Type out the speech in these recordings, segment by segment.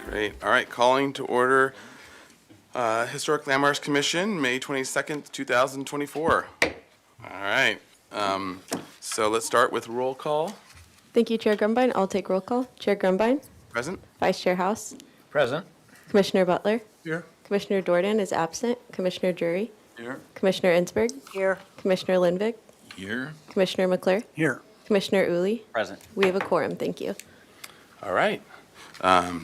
Great. All right, calling to order Historic Landmarks Commission, May 22nd, 2024. All right, so let's start with roll call. Thank you, Chair Grumbine. I'll take roll call. Chair Grumbine. Present? Vice Chair House. Present. Commissioner Butler. Here. Commissioner Jordan is absent. Commissioner Jury. Here. Commissioner Ensberg. Here. Commissioner Lindvik. Here. Commissioner McClure. Here. Commissioner Uli. Present. We have a quorum. Thank you. All right,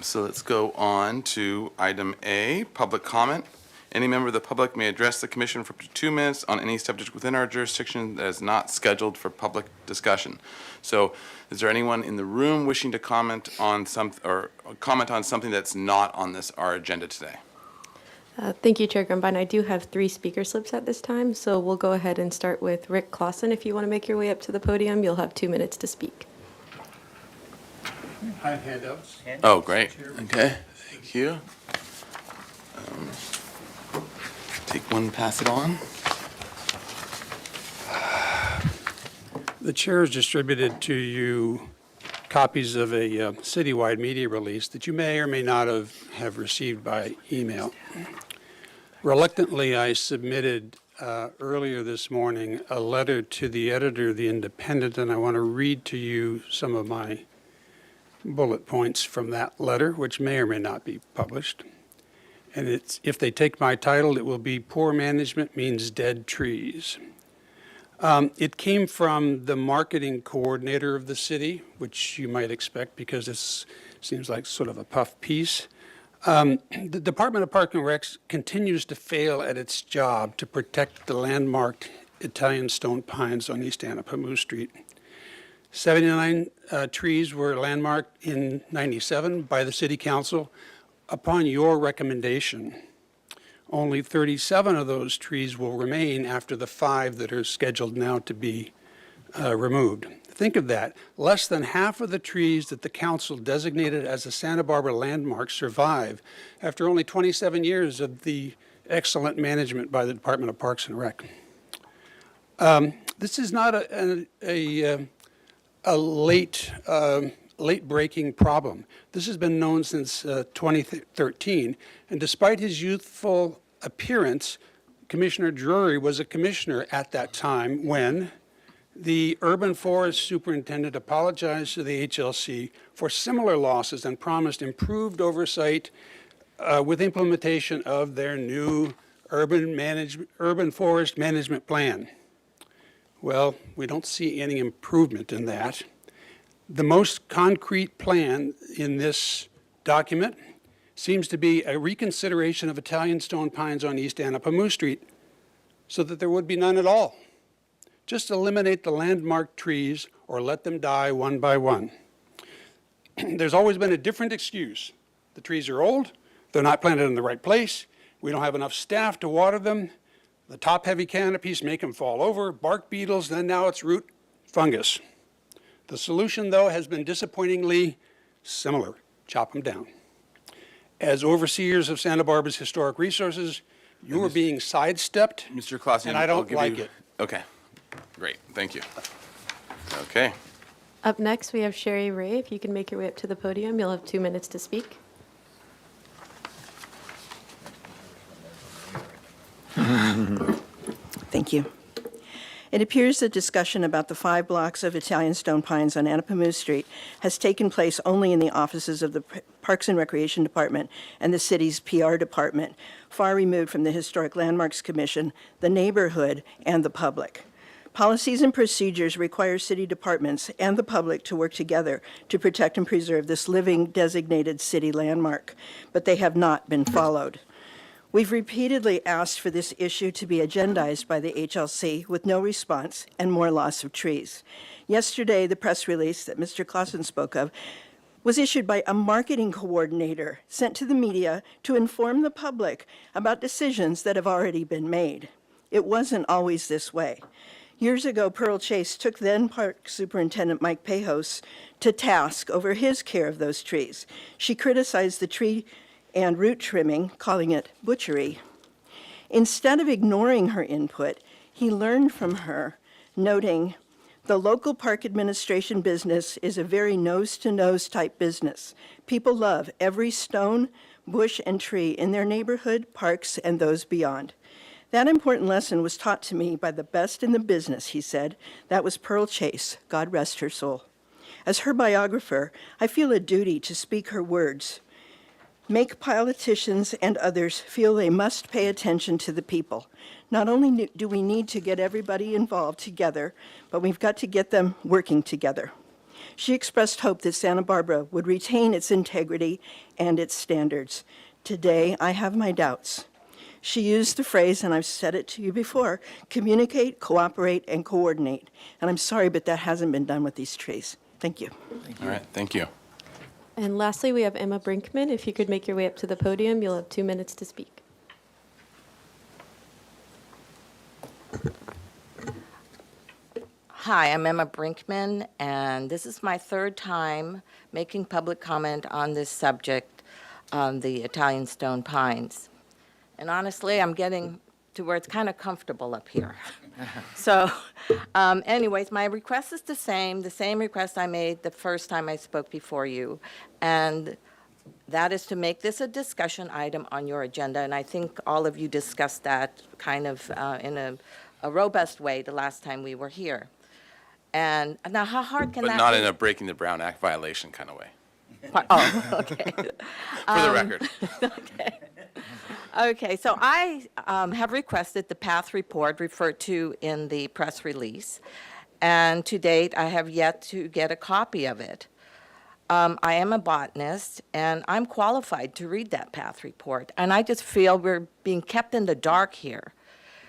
so let's go on to item A, public comment. Any member of the public may address the commission for up to 2 minutes on any subject within our jurisdiction that is not scheduled for public discussion. So is there anyone in the room wishing to comment on something that's not on our agenda today? Thank you, Chair Grumbine. I do have 3 speaker slips at this time, so we'll go ahead and start with Rick Clausen. If you want to make your way up to the podium, you'll have 2 minutes to speak. I have handouts. Oh, great. Okay, thank you. Take one, pass it on. The chair has distributed to you copies of a citywide media release that you may or may not have received by email. Reluctantly, I submitted earlier this morning a letter to the editor of The Independent, and I want to read to you some of my bullet points from that letter, which may or may not be published. And it's, if they take my title, it will be Poor Management Means Dead Trees. It came from the marketing coordinator of the city, which you might expect because this seems like sort of a puff piece. The Department of Park and Recs continues to fail at its job to protect the landmarked Italian stone pines on East Anapamu Street. 79 trees were landmarked in '97 by the City Council upon your recommendation. Only 37 of those trees will remain after the 5 that are scheduled now to be removed. Think of that. Less than half of the trees that the council designated as a Santa Barbara landmark survive after only 27 years of the excellent management by the Department of Parks and Rec. This is not a late-breaking problem. This has been known since 2013, and despite his youthful appearance, Commissioner Drury was a commissioner at that time when the urban forest superintendent apologized to the HLC for similar losses and promised improved oversight with implementation of their new urban forest management plan. Well, we don't see any improvement in that. The most concrete plan in this document seems to be a reconsideration of Italian stone pines on East Anapamu Street so that there would be none at all. Just eliminate the landmarked trees or let them die one by one. There's always been a different excuse. The trees are old, they're not planted in the right place, we don't have enough staff to water them, the top-heavy canopies make them fall over, bark beetles, then now it's root fungus. The solution, though, has been disappointingly similar. Chop them down. As overseers of Santa Barbara's historic resources, you are being sidestepped, Mr. Clausen, and I don't like it. Okay, great, thank you. Okay, Up next, we have Sherry Ray. If you can make your way up to the podium, you'll have 2 minutes to speak. Thank you. It appears the discussion about the 5 blocks of Italian stone pines on Anapamu Street has taken place only in the offices of the Parks and Recreation Department and the city's PR department, far removed from the Historic Landmarks Commission, the neighborhood, and the public. Policies and procedures require city departments and the public to work together to protect and preserve this living designated city landmark, but they have not been followed. We've repeatedly asked for this issue to be agendized by the HLC with no response and more loss of trees. Yesterday, the press release that Mr. Clausen spoke of was issued by a marketing coordinator sent to the media to inform the public about decisions that have already been made. It wasn't always this way. Years ago, Pearl Chase took then Park Superintendent Mike Pejos to task over his care of those trees. She criticized the tree and root trimming, calling it butchery. Instead of ignoring her input, he learned from her, noting The local park administration business is a very nose-to-nose type business. People love every stone, bush, and tree in their neighborhood, parks, and those beyond. That important lesson was taught to me by the best in the business, he said. That was Pearl Chase, God rest her soul. As her biographer, I feel a duty to speak her words. Make politicians and others feel they must pay attention to the people. Not only do we need to get everybody involved together, but we've got to get them working together. She expressed hope that Santa Barbara would retain its integrity and its standards. Today, I have my doubts. She used the phrase, and I've said it to you before, communicate, cooperate, and coordinate. And I'm sorry, but that hasn't been done with these trees. Thank you. All right, thank you. And lastly, we have Emma Brinkman. If you could make your way up to the podium, you'll have 2 minutes to speak. Hi, I'm Emma Brinkman, and this is my third time making public comment on this subject, on the Italian stone pines. And honestly, I'm getting to where it's kind of comfortable up here. So anyways, my request is the same request I made the first time I spoke before you, and that is to make this a discussion item on your agenda, and I think all of you discussed that kind of in a robust way the last time we were here. And now, how hard can But that not be? in a breaking the Brown Act violation kind of way, Oh, okay. for the record. Okay, so I have requested the path report referred to in the press release, and to date, I have yet to get a copy of it. I am a botanist, and I'm qualified to read that path report, and I just feel we're being kept in the dark here.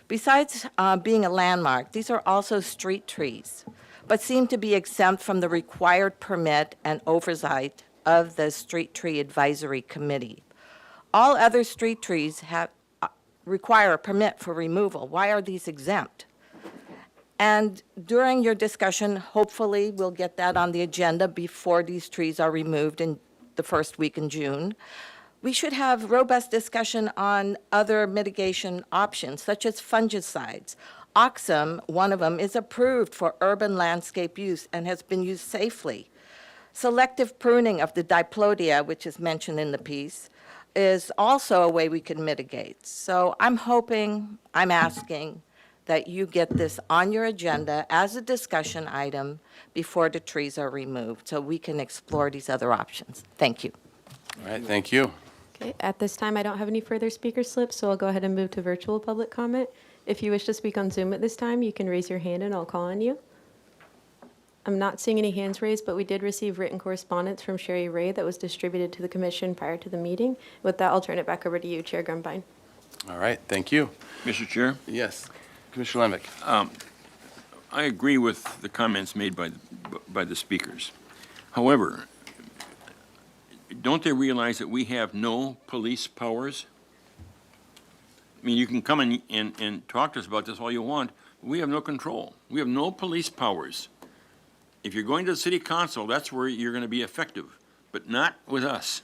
Besides being a landmark, these are also street trees, but seem to be exempt from the required permit and oversight of the Street Tree Advisory Committee. All other street trees require a permit for removal. Why are these exempt? And during your discussion, hopefully we'll get that on the agenda before these trees are removed in the first week in June. We should have robust discussion on other mitigation options, such as fungicides. Oxum, one of them, is approved for urban landscape use and has been used safely. Selective pruning of the diplodia, which is mentioned in the piece, is also a way we can mitigate. So I'm asking that you get this on your agenda as a discussion item before the trees are removed, so we can explore these other options. Thank you. All right, thank you. Okay, at this time, I don't have any further speaker slips, so I'll go ahead and move to virtual public comment. If you wish to speak on Zoom at this time, you can raise your hand and I'll call on you. I'm not seeing any hands raised, but we did receive written correspondence from Sherry Ray that was distributed to the commission prior to the meeting. With that, I'll turn it back over to you, Chair Grumbine. All right, thank you. Mr. Chair, Yes, Commissioner Lembeck. I agree with the comments made by the speakers. However, don't they realize that we have no police powers? I mean, you can come and talk to us about this all you want. We have no control. We have no police powers. If you're going to the city council, that's where you're going to be effective, but not with us.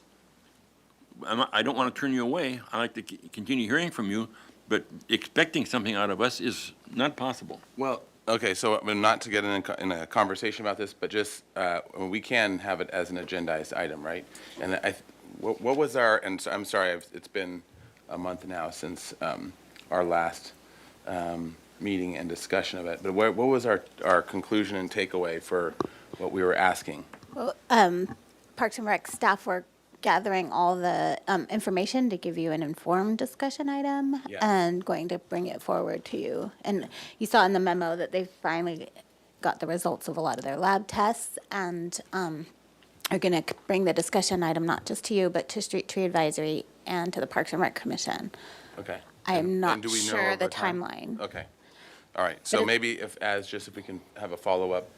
I don't want to turn you away. I like to continue hearing from you, but expecting something out of us is not possible. Well, okay, so not to get in a conversation about this, but just, we can have it as an agendized item, right? And what was our, and I'm sorry, it's been a month now since our last meeting and discussion of it, but what was our conclusion and takeaway for what we were asking? Well, Parks and Rec staff were gathering all the information to give you an informed discussion item Yes. and going to bring it forward to you. And you saw in the memo that they finally got the results of a lot of their lab tests and are going to bring the discussion item not just to you, but to Street Tree Advisory and to the Parks and Rec Commission. Okay. I am And not do we know sure of the a time? timeline. Okay. All right, so it- maybe if we can have a follow-up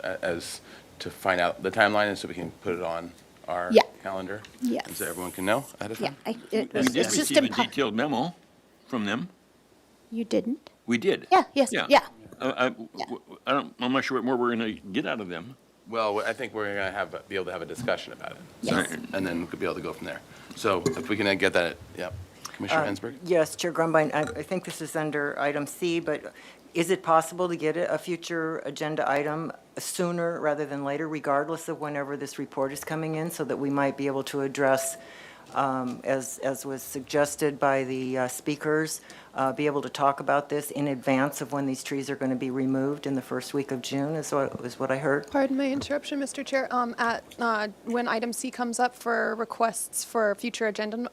as to find out the timeline and so we can put it on our Yeah. calendar? Yes. And so everyone can know ahead of Yeah, time? We did it's just receive a detailed memo from them. You didn't? We did. Yeah, yes, yeah. I'm not sure what more we're going to get out of them. Well, I think we're going to be able to have a discussion about it. Yes. And then we could be able to go from there. So if we can get that, yep. Commissioner Ensberg? Yes, Chair Grumbine, I think this is under item C, but Is it possible to get a future agenda item sooner rather than later, regardless of whenever this report is coming in, so that we might be able to address, as was suggested by the speakers, be able to talk about this in advance of when these trees are going to be removed in the first week of June, is what I heard? Pardon my interruption, Mr. Chair. When item C comes up for requests for future agenda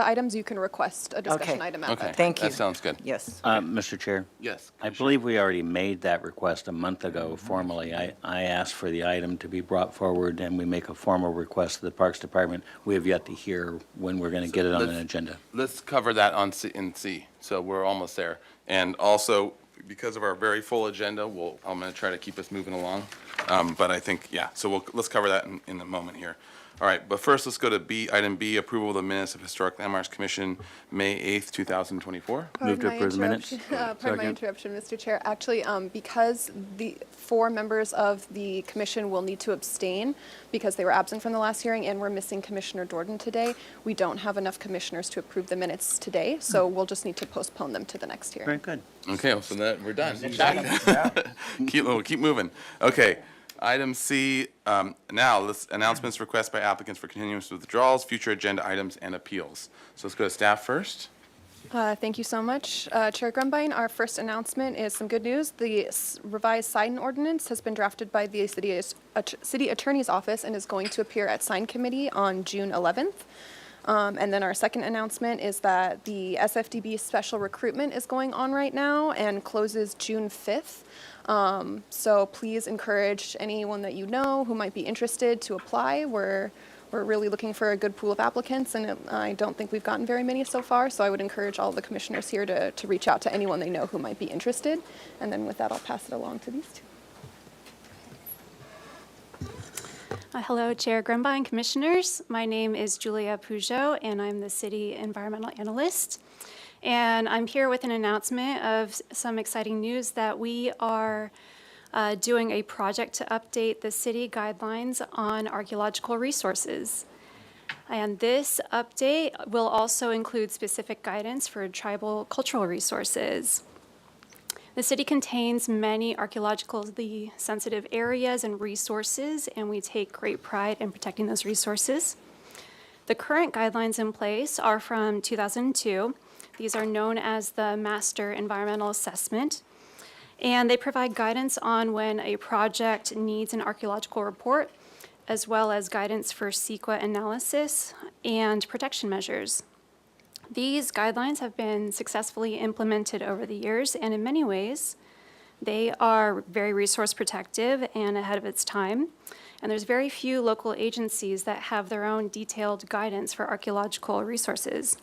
items, you can request a discussion Okay. item at Okay. that. Thank you. That sounds good. Yes. Mr. Chair, Yes. I believe we already made that request a month ago formally. I asked for the item to be brought forward, and we make a formal request to the Parks Department. We have yet to hear when we're going to get it on an agenda. Let's cover that in C, so we're almost there. And also, because of our very full agenda, I'm going to try to keep us moving along. But I think, yeah, so let's cover that in a moment here. All right, but first, let's go to B, item B, approval of the minutes of Historic Landmarks Commission, May 8th, 2024. Move to approve the minutes. Pardon my interruption, Mr. Chair. Actually, because the 4 members of the commission will need to abstain because they were absent from the last hearing, and we're missing Commissioner Jordan today, we don't have enough commissioners to approve the minutes today, so we'll just need to postpone them to the next hearing. Very good. Okay, well, so that, we're done. Keep moving. Okay, item C, now, announcements, requests by applicants for continuous withdrawals, future agenda items, and appeals. So let's go to staff first. Thank you so much. Chair Grumbine, our first announcement is some good news. The revised sign ordinance has been drafted by the city attorney's office and is going to appear at sign committee on June 11th. And then our second announcement is that the SFDB special recruitment is going on right now and closes June 5th. So please encourage anyone that you know who might be interested to apply. We're really looking for a good pool of applicants, and I don't think we've gotten very many so far, so I would encourage all the commissioners here to reach out to anyone they know who might be interested. And then with that, I'll pass it along to these two. Hello, Chair Grumbine, Commissioners. My name is Julia Peugeot, and I'm the City Environmental Analyst. And I'm here with an announcement of some exciting news that we are doing a project to update the city guidelines on archaeological resources. And this update will also include specific guidance for tribal cultural resources. The city contains many archaeologically sensitive areas and resources, and we take great pride in protecting those resources. The current guidelines in place are from 2002. These are known as the Master Environmental Assessment, and they provide guidance on when a project needs an archaeological report, as well as guidance for CEQA analysis and protection measures. These guidelines have been successfully implemented over the years, and in many ways, they are very resource protective and ahead of its time. And there's very few local agencies that have their own detailed guidance for archaeological resources.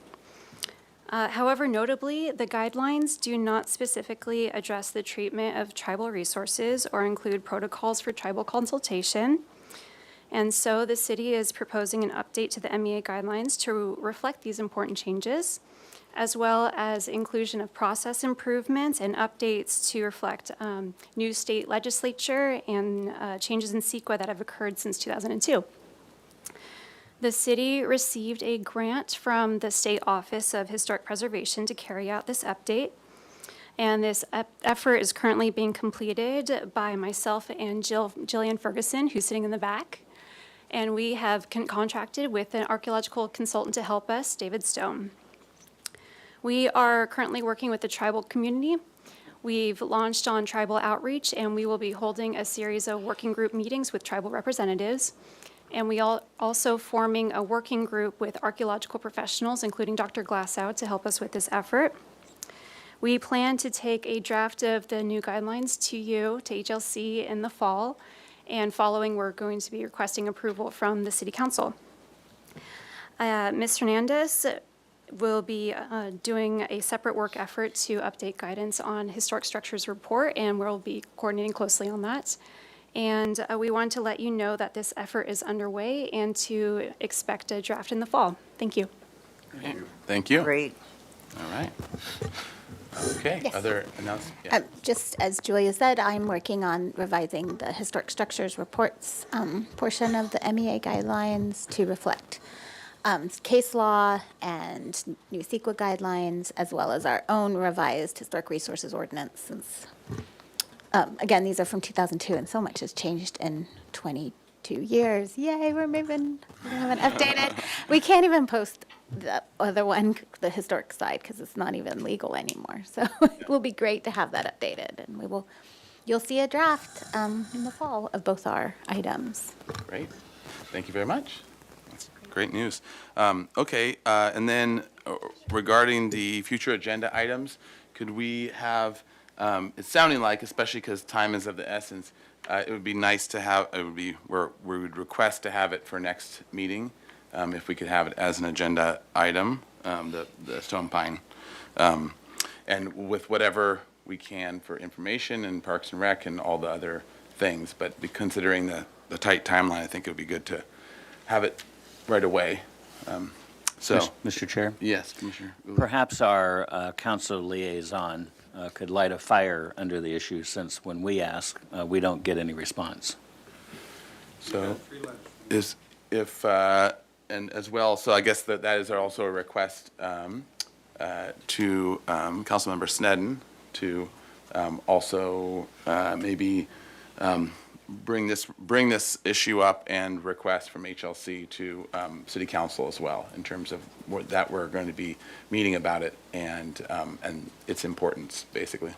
However, notably, the guidelines do not specifically address the treatment of tribal resources or include protocols for tribal consultation. And so the city is proposing an update to the MEA guidelines to reflect these important changes, as well as inclusion of process improvements and updates to reflect new state legislature and changes in CEQA that have occurred since 2002. The city received a grant from the State Office of Historic Preservation to carry out this update. And this effort is currently being completed by myself and Jillian Ferguson, who's sitting in the back. And we have contracted with an archaeological consultant to help us, David Stone. We are currently working with the tribal community. We've launched on tribal outreach, and we will be holding a series of working group meetings with tribal representatives. And we are also forming a working group with archaeological professionals, including Dr. Glassow, to help us with this effort. We plan to take a draft of the new guidelines to you, to HLC, in the fall. And following, we're going to be requesting approval from the City Council. Ms. Hernandez will be doing a separate work effort to update guidance on historic structures report, and we'll be coordinating closely on that. And we want to let you know that this effort is underway and to expect a draft in the fall. Thank you. Thank you. Great. All right. Okay, Yes. other announcements? Yeah. Just as Julia said, I'm working on revising the historic structures reports portion of the MEA guidelines to reflect case law and new CEQA guidelines, as well as our own revised historic resources ordinance, since again, these are from 2002, and so much has changed in 22 years. Yay, we're moving. We haven't updated. We can't even post the other one, the historic side, because it's not even legal anymore. So it will be great to have that updated, and you'll see a draft in the fall of both our items. Great. Thank you very much. That's great news. Okay, and then regarding the future agenda items, could we have, it's sounding like, especially because time is of the essence, it would be nice to have, we would request to have it for next meeting, if we could have it as an agenda item, the Stone Pine. And with whatever we can for information and Parks and Rec and all the other things, but considering the tight timeline, I think it would be good to have it right away. So, Mr. Chair? yes, Commissioner. Uli. Perhaps our council liaison could light a fire under the issue, since when we ask, we don't get any response. So, and as well, so I guess that is also a request to Councilmember Sneddon to also maybe bring this issue up and request from HLC to City Council as well, in terms of that we're going to be meeting about it and its importance, basically.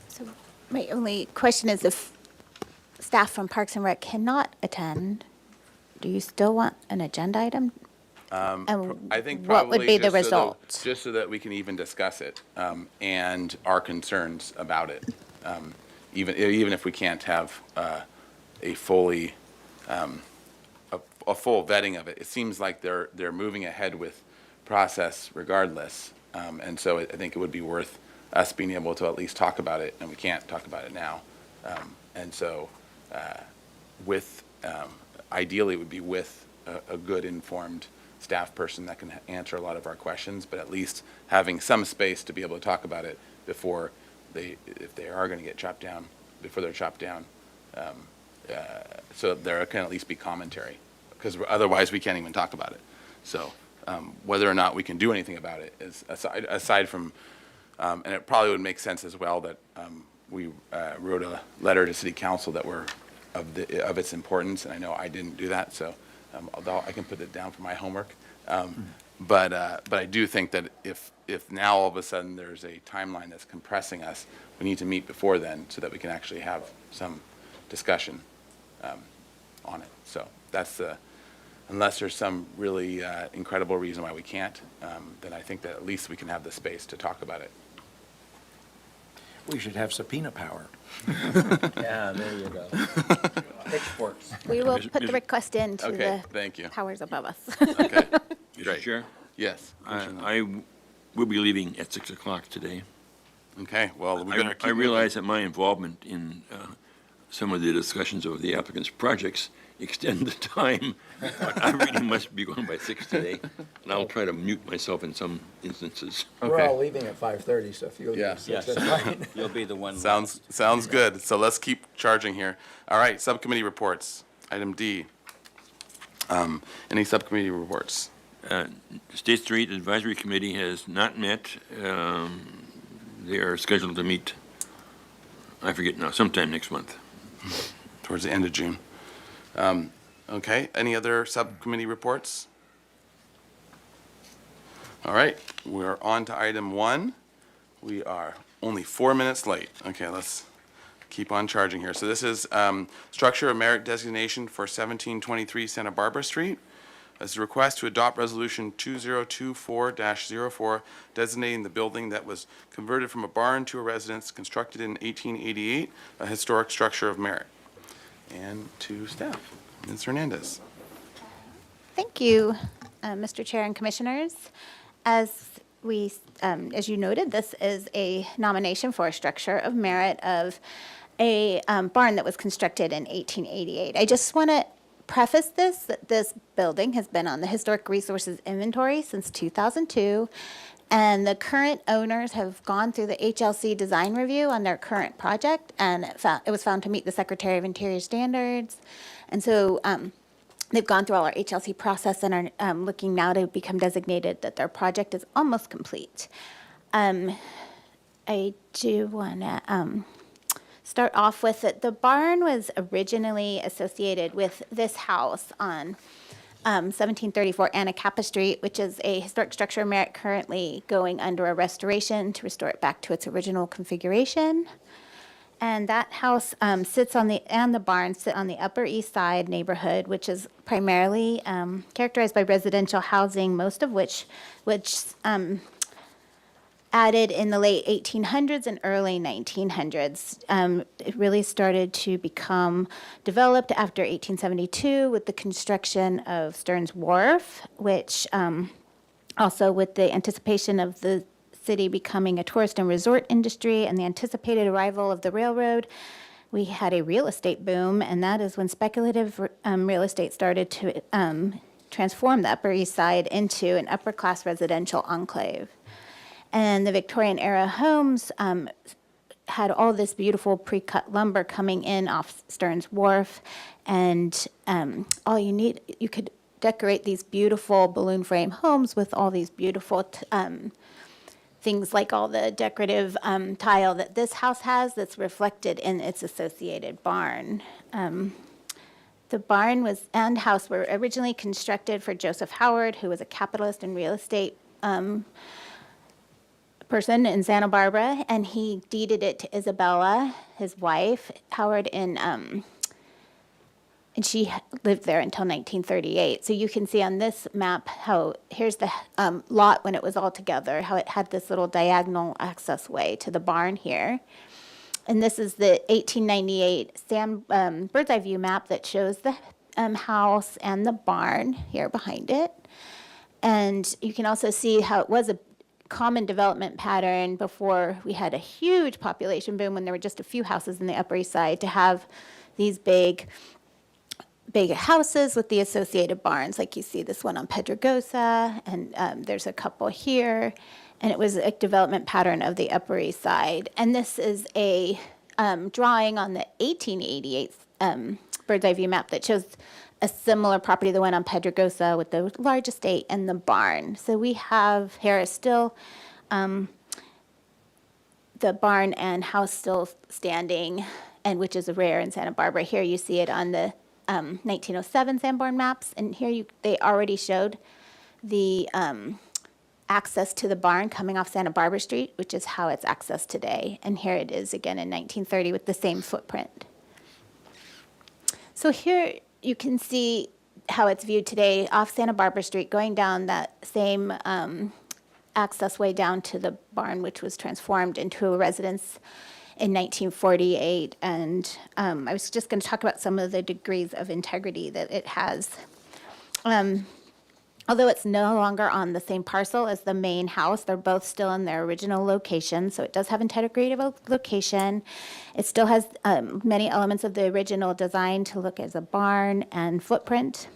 So my only question is, if staff from Parks and Rec cannot attend, do you still want an agenda item? And I think what would probably be the just so that- result? just so that we can even discuss it, and our concerns about it. Even if we can't have a fully, a full vetting of it. It seems like they're moving ahead with process regardless. And so I think it would be worth us being able to at least talk about it, and we can't talk about it now. And so ideally it would be with a good informed staff person that can answer a lot of our questions, but at least having some space to be able to talk about it before if they are going to get chopped down, before they're chopped down, so there can at least be commentary, because otherwise we can't even talk about it. So whether or not we can do anything about it is aside from, and it probably would make sense as well that we wrote a letter to City Council that were of its importance, and I know I didn't do that, so although I can put it down for my homework. But I do think that if now all of a sudden there's a timeline that's compressing us, we need to meet before then so that we can actually have some discussion on it. So that's unless there's some really incredible reason why we can't, then I think that at least we can have the space to talk about it. We should have subpoena power. Yeah, there you go. Pitchforks. We will put the request into Okay, the thank you. powers above us. Okay, Mr. great. Chair, Yes. I will be leaving at 6 o'clock today. Okay, well, we better keep I realize that my involvement in some of the discussions of the applicant's projects extend the time, but I really must be going by 6 today, and I'll try to mute myself in some instances. We're Okay. all leaving at 5:30, so if you'll Yeah. use Yes. that's fine. You'll be the one. Sounds good. So let's keep charging here. All right, subcommittee reports. Item D. Any subcommittee reports? State Street Advisory Committee has not met. They are scheduled to meet, I forget now, sometime next month. Towards the end of June. Okay, any other subcommittee reports? All right, we're on to item 1. We are only 4 minutes late. Okay, let's keep on charging here. So this is structure of merit designation for 1723 Santa Barbara Street. It's a request to adopt resolution 2024-04 designating the building that was converted from a barn to a residence constructed in 1888, a historic structure of merit. And to staff, Ms. Hernandez. Thank you, Mr. Chair and Commissioners. As you noted, this is a nomination for a structure of merit of a barn that was constructed in 1888. I just want to preface that this building has been on the Historic Resources Inventory since 2002, and the current owners have gone through the HLC design review on their current project, and it was found to meet the Secretary of Interior standards. And so they've gone through all our HLC process and are looking now to become designated that their project is almost complete. I do want to start off with it. The barn was originally associated with this house on 1734 Anacapa Street, which is a historic structure of merit currently going under a restoration to restore it back to its original configuration. And that house sits on and the barn sit on the Upper East Side neighborhood, which is primarily characterized by residential housing, most of which added in the late 1800s and early 1900s. It really started to become developed after 1872 with the construction of Stearns Wharf, which also with the anticipation of the city becoming a tourist and resort industry and the anticipated arrival of the railroad, we had a real estate boom, and that is when speculative real estate started to transform the Upper East Side into an upper-class residential enclave. And the Victorian era homes had all this beautiful pre-cut lumber coming in off Stearns Wharf, and you could decorate these beautiful balloon frame homes with all these beautiful things like all the decorative tile that this house has that's reflected in its associated barn. The barn and house were originally constructed for Joseph Howard, who was a capitalist and real estate person in Santa Barbara, and he deeded it to Isabella, his wife. Howard and she lived there until 1938. So you can see on this map how here's the lot when it was all together, how it had this little diagonal access way to the barn here. And this is the 1898 bird's eye view map that shows the house and the barn here behind it. And you can also see how it was a common development pattern before we had a huge population boom when there were just a few houses in the Upper East Side to have these big houses with the associated barns. Like you see this one on Pedregosa, and there's a couple here. And it was a development pattern of the Upper East Side. And this is a drawing on the 1888 bird's eye view map that shows a similar property, the one on Pedregosa with the large estate and the barn. So we have here still the barn and house still standing, and which is rare in Santa Barbara. Here you see it on the 1907 Sanborn maps, and here they already showed the access to the barn coming off Santa Barbara Street, which is how it's accessed today. And here it is again in 1930 with the same footprint. So here you can see how it's viewed today off Santa Barbara Street, going down that same access way down to the barn, which was transformed into a residence in 1948. And I was just going to talk about some of the degrees of integrity that it has. Although it's no longer on the same parcel as the main house, they're both still in their original location, so it does have integrity of location. It still has many elements of the original design to look as a barn and footprint.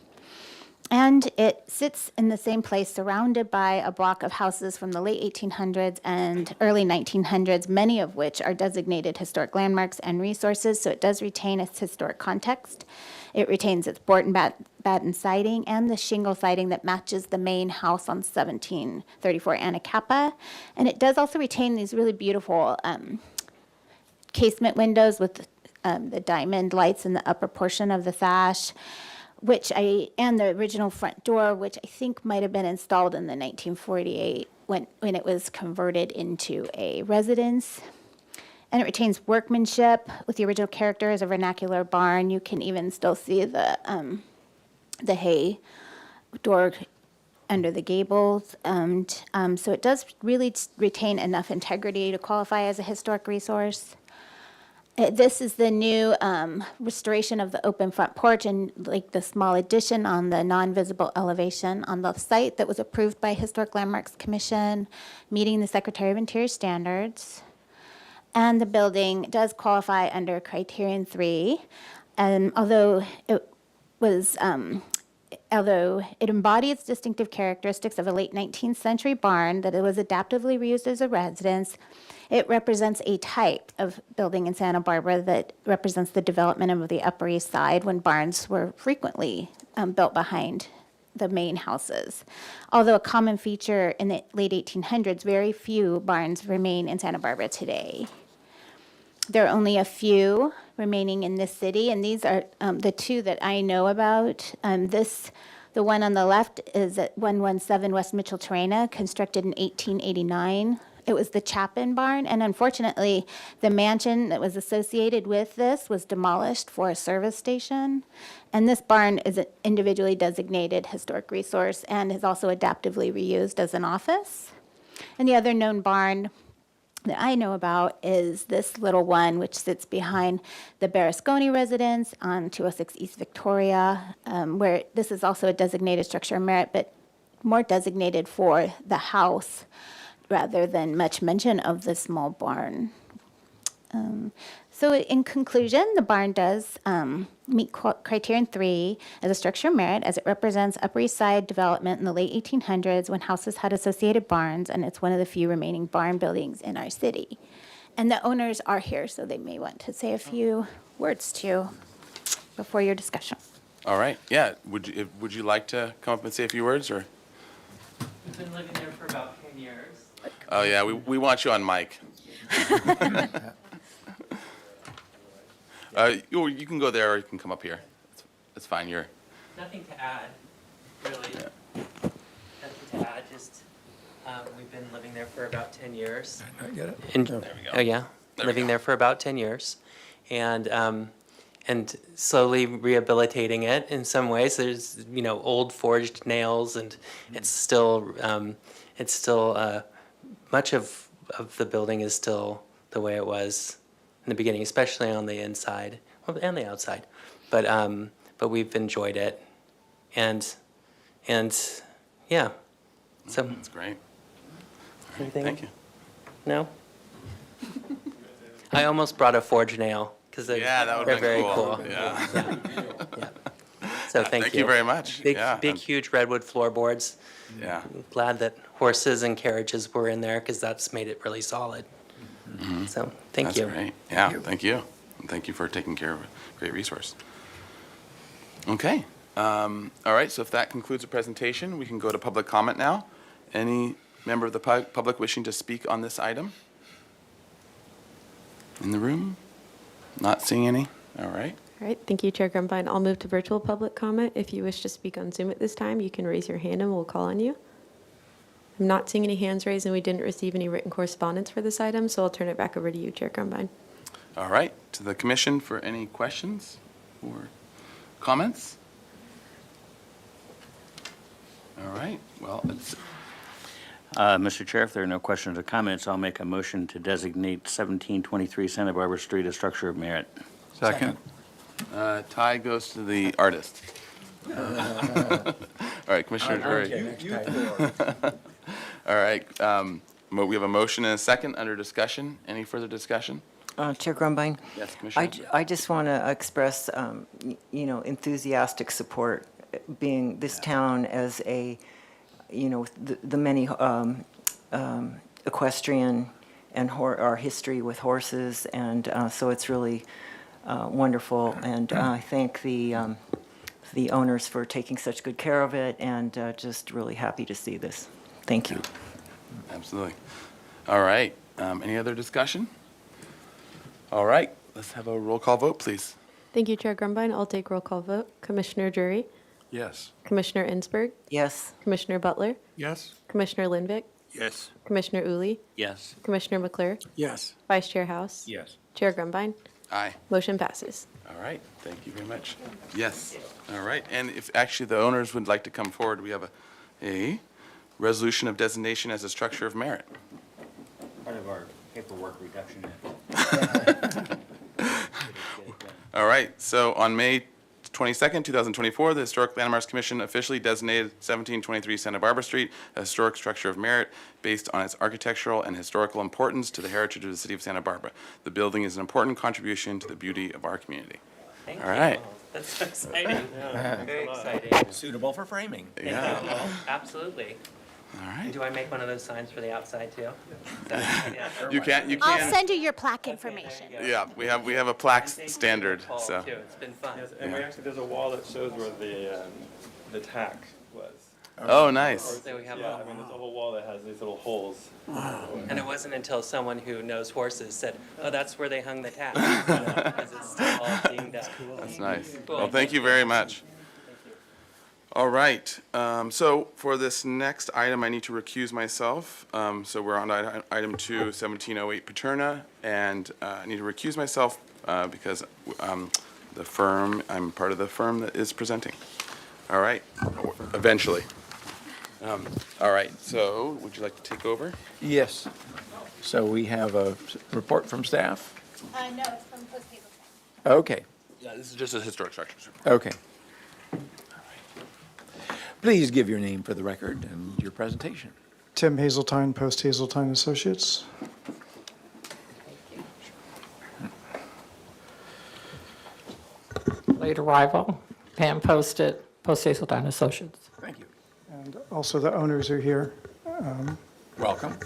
And it sits in the same place, surrounded by a block of houses from the late 1800s and early 1900s, many of which are designated historic landmarks and resources, so it does retain its historic context. It retains its board and batten siding and the shingle siding that matches the main house on 1734 Anacapa. And it does also retain these really beautiful casement windows with the diamond lights in the upper portion of the sash, and the original front door, which I think might have been installed in the 1948 when it was converted into a residence. And it retains workmanship with the original character as a vernacular barn. You can even still see the hay door under the gables. And so it does really retain enough integrity to qualify as a historic resource. This is the new restoration of the open front porch and like the small addition on the non-visible elevation on the site that was approved by Historic Landmarks Commission, meeting the Secretary of Interior standards. And the building does qualify under Criterion 3, and although it embodies distinctive characteristics of a late 19th century barn that it was adaptively reused as a residence, it represents a type of building in Santa Barbara that represents the development of the Upper East Side when barns were frequently built behind the main houses. Although a common feature in the late 1800s, very few barns remain in Santa Barbara today. There are only a few remaining in this city, and these are the two that I know about. The one on the left is at 117 West Mitchell-Terrena, constructed in 1889. It was the Chapin barn, and unfortunately, the mansion that was associated with this was demolished for a service station. And this barn is an individually designated historic resource and is also adaptively reused as an office. And the other known barn that I know about is this little one, which sits behind the Berlusconi residence on 206 East Victoria, where this is also a designated structure of merit, but more designated for the house rather than much mention of the small barn. So in conclusion, the barn does meet criterion 3 as a structure of merit, as it represents Upper East Side development in the late 1800s when houses had associated barns, and it's one of the few remaining barn buildings in our city. And the owners are here, so they may want to say a few words to you before your discussion. All right, yeah, would you like to come up and say a few words, or? We've been living there for about 10 years. Oh, yeah, we want you on mic. You can go there, or you can come up here. It's fine, you're. Nothing to add, really. Yeah. Nothing to add, just we've been living there for about 10 years. I get it. And, There we go. Oh, yeah, There we living go. there for about 10 years. And slowly rehabilitating it in some ways. There's, old forged nails, and it's still much of the building is still the way it was in the beginning, especially on the inside, and the outside. But we've enjoyed it, and yeah. So That's great. All right, Anything? thank you. no. I almost brought a forged nail because they're Yeah, that would they're be very cool. cool. Yeah. So thank you. Thank you very much. Big, Yeah, big, and- huge redwood floorboards. Yeah. Glad that horses and carriages were in there because that's made it really solid. So thank you. That's great. Yeah, thank you. And thank you for taking care of a great resource. Okay. All right, so if that concludes the presentation, we can go to public comment now. Any member of the public wishing to speak on this item? In the room? Not seeing any? All right. All right, thank you, Chair Grumbine. I'll move to virtual public comment. If you wish to speak on Zoom at this time, you can raise your hand and we'll call on you. I'm not seeing any hands raised, and we didn't receive any written correspondence for this item, so I'll turn it back over to you, Chair Grumbine. All right, to the commission for any questions or comments? All right, well, it's, Mr. Chair, if there are no questions or comments, I'll make a motion to designate 1723 Santa Barbara Street a structure of merit. Second. tie goes to the artist. All right, Commissioner Drury. All right, we have a motion and a second under discussion. Any further discussion? Chair Grumbine? Yes, Commissioner. I just want to express, enthusiastic support, being this town as a, the many equestrian and our history with horses, and so it's really wonderful. And I thank the owners for taking such good care of it, and just really happy to see this. Thank you. Absolutely. All right, any other discussion? All right, let's have a roll call vote, please. Thank you, Chair Grumbine. I'll take roll call vote. Commissioner Drury, Yes. Commissioner Ensberg, Yes. Commissioner Butler, Yes. Commissioner Lindvik, Yes. Commissioner Uli, Yes. Commissioner McClure, Yes. Vice Chair House. Yes. Chair Grumbine. Aye. Motion passes. All right, thank you very much. Yes, all right, and if actually the owners would like to come forward, we have a resolution of designation as a structure of merit. Part of our paperwork reduction. All right, so on May 22nd, 2024, the Historic Landmarks Commission officially designated 1723 Santa Barbara Street a historic structure of merit based on its architectural and historical importance to the heritage of the city of Santa Barbara. The building is an important contribution to the beauty of our community. Thank All right. you. That's so exciting. Very exciting. Suitable for framing. Yeah, Absolutely. all right. Do I make one of those signs for the outside too? You can, I'll send you your plaque information. yeah, we have a plaque standard, so. It's been fun. And we actually, there's a wall that shows where the tack was. Oh, nice. So we have Yeah, I mean, there's a whole wall that has these little holes. And it wasn't until someone who knows horses said, "Oh, that's where they hung the tag," because it's still all being done. That's nice. Cool. Well, thank you very much. All right, so for this next item, I need to recuse myself. So we're on item 2, 1708 Paterna, and I need to recuse myself because the firm, I'm part of the firm that is presenting. All right, eventually. All right, so would you like to take over? Yes. So we have a report from staff? No, it's from Post Hazelton. Okay, Yeah, this is just a historic structures. okay. Please give your name for the record and your presentation. Tim Hazeltine, Post Hazeltine Associates. Late arrival, Pam Posted, Post Hazeltine Associates. Thank you. And also the owners are here. Welcome.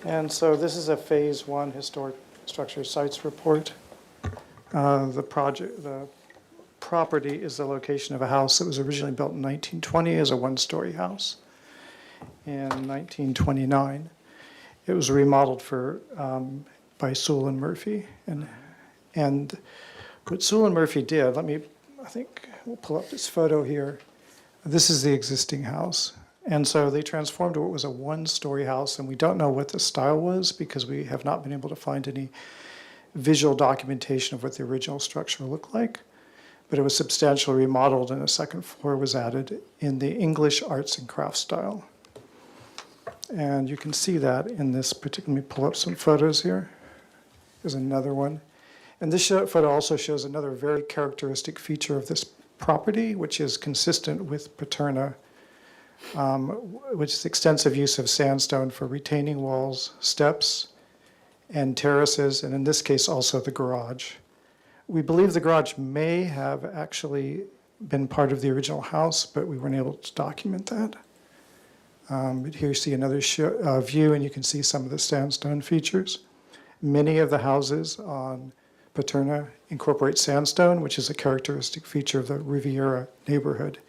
And so this is a Phase 1 Historic Structure Sites Report. The property is the location of a house that was originally built in 1920 as a one-story house. In 1929, it was remodeled by Sewell and Murphy. And what Sewell and Murphy did, I think we'll pull up this photo here. This is the existing house. And so they transformed what was a one-story house, and we don't know what the style was because we have not been able to find any visual documentation of what the original structure looked like. But it was substantially remodeled, and a second floor was added in the English arts and crafts style. And you can see that in this particular, let me pull up some photos here. There's another one. And this photo also shows another very characteristic feature of this property, which is consistent with Paterna, which is extensive use of sandstone for retaining walls, steps, and terraces, and in this case also the garage. We believe the garage may have actually been part of the original house, but we weren't able to document that. But here you see another view, and you can see some of the sandstone features. Many of the houses on Paterna incorporate sandstone, which is a characteristic feature of the Riviera neighborhood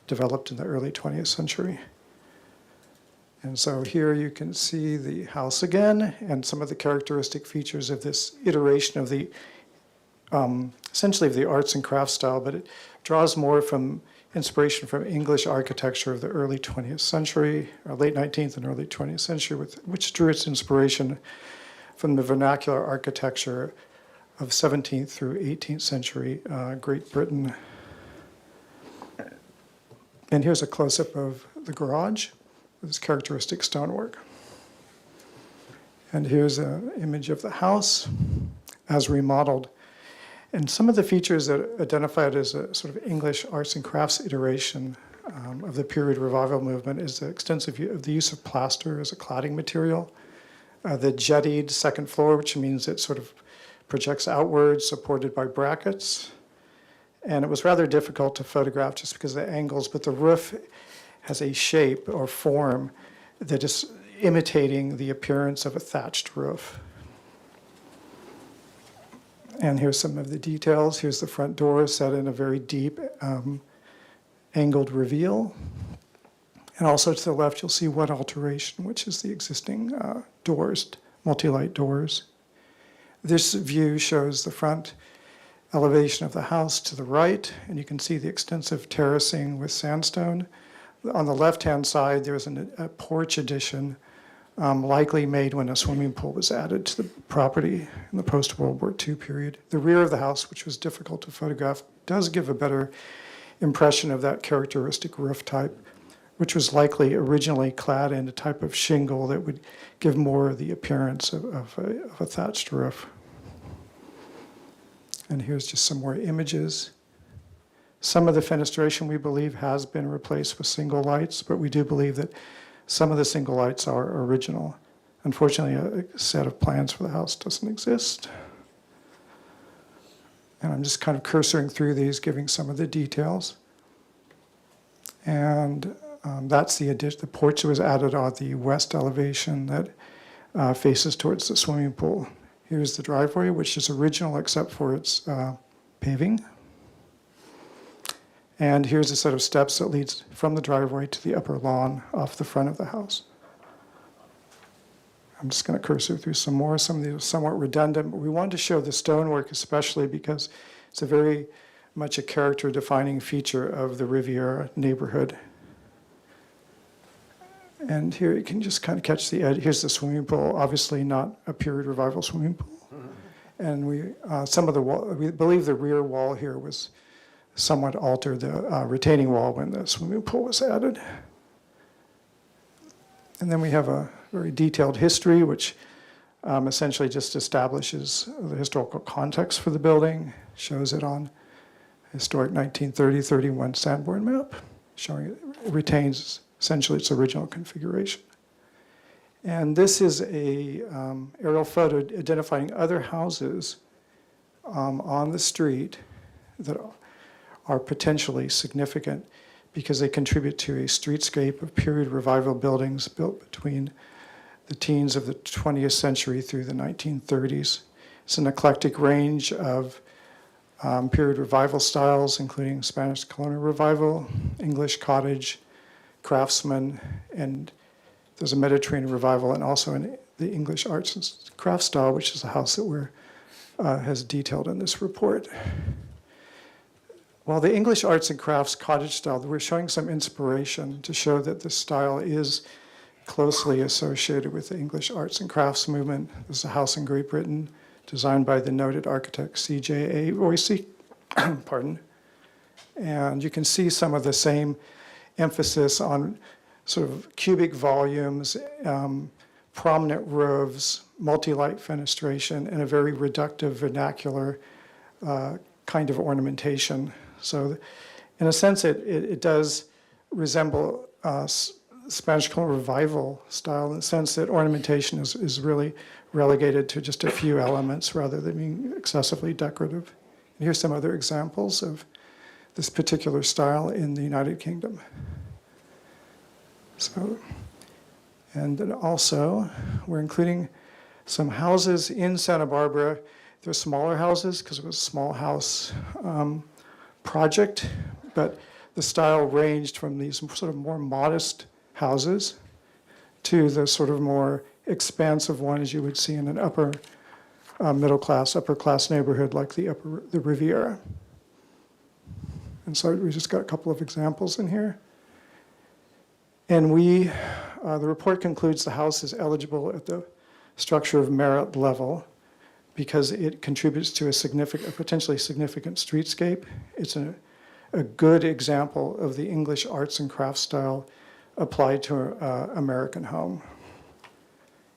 developed in the early 20th century. And so here you can see the house again and some of the characteristic features of this iteration of the, essentially of the arts and crafts style, but it draws more from inspiration from English architecture of the early 20th century, or late 19th and early 20th century, which drew its inspiration from the vernacular architecture of 17th through 18th century Great Britain. And here's a close-up of the garage with its characteristic stonework. And here's an image of the house as remodeled. And some of the features that are identified as a sort of English arts and crafts iteration of the period revival movement is the extensive of the use of plaster as a cladding material. The jettied second floor, which means it sort of projects outwards, supported by brackets. And it was rather difficult to photograph just because of the angles, but the roof has a shape or form that is imitating the appearance of a thatched roof. And here's some of the details. Here's the front door set in a very deep angled reveal. And also to the left, you'll see one alteration, which is the existing doors, multi-light doors. This view shows the front elevation of the house to the right, and you can see the extensive terracing with sandstone. On the left-hand side, there's a porch addition, likely made when a swimming pool was added to the property in the post-World War II period. The rear of the house, which was difficult to photograph, does give a better impression of that characteristic roof type, which was likely originally clad in a type of shingle that would give more the appearance of a thatched roof. And here's just some more images. Some of the fenestration, we believe, has been replaced with single lights, but we do believe that some of the single lights are original. Unfortunately, a set of plans for the house doesn't exist. And I'm just kind of cursoring through these, giving some of the details. And that's the porch that was added on the west elevation that faces towards the swimming pool. Here's the driveway, which is original except for its paving. And here's a set of steps that leads from the driveway to the upper lawn off the front of the house. I'm just going to cursor through some more. Some of these are somewhat redundant, but we wanted to show the stonework especially because it's a very much a character-defining feature of the Riviera neighborhood. And here you can just kind of catch the edge. Here's the swimming pool, obviously not a period revival swimming pool. And some of the wall, we believe the rear wall here was somewhat altered, the retaining wall when the swimming pool was added. And then we have a very detailed history, which essentially just establishes the historical context for the building, shows it on historic 1930-31 Sanborn map, showing it retains essentially its original configuration. And this is a aerial photo identifying other houses on the street that are potentially significant because they contribute to a streetscape of period revival buildings built between the teens of the 20th century through the 1930s. It's an eclectic range of period revival styles, including Spanish colonial revival, English cottage, craftsman, and there's a Mediterranean revival, and also in the English arts and crafts style, which is the house that we're has detailed in this report. While the English arts and crafts cottage style, we're showing some inspiration to show that this style is closely associated with the English arts and crafts movement. This is a house in Great Britain designed by the noted architect C.J.A. Royce. Pardon. And you can see some of the same emphasis on sort of cubic volumes, prominent roofs, multi-light fenestration, and a very reductive vernacular kind of ornamentation. So in a sense, it does resemble Spanish colonial revival style in the sense that ornamentation is really relegated to just a few elements rather than being excessively decorative. And here's some other examples of this particular style in the United Kingdom. So, and then also, we're including some houses in Santa Barbara. They're smaller houses because it was a small house project, but the style ranged from these sort of more modest houses to the sort of more expansive ones you would see in an upper middle class, upper class neighborhood like the Riviera. And so we just got a couple of examples in here. And the report concludes the house is eligible at the structure of merit level because it contributes to a potentially significant streetscape. It's a good example of the English arts and crafts style applied to an American home.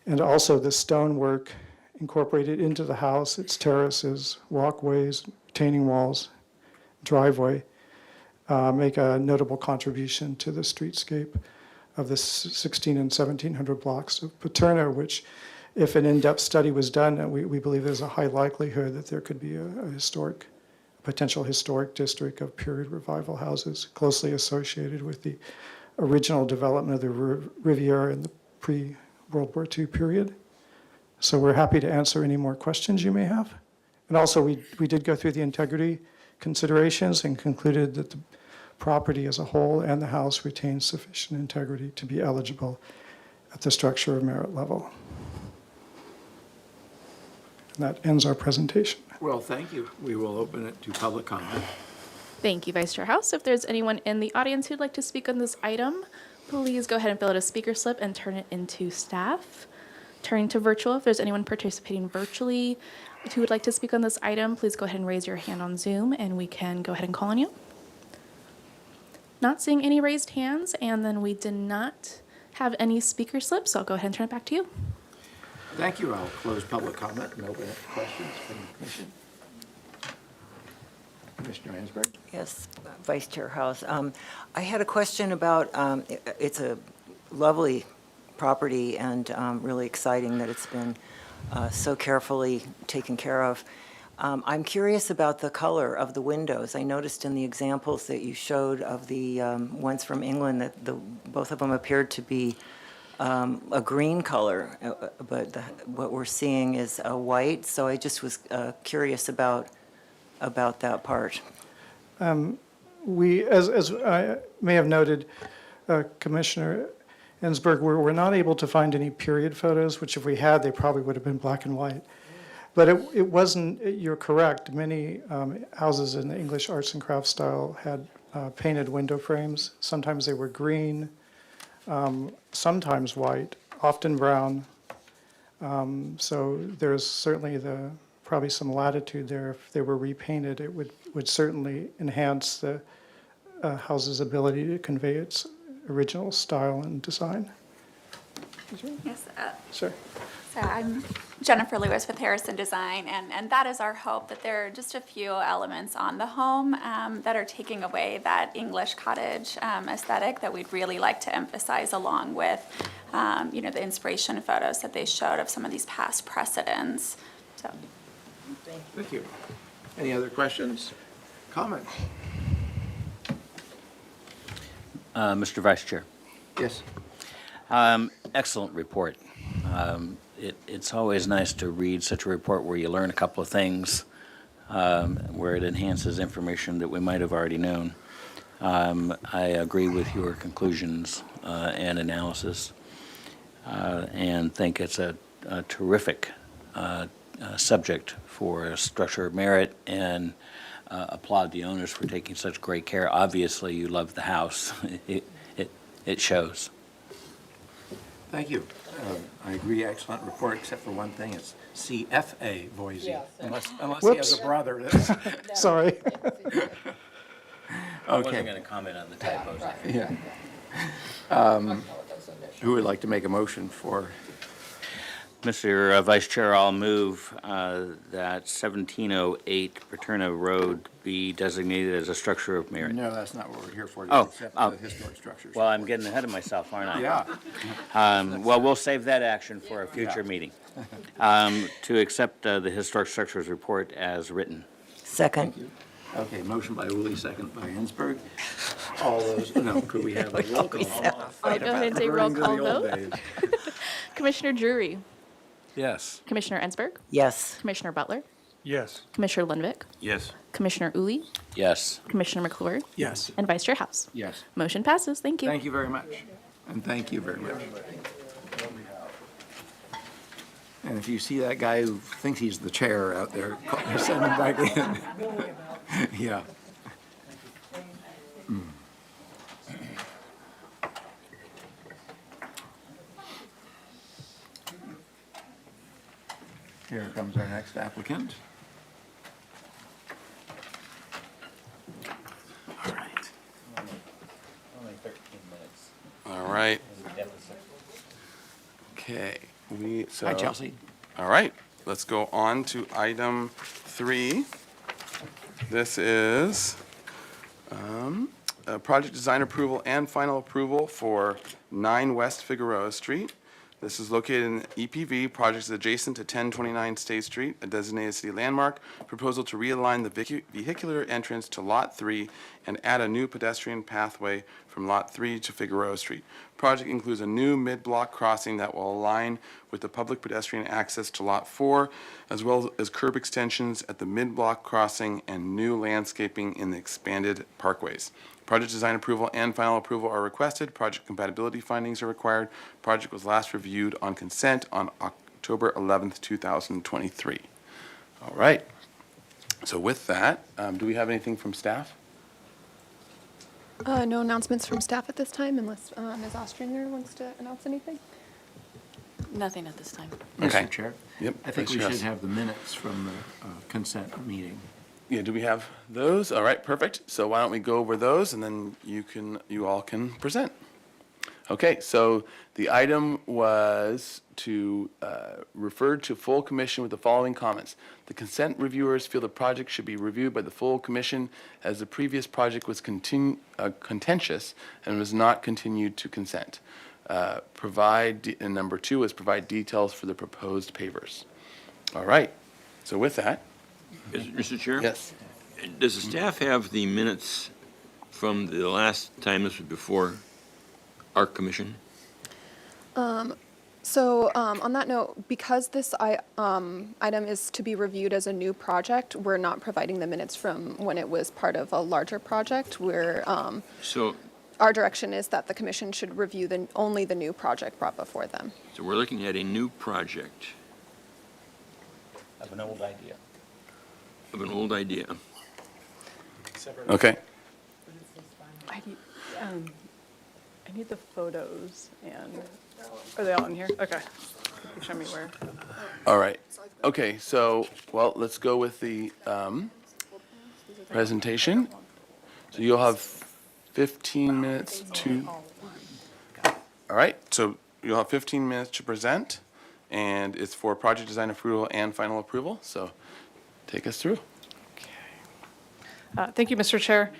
And also the stonework incorporated into the house, its terraces, walkways, retaining walls, driveway, make a notable contribution to the streetscape of the 16 and 1700 blocks of Paterno, which, if an in-depth study was done, we believe there's a high likelihood that there could be a potential historic district of period revival houses closely associated with the original development of the Riviera in the pre-World War II period. So we're happy to answer any more questions you may have. And also, we did go through the integrity considerations and concluded that the property as a whole and the house retains sufficient integrity to be eligible at the structure of merit level. And that ends our presentation. Well, thank you. We will open it to public comment. Thank you, Vice Chair House. If there's anyone in the audience who'd like to speak on this item, please go ahead and fill out a speaker slip and turn it into staff. Turning to virtual, if there's anyone participating virtually who would like to speak on this item, please go ahead and raise your hand on Zoom and we can go ahead and call on you. Not seeing any raised hands, and then we did not have any speaker slips, so I'll go ahead and turn it back to you. Thank you. I'll close public comment and open it to questions from the commission. Commissioner Hansberg? Yes, Vice Chair House. I had a question about, it's a lovely property and really exciting that it's been so carefully taken care of. I'm curious about the color of the windows. I noticed in the examples that you showed of the ones from England that both of them appeared to be a green color, but what we're seeing is a white. So I just was curious about that part. we, as I may have noted, Commissioner Ensberg, we're not able to find any period photos, which if we had, they probably would have been black and white. But it wasn't, you're correct, many houses in the English arts and crafts style had painted window frames. Sometimes they were green, sometimes white, often brown. So there's certainly probably some latitude there. If they were repainted, it would certainly enhance the house's ability to convey its original style and design. Yes, Sure. so I'm Jennifer Lewis with Harrison Design, and that is our hope, that there are just a few elements on the home that are taking away that English cottage aesthetic that we'd really like to emphasize, along with, the inspiration photos that they showed of some of these past precedents. So. Thank you. Any other questions, comments? Mr. Vice Chair. Yes. Excellent report. It's always nice to read such a report where you learn a couple of things, where it enhances information that we might have already known. I agree with your conclusions and analysis, and think it's a terrific subject for structure of merit, and applaud the owners for taking such great care. Obviously, you love the house. It shows. Thank you. I agree, excellent report, except for one thing, it's CFA Boise. Unless he has Whoops. a brother that's. Sorry. I wasn't going to comment on the typos. Yeah. Who would like to make a motion for? Mr. Vice Chair, I'll move that 1708 Paterna Road be designated as a structure of merit. No, that's not what we're here for, Oh, except oh. the historic structures. Well, I'm getting ahead of myself, aren't I? Yeah. Well, we'll save that action for a future Yeah. meeting. To accept the historic structures report as written. Second. Okay, motion by Woolley, second by Ensberg. All those, no, could we have a roll call? I'll go ahead and take roll call vote. vote. Commissioner Drury, Yes. Commissioner Ensberg, Yes. Commissioner Butler, Yes. Commissioner Lundvik, Yes. Commissioner Uli, Yes. Commissioner McClure, Yes. and Vice Chair House. Yes. Motion passes. Thank you. Thank you very much. And thank you very much. And if you see that guy who thinks he's the chair out there, send him back in. Yeah. Here comes our next applicant. All right. Only 13 minutes. All right. Okay. Hi, Chelsea. All right, let's go on to item 3. This is project design approval and final approval for 9 West Figueroa Street. This is located in EPV. Project is adjacent to 1029 State Street, a designated city landmark. Proposal to realign the vehicular entrance to Lot 3 and add a new pedestrian pathway from Lot 3 to Figueroa Street. Project includes a new mid-block crossing that will align with the public pedestrian access to Lot 4, as well as curb extensions at the mid-block crossing and new landscaping in the expanded parkways. Project design approval and final approval are requested. Project compatibility findings are required. Project was last reviewed on consent on October 11th, 2023. All right. So with that, do we have anything from staff? No announcements from staff at this time, unless Ms. Ostringer wants to announce anything. Nothing at this time. Okay. Mr. Chair? Yep. I think we Yes. should have the minutes from the consent meeting. Yeah, do we have those? All right, perfect. So why don't we go over those and then you all can present. Okay, so the item was to refer to full commission with the following comments. The consent reviewers feel the project should be reviewed by the full commission as the previous project was contentious and was not continued to consent. And number 2 was provide details for the proposed pavers. All right, so with that. Mr. Chair? Yes. Does the staff have the minutes from the last time this was before our commission? So on that note, because this item is to be reviewed as a new project, we're not providing the minutes from when it was part of a larger project. So, Our direction is that the commission should review only the new project brought before them. so we're looking at a new project Of an old idea. of an old idea. Okay. I need the photos, and are they all in here? Okay. Can you show me where? All right. Okay, so, well, let's go with the presentation. So you'll have 15 minutes to, all right, so you'll have 15 minutes to present, and it's for project design approval and final approval, so take us through. Thank you, Mr. Chair.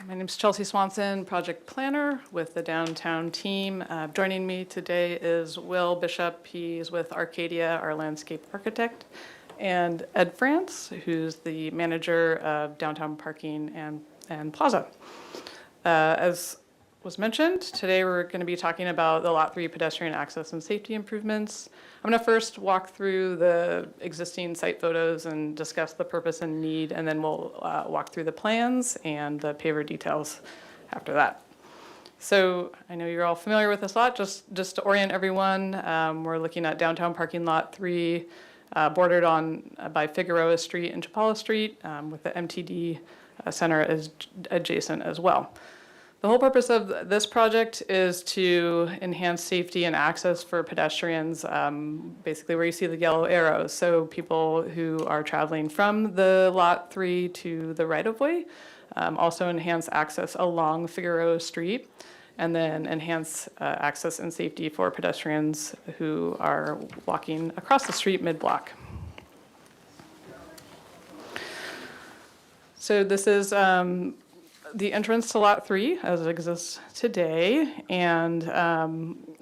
My name is Chelsea Swanson, project planner with the downtown team. Joining me today is Will Bishop. He's with Arcadia, our landscape architect, and Ed France, who's the manager of downtown parking and plaza. As was mentioned, today we're going to be talking about the Lot 3 pedestrian access and safety improvements. I'm going to first walk through the existing site photos and discuss the purpose and need, and then we'll walk through the plans and the paver details after that. So I know you're all familiar with this lot. Just to orient everyone, we're looking at downtown parking lot 3, bordered on by Figueroa Street and Chapala Street, with the MTD Center is adjacent as well. The whole purpose of this project is to enhance safety and access for pedestrians, basically where you see the yellow arrows. So people who are traveling from the Lot 3 to the right-of-way, also enhance access along Figueroa Street, and then enhance access and safety for pedestrians who are walking across the street mid-block. So this is the entrance to Lot 3 as it exists today. And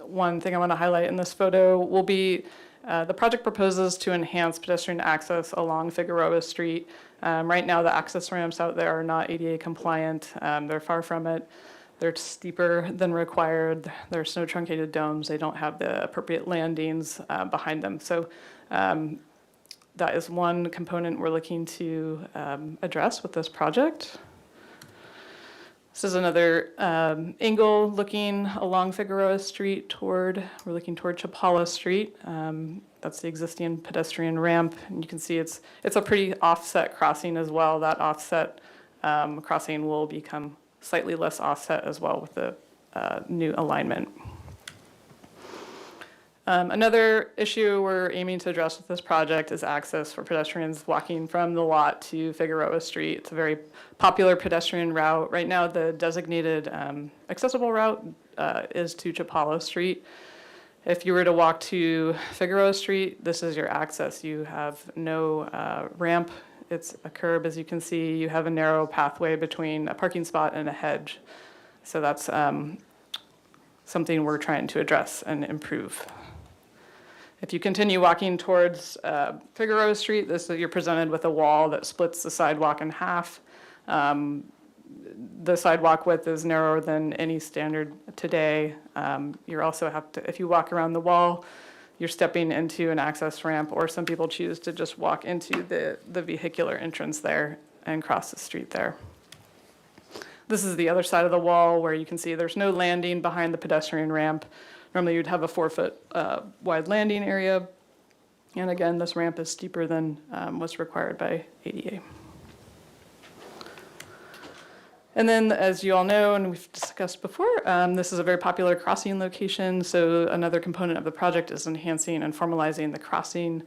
one thing I want to highlight in this photo will be the project proposes to enhance pedestrian access along Figueroa Street. Right now, the access ramps out there are not ADA compliant. They're far from it. They're steeper than required. There's no truncated domes. They don't have the appropriate landings behind them. So that is one component we're looking to address with this project. This is another angle looking along Figueroa Street we're looking toward Chapala Street. That's the existing pedestrian ramp. And you can see it's a pretty offset crossing as well. That offset crossing will become slightly less offset as well with the new alignment. Another issue we're aiming to address with this project is access for pedestrians walking from the lot to Figueroa Street. It's a very popular pedestrian route. Right now, the designated accessible route is to Chapala Street. If you were to walk to Figueroa Street, this is your access. You have no ramp. It's a curb, as you can see. You have a narrow pathway between a parking spot and a hedge. So that's something we're trying to address and improve. If you continue walking towards Figueroa Street, you're presented with a wall that splits the sidewalk in half. The sidewalk width is narrower than any standard today. You also have to, if you walk around the wall, you're stepping into an access ramp, or some people choose to just walk into the vehicular entrance there and cross the street there. This is the other side of the wall where you can see there's no landing behind the pedestrian ramp. Normally you'd have a 4-foot wide landing area. And again, this ramp is steeper than what's required by ADA. And then, as you all know, and we've discussed before, this is a very popular crossing location. So another component of the project is enhancing and formalizing the crossing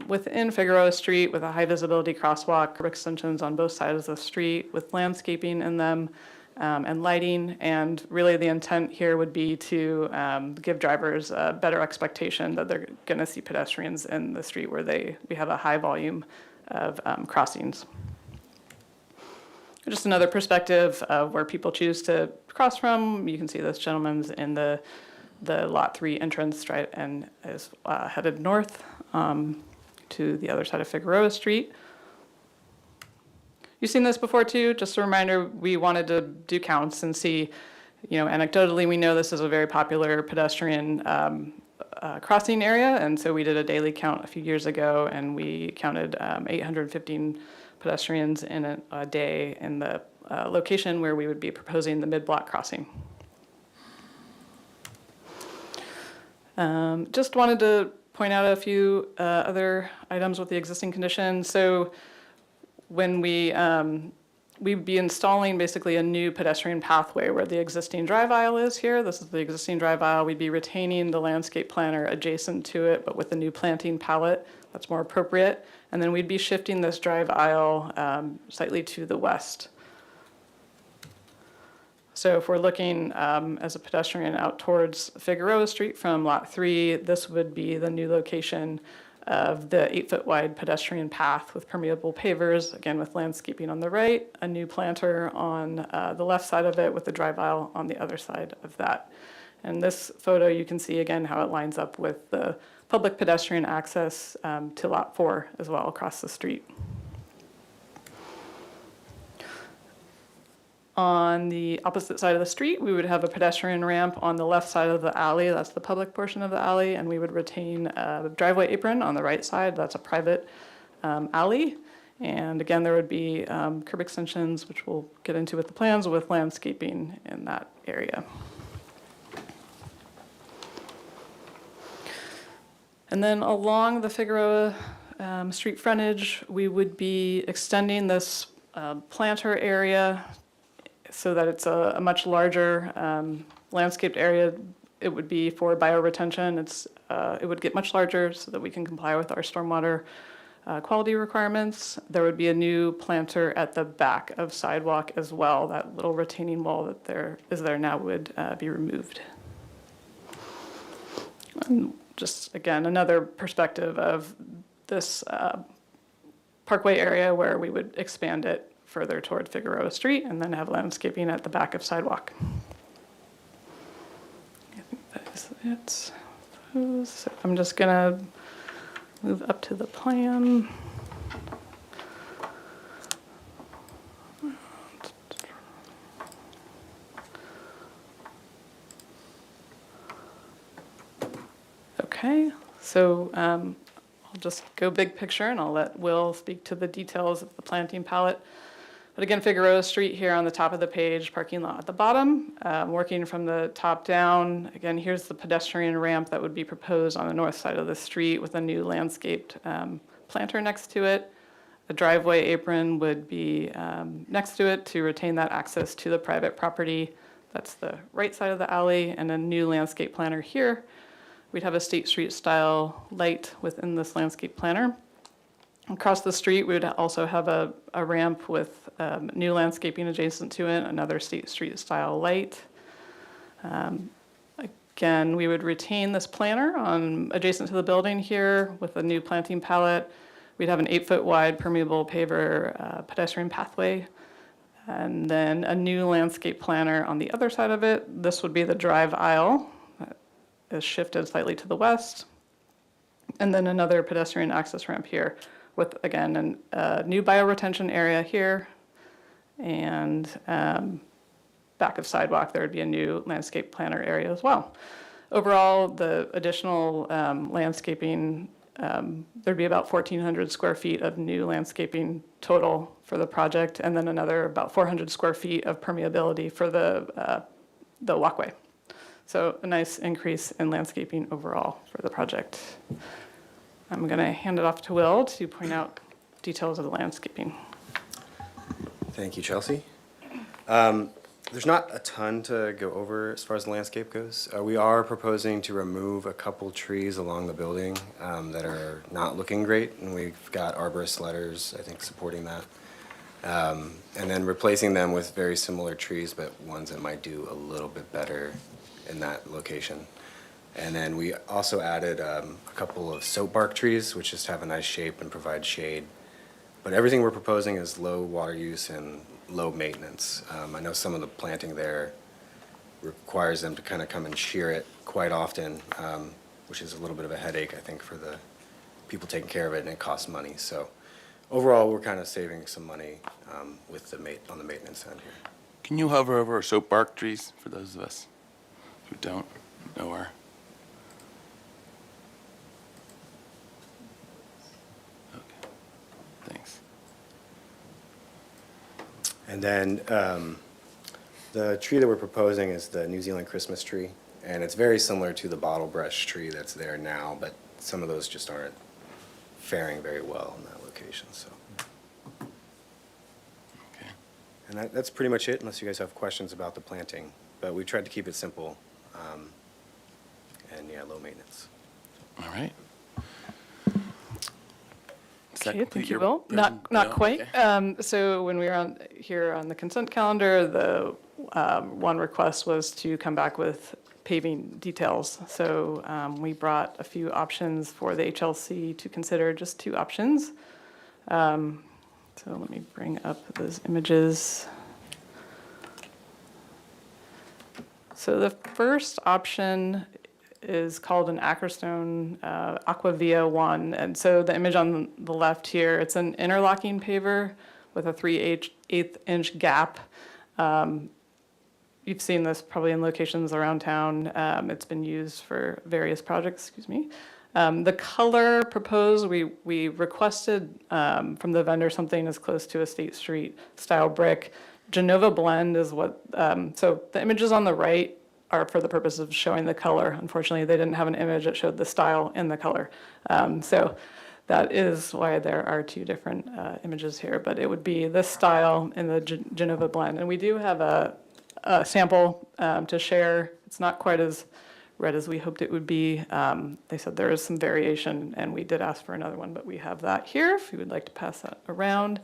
within Figueroa Street with a high visibility crosswalk, curb extensions on both sides of the street with landscaping in them and lighting. And really the intent here would be to give drivers a better expectation that they're going to see pedestrians in the street where we have a high volume of crossings. Just another perspective of where people choose to cross from. You can see this gentleman's in the Lot 3 entrance, right, and is headed north to the other side of Figueroa Street. You've seen this before too. Just a reminder, we wanted to do counts and see, anecdotally, we know this is a very popular pedestrian crossing area, and so we did a daily count a few years ago, and we counted 815 pedestrians in a day in the location where we would be proposing the mid-block crossing. Just wanted to point out a few other items with the existing conditions. So when we'd be installing basically a new pedestrian pathway where the existing drive aisle is here. This is the existing drive aisle. We'd be retaining the landscape planter adjacent to it, but with a new planting palette that's more appropriate. And then we'd be shifting this drive aisle slightly to the west. So if we're looking as a pedestrian out towards Figueroa Street from Lot 3, this would be the new location of the 8-foot wide pedestrian path with permeable pavers, again with landscaping on the right, a new planter on the left side of it with the drive aisle on the other side of that. And this photo, you can see again how it lines up with the public pedestrian access to Lot 4 as well across the street. On the opposite side of the street, we would have a pedestrian ramp on the left side of the alley. That's the public portion of the alley. And we would retain a driveway apron on the right side. That's a private alley. And again, there would be curb extensions, which we'll get into with the plans, with landscaping in that area. And then along the Figueroa street frontage, we would be extending this planter area so that it's a much larger landscaped area. It would be for bioretention. It would get much larger so that we can comply with our stormwater quality requirements. There would be a new planter at the back of sidewalk as well. That little retaining wall that is there now would be removed. And just again, another perspective of this parkway area where we would expand it further toward Figueroa Street and then have landscaping at the back of sidewalk. I think that is it. So I'm just gonna move up to the plan. Okay, so I'll just go big picture and I'll let Will speak to the details of the planting palette. But again, Figueroa Street here on the top of the page, parking lot at the bottom. Working from the top down, again, here's the pedestrian ramp that would be proposed on the north side of the street with a new landscaped planter next to it. A driveway apron would be next to it to retain that access to the private property. That's the right side of the alley, and a new landscape planter here. We'd have a State Street style light within this landscape planter. Across the street, we would also have a ramp with new landscaping adjacent to it, another State Street style light. Again, we would retain this planter adjacent to the building here with a new planting palette. We'd have an 8-foot wide permeable paver pedestrian pathway, and then a new landscape planter on the other side of it. This would be the drive aisle that is shifted slightly to the west, and then another pedestrian access ramp here with, again, a new bioretention area here, and back of sidewalk, there would be a new landscape planter area as well. Overall, the additional landscaping, there'd be about 1,400 square feet of new landscaping total for the project, and then another about 400 square feet of permeability for the walkway. So a nice increase in landscaping overall for the project. I'm going to hand it off to Will to point out details of the landscaping. Thank you, Chelsea. There's not a ton to go over as far as the landscape goes. We are proposing to remove a couple trees along the building that are not looking great, and we've got arborist letters, I think, supporting that. And then replacing them with very similar trees, but ones that might do a little bit better in that location. And then we also added a couple of soap bark trees, which just have a nice shape and provide shade. But everything we're proposing is low water use and low maintenance. I know some of the planting there requires them to kind of come and shear it quite often, which is a little bit of a headache, I think, for the people taking care of it, and it costs money. So overall, we're kind of saving some money with on the maintenance end here. Can you hover over soap bark trees for those of us who don't know our And then the tree that we're proposing is the New Zealand Christmas tree, and it's very similar to the bottle brush tree that's there now, but some of those just aren't faring very well in that location, so. Okay. And that's pretty much it, unless you guys have questions about the planting. But we tried to keep it simple, and yeah, low maintenance. All right. Okay, thank you, Will. Not quite. So when we were here on the consent calendar, the one request was to come back with paving details. So we brought a few options for the HLC to consider, just 2 options. So let me bring up those images. So the first option is called an Ackerstone Aquavia 1. And so the image on the left here, it's an interlocking paver with a 3/8 inch gap. You've seen this probably in locations around town. It's been used for various projects, The color proposed, we requested from the vendor something as close to a State Street style brick. Genova blend is what, so the images on the right are for the purpose of showing the color. Unfortunately, they didn't have an image that showed the style and the color. So that is why there are 2 different images here, but it would be this style and the Genova blend. And we do have a sample to share. It's not quite as red as we hoped it would be. They said there is some variation, and we did ask for another one, but we have that here if you would like to pass that around.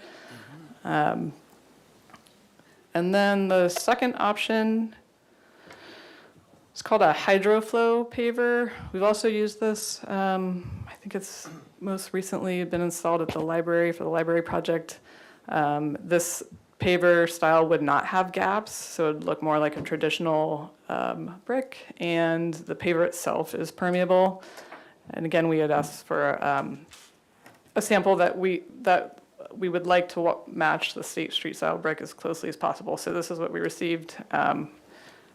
And then the second option is called a hydroflow paver. We've also used this. I think it's most recently been installed at the library for the library project. This paver style would not have gaps, so it would look more like a traditional brick, and the paver itself is permeable. And again, we had asked for a sample that we would like to match the State Street style brick as closely as possible. So this is what we received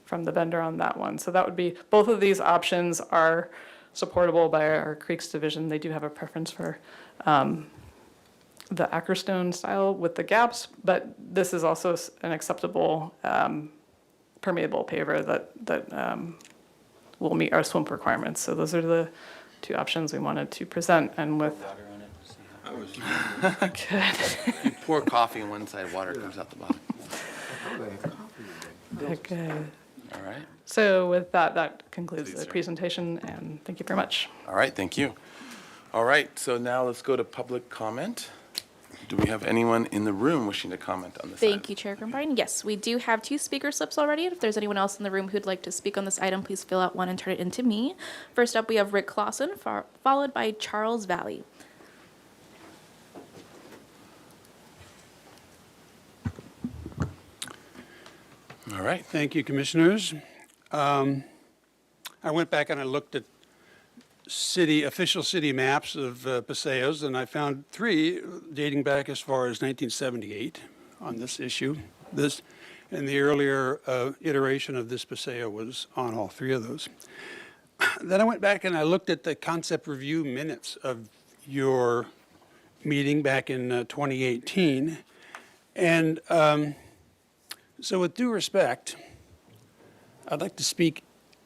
from the vendor on that one. So that would be, both of these options are supportable by our Creeks division. They do have a preference for the Ackerstone style with the gaps, but this is also an acceptable permeable paver that will meet our swimp requirements. So those are the 2 options we wanted to present, and with. Good. You pour coffee on one side, water comes out the bottom. Okay. All right. So with that, that concludes the presentation, and thank you very much. All right, thank you. All right, so now let's go to public comment. Do we have anyone in the room wishing to comment on this item? Thank you, Chair Grumbine. Yes, we do have 2 speaker slips already. If there's anyone else in the room who'd like to speak on this item, please fill out one and turn it into me. First up, we have Rick Clausen, followed by Charles Valley. All right. Thank you, Commissioners. I went back and I looked at official city maps of Paseos, and I found 3 dating back as far as 1978 on this issue. And the earlier iteration of this Paseo was on all 3 of those. Then I went back and I looked at the concept review minutes of your meeting back in 2018. And so with due respect, I'd like to speak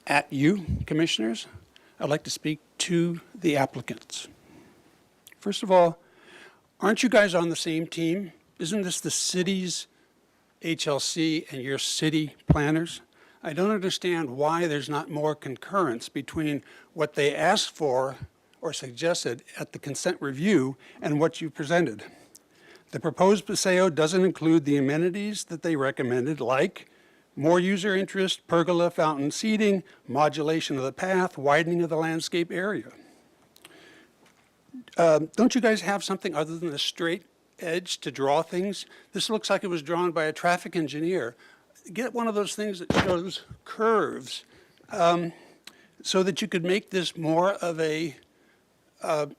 at you, Commissioners. I'd like to speak to the applicants. First of all, aren't you guys on the same team? Isn't this the city's HLC and your city planners? I don't understand why there's not more concurrence between what they asked for or suggested at the consent review and what you presented. The proposed Paseo doesn't include the amenities that they recommended, like more user interest, pergola, fountain seating, modulation of the path, widening of the landscape area. Don't you guys have something other than a straight edge to draw things? This looks like it was drawn by a traffic engineer. Get one of those things that shows curves so that you could make this more of a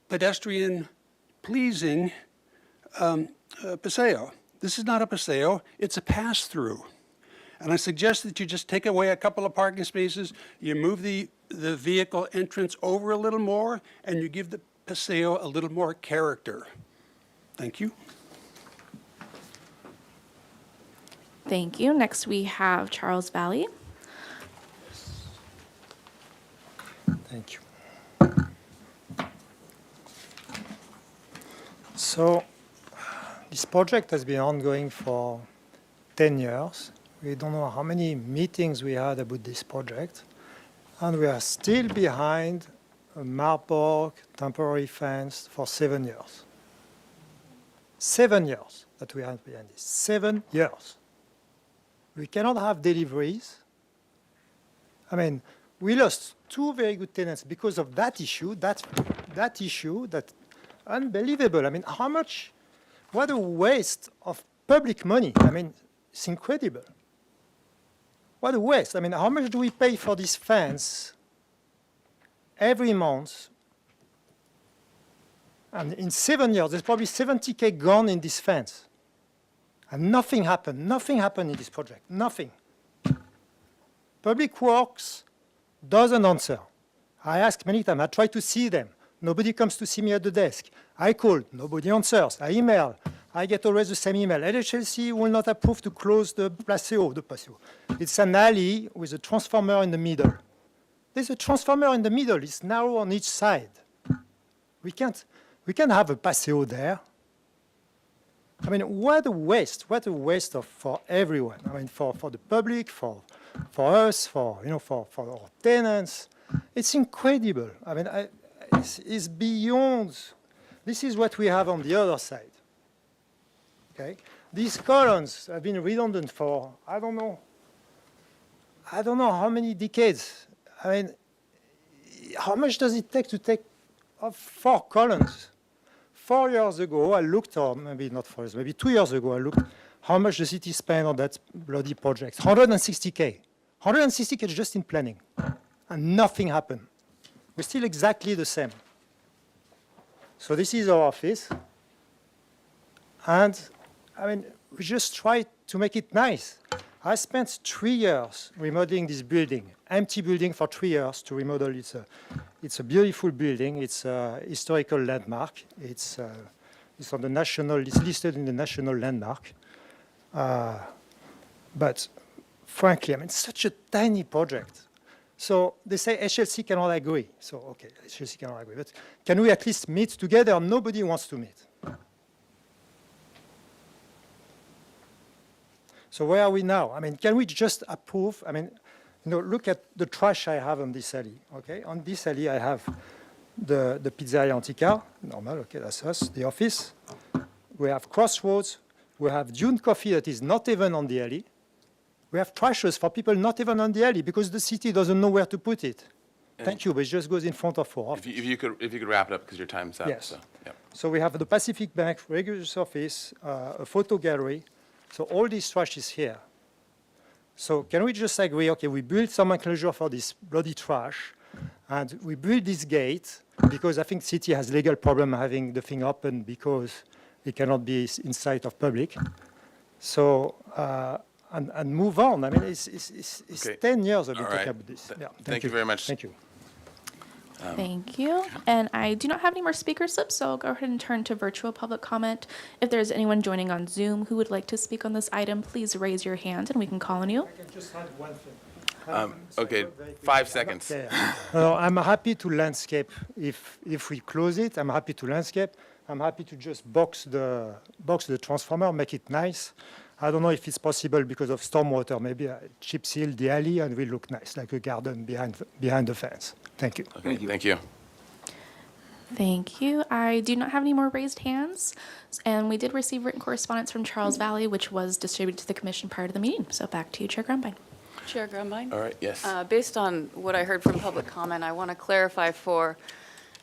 pedestrian pleasing Paseo. This is not a Paseo, it's a pass-through. And I suggest that you just take away a couple of parking spaces, you move the vehicle entrance over a little more, and you give the Paseo a little more character. Thank you. Thank you. Next, we have Charles Valley. Thank you. So, this project has been ongoing for 10 years. We don't know how many meetings we had about this project, and we are still behind a Marburg temporary fence for 7 years. 7 years that we are behind this. 7 years. We cannot have deliveries. I mean, we lost 2 very good tenants because of that issue, that unbelievable. I mean, how much, what a waste of public money. I mean, it's incredible. What a waste. I mean, how much do we pay for this fence every month? And in 7 years, there's probably 70K gone in this fence. And nothing happened. Nothing happened in this project. Nothing. Public Works doesn't answer. I ask many times. I try to see them. Nobody comes to see me at the desk. I called. Nobody answers. I email. I get always the same email. LHLC will not approve to close the Placeo. It's an alley with a transformer in the middle. There's a transformer in the middle. It's narrow on each side. We can't have a Paseo there. I mean, what a waste for everyone. I mean, for the public, for us, for our tenants. It's incredible. I mean, it's beyond. This is what we have on the other side. Okay? These columns have been redundant for, I don't know how many decades. I mean, how much does it take to take off 4 columns? 4 years ago, I looked, or maybe not 4 years, maybe 2 years ago, I looked how much the city spent on that bloody project. 160K. 160K just in planning. And nothing happened. We're still exactly the same. So this is our office. And, I mean, we just try to make it nice. I spent 3 years remodeling this building, empty building for 3 years to remodel. It's a beautiful building. It's a historical landmark. It's on the national. It's listed in the national landmark. But frankly, I mean, it's such a tiny project. So they say HLC cannot agree. So okay, HLC cannot agree. But can we at least meet together? Nobody wants to meet. So where are we now? I mean, can we just approve? I mean, look at the trash I have on this alley. Okay, on this alley I have the Pizzeria Antica. Normal. Okay, that's us. The office. We have Crossroads. We have Dune Coffee that is not even on the alley. We have trashes for people not even on the alley because the city doesn't know where to put it. Thank you, but it just goes in front of our office. If you could wrap it up because your time's up. Yes. So, yep. So we have the Pacific Bank, Regulus office, a photo gallery. So all this trash is here. So can we just agree, okay, we build some enclosure for this bloody trash, and we build this gate because I think city has legal problem having the thing open because it cannot be in sight of public. So, and move on. I mean, it's Okay. 10 years I've been All talking right. about this. Thank you very much. Thank you. Thank you. And I do not have any more speaker slips, so I'll go ahead and turn to virtual public comment. If there's anyone joining on Zoom who would like to speak on this item, please raise your hand and we can call on you. I can just add one thing. Okay, 5 seconds. No, I'm happy to landscape. If we close it, I'm happy to landscape. I'm happy to just box the transformer, make it nice. I don't know if it's possible because of stormwater. Maybe I chip seal the alley and will look nice, like a garden behind the fence. Thank you. Okay, thank you. Thank you. I do not have any more raised hands, and we did receive written correspondence from Charles Valley, which was distributed to the commission prior to the meeting. So back to you, Chair Grumbine. Chair Grumbine? All right, yes. Based on what I heard from public comment, I want to clarify for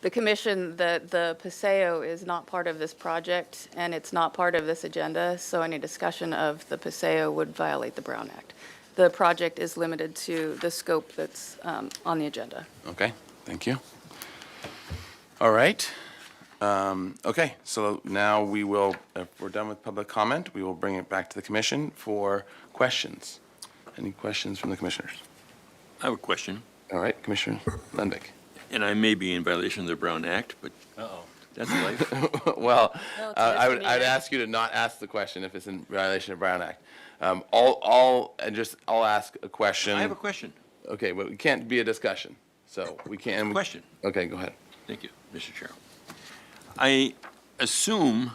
the commission that the Paseo is not part of this project, and it's not part of this agenda, so any discussion of the Paseo would violate the Brown Act. The project is limited to the scope that's on the agenda. Okay, thank you. All right. Okay, so now we will, if we're done with public comment, we will bring it back to the commission for questions. Any questions from the commissioners? I have a question, All right, Commissioner Lenbeck. and I may be in violation of the Brown Act, but that's life. Well, I'd ask you to not ask the question if it's in violation of Brown Act. I'll ask a question. I have a question. Okay, but it can't be a discussion, so we can. Question. Okay, go ahead. Thank you, Mr. Chair. I assume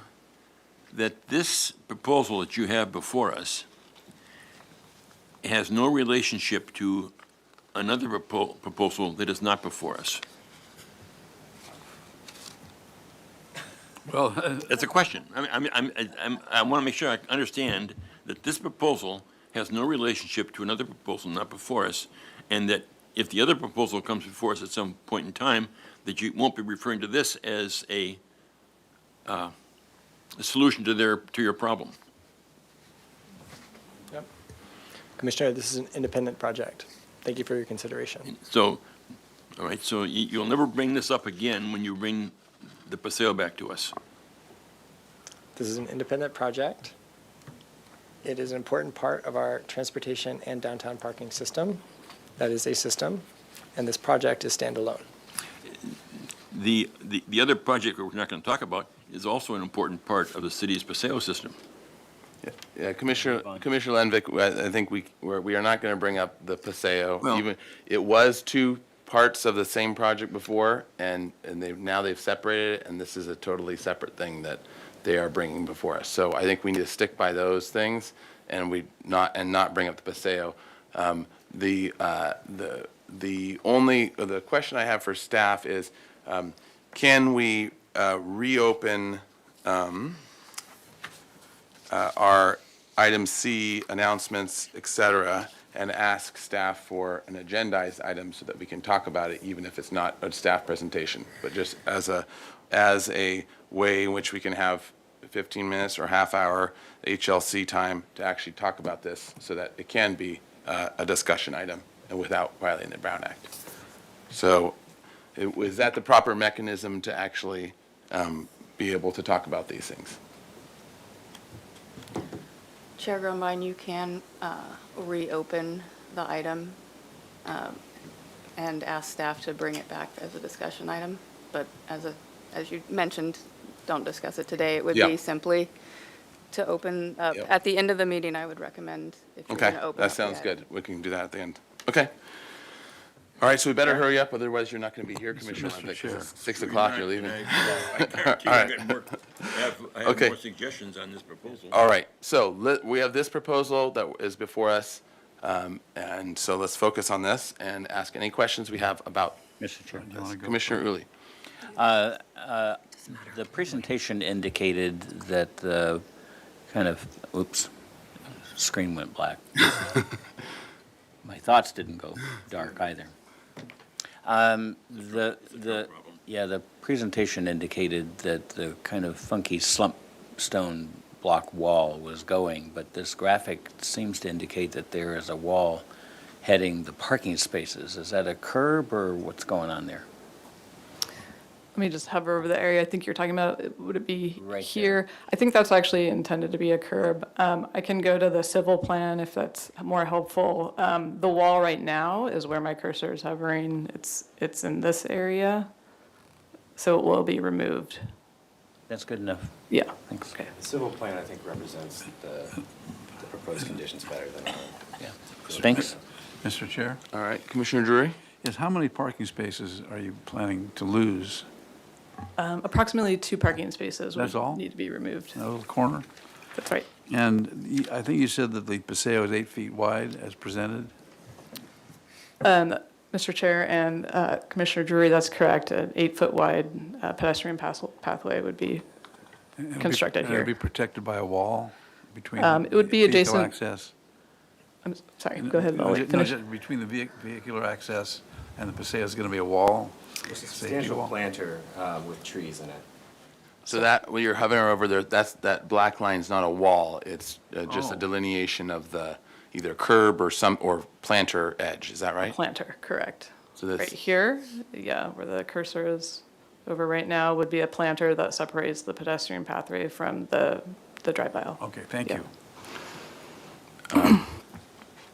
that this proposal that you have before us has no relationship to another proposal that is not before us. Well, It's a question. I want to make sure I understand that this proposal has no relationship to another proposal not before us, and that if the other proposal comes before us at some point in time, that you won't be referring to this as a solution to your problem. Yep. Commissioner, this is an independent project. Thank you for your consideration. So, all right, so you'll never bring this up again when you bring the paseo back to us. This is an independent project. It is an important part of our transportation and downtown parking system. That is a system, and this project is standalone. The other project that we're not going to talk about is also an important part of the city's paseo system. Yeah, Commissioner Lenvik, I think we are not going to bring up the paseo. Well- Even it was two parts of the same project before, and they've separated it, and this is a totally separate thing that they are bringing before us. So I think we need to stick by those things, and not bring up the paseo. The question I have for staff is, can we reopen our item C, announcements, et cetera, and ask staff for an agendized item so that we can talk about it, even if it's not a staff presentation, but just as a way in which we can have 15 minutes or half hour HLC time to actually talk about this, so that it can be a discussion item and without violating the Brown Act. So is that the proper mechanism to actually be able to talk about these things? Chair Grumbine, you can reopen the item and ask staff to bring it back as a discussion item. But as you mentioned, don't discuss it today. It would Yeah. be simply to open up. Yep. At the end of the meeting, I would recommend if you're going Okay, to open that up the sounds item. good. We can do that at the end. Okay. All right, so we better hurry up, otherwise you're not going to be here, Commissioner Mr. Lenvik, Chair. 'cause it's 6 o'clock, you're leaving. I can't All right. get more, I have Okay. more suggestions on this proposal. All right, so we have this proposal that is before us, and so let's focus on this and ask any questions we have about Mr. Chair. Commissioner Uli. The presentation indicated that the kind of, oops, screen went black. My thoughts didn't go dark either. The presentation indicated that the kind of funky slump stone block wall was going, but this graphic seems to indicate that there is a wall heading the parking spaces. Is that a curb or what's going on there? Let me just hover over the area I think you're talking about. Would it be Right here? I think that's actually intended to be a curb. I can go to the civil plan if that's more helpful. The wall right now is where my cursor is hovering. It's in this area, so it will be removed. That's good enough. Yeah. Thanks. Okay. The civil plan, I think, represents the proposed conditions better than our. Yeah. Thanks. Mr. Chair? All right, Commissioner Drury? Yes, how many parking spaces are you planning to lose? Approximately 2 parking spaces That's would all? need to be removed. In that little corner? That's right. And I think you said that the paseo is 8 feet wide as presented? Mr. Chair and Commissioner Drury, that's correct. An 8-foot wide pedestrian pathway would be And it'll be- constructed and It'll be here. protected by a wall between? It would be vehicle adjacent- access? I'm sorry, go ahead. No, I'll ju- no, finish. just between the vehicular access and the paseo is going to be a wall? There's a Safety substantial wall? planter with trees in it. So that, when you're hovering over there, that black line's not a wall, it's just a Oh. delineation of the either curb or planter edge, is that right? Planter, correct. So that's- Right here, yeah, where the cursor is over right now would be a planter that separates the pedestrian pathway from the drive aisle. Okay, thank Yeah. you.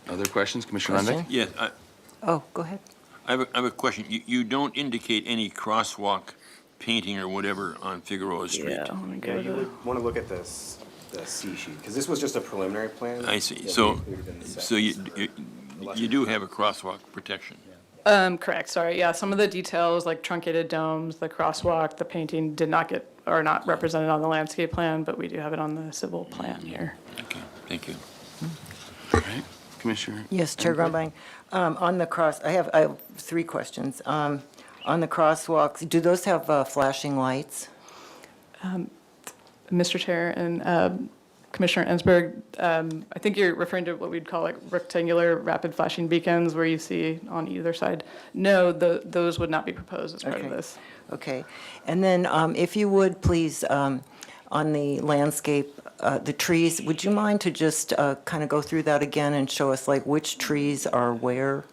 Other questions, Commissioner Lenvik? Yes, Oh, go ahead. I have a question. You don't indicate any crosswalk painting or whatever on Figueroa Street. Yeah, let me Yeah, go you to, would want to look at this the C sheet, because this was just a preliminary plan. I see. that we So, included in the so you do have a crosswalk protection? Correct, sorry, yeah, some of the details, like truncated domes, the crosswalk, the painting are not represented on the landscape plan, but we do have it on the civil plan here. Okay, thank you. All right, Commissioner? Yes, Chair Grumbine. I have 3 questions. On the crosswalks, do those have flashing lights? Mr. Chair and Commissioner Ensberg, I think you're referring to what we'd call like rectangular rapid flashing beacons where you see on either side. No, those would not be proposed as part of this. Okay. And then if you would, please, on the landscape, the trees, would you mind to just kind of go through that again and show us like which trees are where?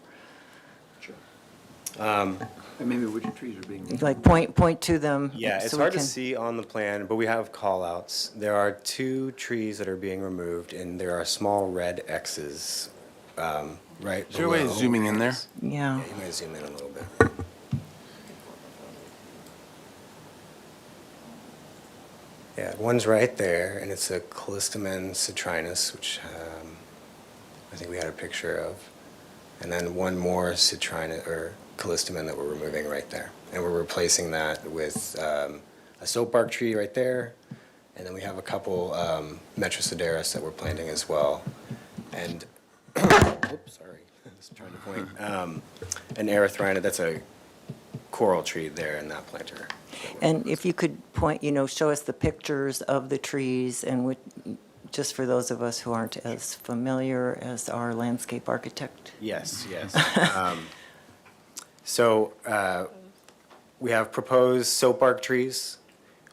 And maybe which trees are being. Like point to them? Yeah, it's so we hard to can- see on the plan, but we have call-outs. There are 2 trees that are being removed, and there are small red X's right Is there a way of below. zooming in there? Yeah. You might zoom in a little bit. Yeah, one's right there, and it's a Callistemon citrinus, which I think we had a picture of. And then one more citrinus, or Callistemon that we're removing right there. And we're replacing that with a soap bark tree right there. And then we have a couple Metrosideros that we're planting as well. And, oops, sorry, I was trying to point. An erythrina, that's a coral tree there in that planter. And if you could point, show us the pictures of the trees and just for those of us who aren't as familiar as our landscape architect. Yes, yes. So we have proposed soap bark trees,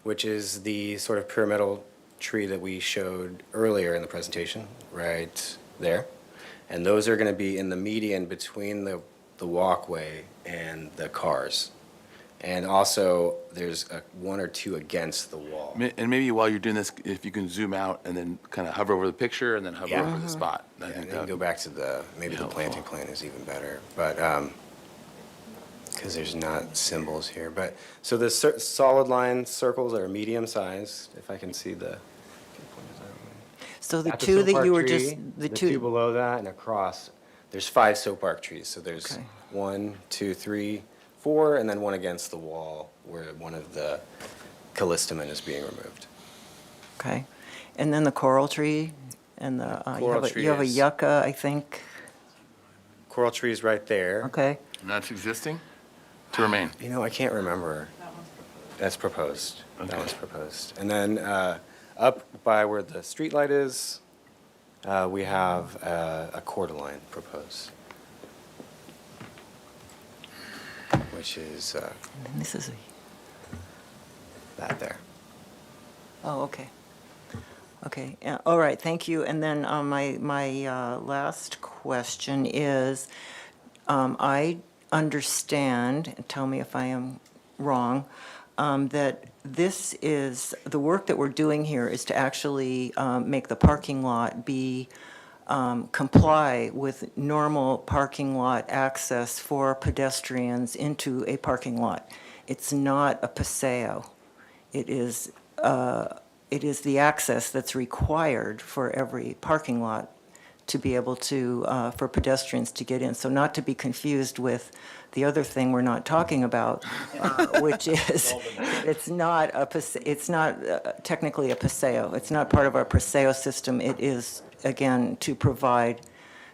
which is the sort of pyramidal tree that we showed earlier in the presentation, right there. And those are going to be in the median between the walkway and the cars. And also, there's 1 or 2 against the wall. And maybe while you're doing this, if you can zoom out and then kind of hover over the picture and then hover over the spot. I think And that then would go back to maybe the planting plan is even better. But, because there's not symbols here. But, so the solid line circles are medium size, if I can see the. So the At 2 soap that bark you were tree, just, the 2 below that and across, there's 5 soap bark trees. So there's Okay. 1, 2, 3, 4, and then one against the wall where one of the Callistemon is being removed. Okay. And then the coral tree and the, Coral you have a tree is- yucca, I think. Coral tree is right there. Okay. And that's existing to remain? I can't remember. That's proposed. That Okay. was proposed. And then up by where the street light is, we have a cordyline proposed, which is And this is that there. Oh, okay. Okay, yeah, all right, thank you. And then my last question is, I understand, tell me if I am wrong, that this is, the work that we're doing here is to actually make the parking lot comply with normal parking lot access for pedestrians into a parking lot. It's not a paseo. It is the access that's required for every parking lot to be able to, for pedestrians to get in. So not to be confused with the other thing we're not talking about, which is, it's not technically a paseo. It's not part of our paseo system. It is, again, to provide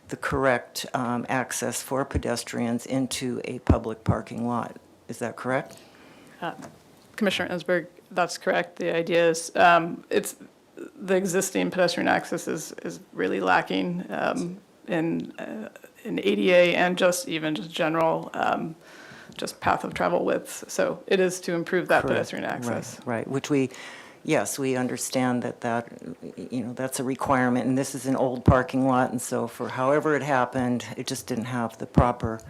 the correct access for pedestrians into a public parking lot. Is that correct? Commissioner Ensberg, that's correct. The idea is, it's, the existing pedestrian access is really lacking in ADA and just general, just path of travel width. So it is to improve that Correct. pedestrian access. Right, which yes, we understand that's a requirement, and this is an old parking lot, and so for however it happened, it just didn't have the proper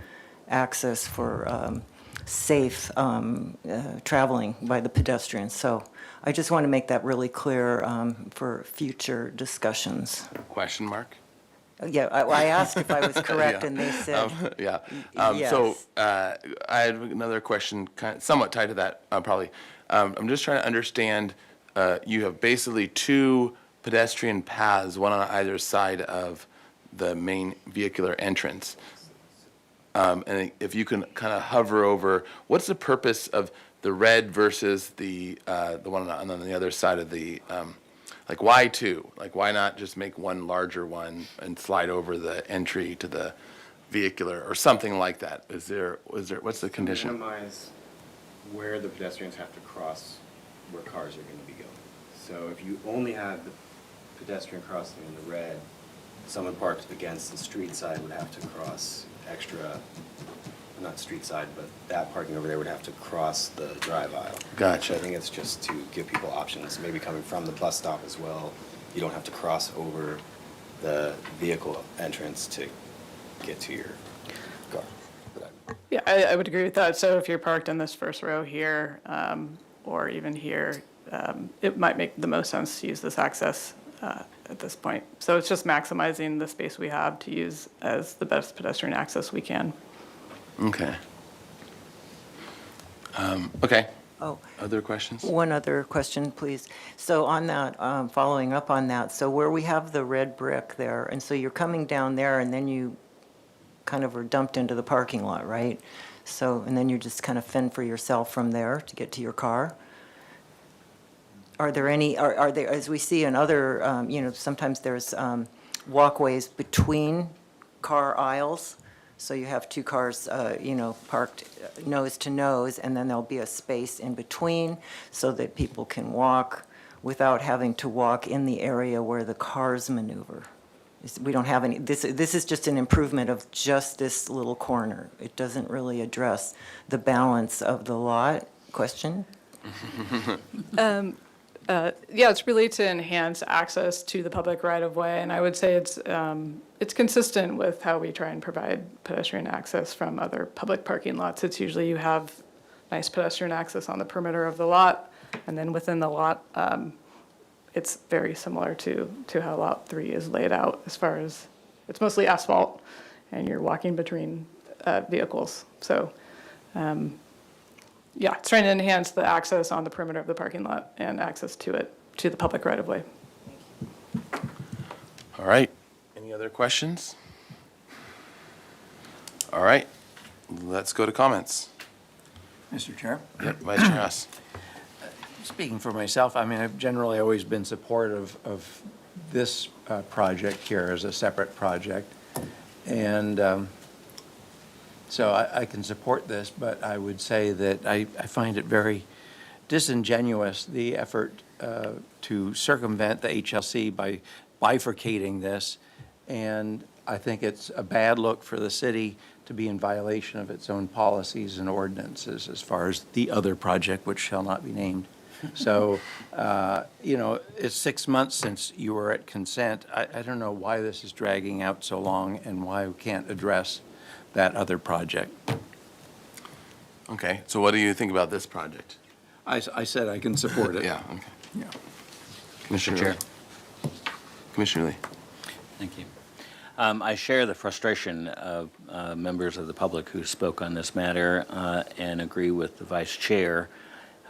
access for safe traveling by the pedestrians. So I just want to make that really clear for future discussions. Question mark? Yeah, I asked if I was correct, Yeah. and they said, Yeah. yes. So I have another question, somewhat tied to that, probably. I'm just trying to understand, you have basically 2 pedestrian paths, one on either side of the main vehicular entrance. And if you can kind of hover over, what's the purpose of the red versus the one on the other side of the, like why two? Like why not just make one larger one and slide over the entry to the vehicular or something like that? Is there, what's the condition? Minimize where the pedestrians have to cross where cars are going to be going. So if you only had the pedestrian crossing in the red, someone parked against the street side would have to cross extra, not street side, but that parking over there would have to cross the drive aisle. Gotcha. So I think it's just to give people options, maybe coming from the bus stop as well. You don't have to cross over the vehicle entrance to get to your car. Yeah, I would agree with that. So if you're parked in this first row here, or even here, it might make the most sense to use this access at this point. So it's just maximizing the space we have to use as the best pedestrian access we can. Okay. Okay. Oh. Other questions? One other question, please. So on that, following up on that, so where we have the red brick there, and so you're coming down there and then you kind of are dumped into the parking lot, right? So, and then you just kind of fend for yourself from there to get to your car? Are there any, are there, as we see in other, sometimes there's walkways between car aisles, so you have two cars, parked nose to nose, and then there'll be a space in between so that people can walk without having to walk in the area where the cars maneuver. We don't have any, this is just an improvement of just this little corner. It doesn't really address the balance of the lot. Question? Yeah, it's really to enhance access to the public right-of-way, and I would say it's consistent with how we try and provide pedestrian access from other public parking lots. It's usually you have nice pedestrian access on the perimeter of the lot, and then within the lot, it's very similar to how Lot 3 is laid out as far as, it's mostly asphalt, and you're walking between vehicles. So, yeah, it's trying to enhance the access on the perimeter of the parking lot and access to it, to the public right-of-way. All right. Any other questions? All right. Let's go to comments. Mr. Chair? Yep, Vice Chair Haas. Speaking for myself, I mean, I've generally always been supportive of this project here as a separate project. And so I can support this, but I would say that I find it very disingenuous, the effort to circumvent the HLC by bifurcating this. And I think it's a bad look for the city to be in violation of its own policies and ordinances as far as the other project, which shall not be named. So, it's 6 months since you were at consent. I don't know why this is dragging out so long and why we can't address that other project. Okay, so what do you think about this project? I said I can support it. Yeah, okay. Yeah. Commissioner Chair. Lee. Commissioner Lee. Thank you. I share the frustration of members of the public who spoke on this matter and agree with the Vice Chair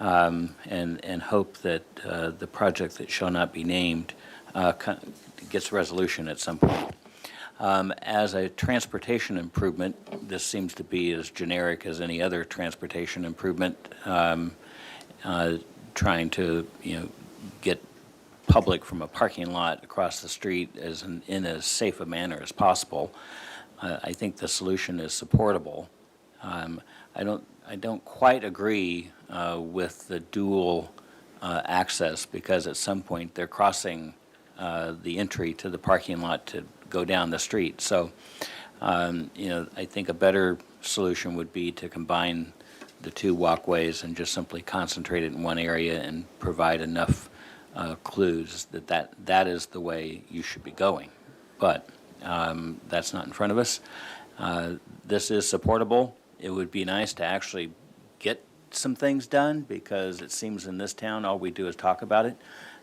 and hope that the project that shall not be named gets resolution at some point. As a transportation improvement, this seems to be as generic as any other transportation improvement, trying to, get public from a parking lot across the street in as safe a manner as possible. I think the solution is supportable. I don't quite agree with the dual access, because at some point they're crossing the entry to the parking lot to go down the street. So, I think a better solution would be to combine the two walkways and just simply concentrate it in one area and provide enough clues that is the way you should be going. But that's not in front of us. This is supportable. It would be nice to actually get some things done, because it seems in this town all we do is talk about it,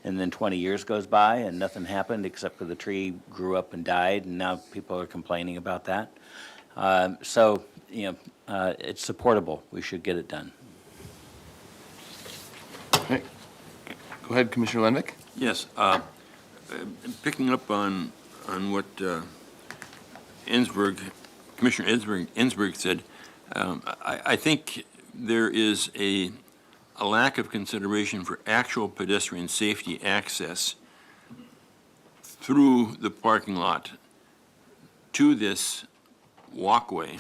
and then 20 years goes by and nothing happened except for the tree grew up and died, and now people are complaining about that. So, it's supportable. We should get it done. Okay. Go ahead, Commissioner Lenvick. Yes, Picking up on what Commissioner Ensberg said, I think there is a lack of consideration for actual pedestrian safety access through the parking lot to this walkway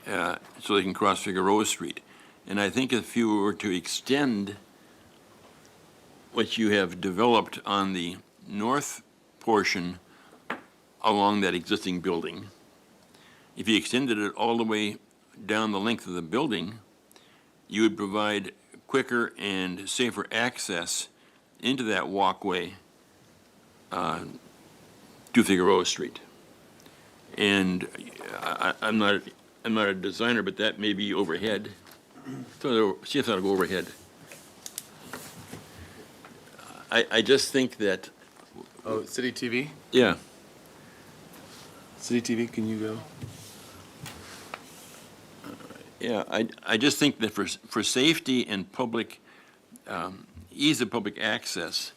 so they can cross Figueroa Street. And I think if you were to extend what you have developed on the north portion along that existing building, if you extended it all the way down the length of the building, you would provide quicker and safer access into that walkway to Figueroa Street. And I'm not a designer, but that may be overhead. See if that'll go overhead. I just think that. Oh, City TV? Yeah. City TV, can you go? Yeah, I just think that for safety and public, ease of public access,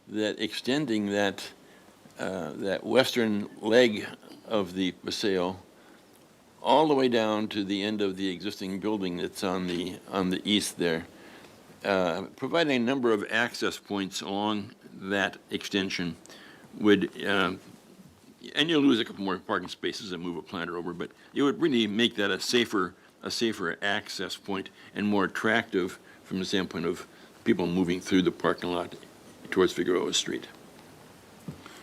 that extending that western leg of the Paseo all the way down to the end of the existing building that's on the east there, providing a number of access points along that extension would, and you'll lose a couple more parking spaces and move a planter over, but it would really make that a safer access point and more attractive from the standpoint of people moving through the parking lot towards Figueroa Street.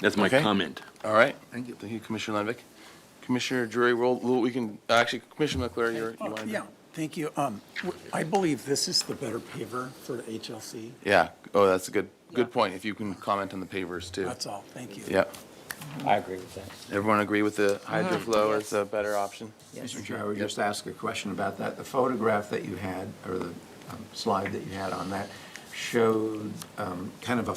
That's my Okay. comment. All right, thank you, Commissioner Lenvick. Commissioner Drury, we can, actually, Commissioner McClure, you wanted to? Yeah, thank you. I believe this is the better paver for HLC. Yeah, oh, that's a good point, if you can comment on the pavers too. That's all, thank you. Yeah. I agree with that. Everyone agree with the HydroFlow as a better option? Mr. Chair, I would just ask a question about that. The photograph that you had, or the slide that you had on that, showed kind of a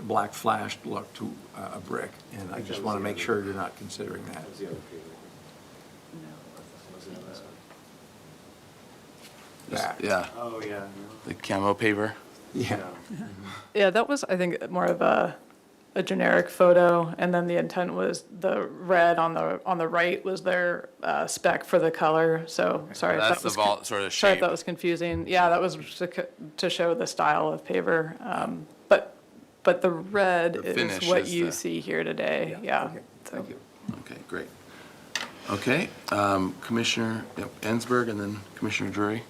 black flashed look to a brick, and I just want to make sure you're not considering that. That. Yeah. Oh, yeah. The camo paver? Yeah. Yeah, that was, I think, more of a generic photo, and then the intent was the red on the right was their spec for the color. So sorry if That's that was the vault sort of sorry if shape. that was confusing. Yeah, that was to show the style of paver, but the red The is finish what is you the- see here today. Yeah. Okay, thank you. Okay, great. Okay, Commissioner Ensberg and then Commissioner Drury.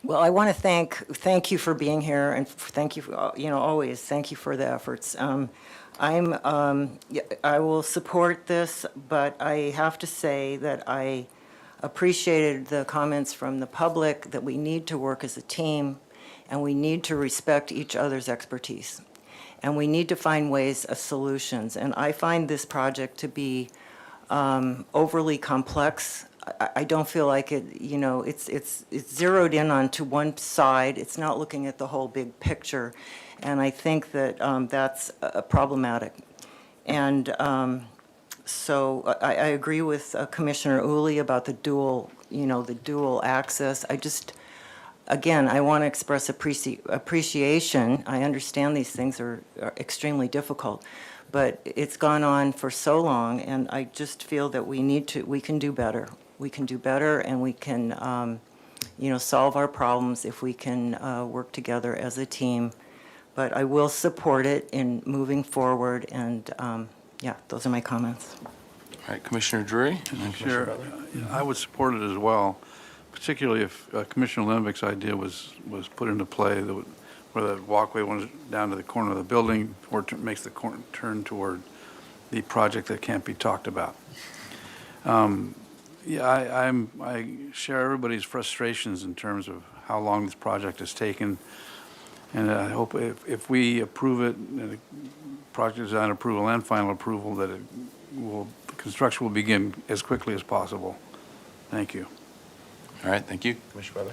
Well, I want to thank you for being here, and thank you, always, thank you for the efforts. I will support this, but I have to say that I appreciated the comments from the public that we need to work as a team, and we need to respect each other's expertise, and we need to find ways of solutions. And I find this project to be overly complex. I don't feel like it, it's zeroed in onto one side. It's not looking at the whole big picture. And I think that that's problematic. And so I agree with Commissioner Uli about the dual access. Again, I want to express appreciation. I understand these things are extremely difficult, but it's gone on for so long, and I just feel that we can do better. We can do better, and we can, solve our problems if we can work together as a team. But I will support it in moving forward, and those are my comments. All right, Commissioner Drury? And then Commissioner Sure. Butler. I would support it as well, particularly if Commissioner Lenvick's idea was put into play, where the walkway went down to the corner of the building, or makes the turn toward the project that can't be talked about. I share everybody's frustrations in terms of how long this project has taken, and I hope if we approve it, project design approval and final approval, that the construction will begin as quickly as possible. Thank you. All right, thank you. Commissioner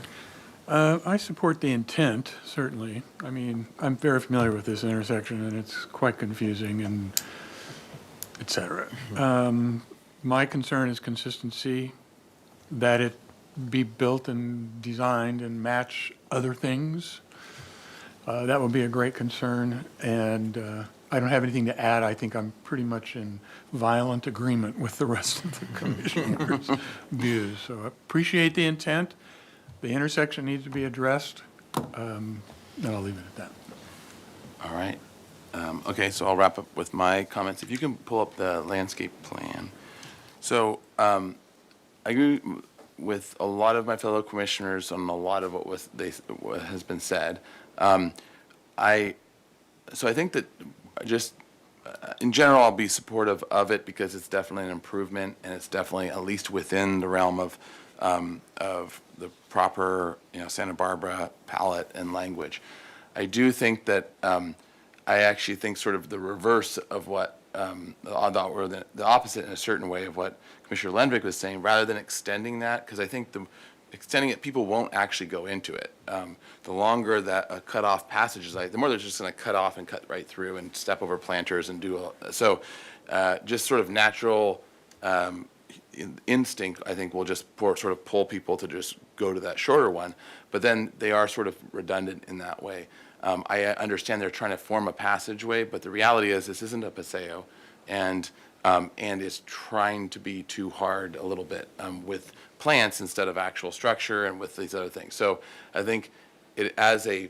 Butler? I support the intent, certainly. I mean, I'm very familiar with this intersection, and it's quite confusing and et cetera. My concern is consistency, that it be built and designed and match other things. That would be a great concern, and I don't have anything to add. I think I'm pretty much in violent agreement with the rest of the commissioners' views. So I appreciate the intent. The intersection needs to be addressed, and I'll leave it at that. All right. Okay, so I'll wrap up with my comments. If you can pull up the landscape plan. So I agree with a lot of my fellow commissioners on a lot of what has been said. So I think that just in general, I'll be supportive of it because it's definitely an improvement and it's definitely at least within the realm of the proper, Santa Barbara palette and language. I do think that I actually think sort of the reverse of what or the opposite in a certain way of what Commissioner Lenvik was saying, rather than extending that, because I think extending it, people won't actually go into it. The longer that a cut-off passage is, the more they're just going to cut off and cut right through and step over planters and do so. Just sort of natural instinct, I think, will just sort of pull people to just go to that shorter one. But then they are sort of redundant in that way. I understand they're trying to form a passageway, but the reality is this isn't a paseo, and it's trying to be too hard a little bit with plants instead of actual structure and with these other things. So I think it as a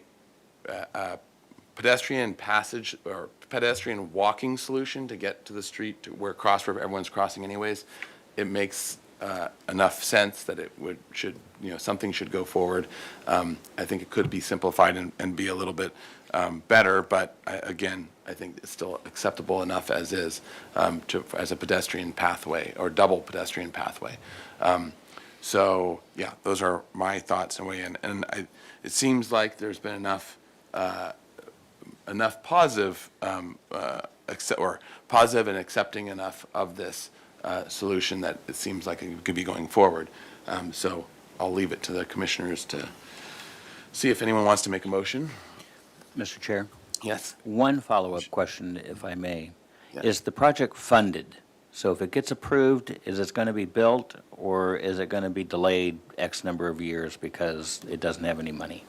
pedestrian passage or pedestrian walking solution to get to the street to where everyone's crossing anyways, it makes enough sense that something should go forward. I think it could be simplified and be a little bit better, but again, I think it's still acceptable enough as is as a pedestrian pathway or double pedestrian pathway. So yeah, those are my thoughts and way in. And it seems like there's been enough positive positive and accepting enough of this solution that it seems like it could be going forward. So I'll leave it to the commissioners to see if anyone wants to make a motion. Mr. Chair? Yes. One follow-up question, if I may. Yes. Is the project funded? So if it gets approved, is it going to be built, or is it going to be delayed X number of years because it doesn't have any money?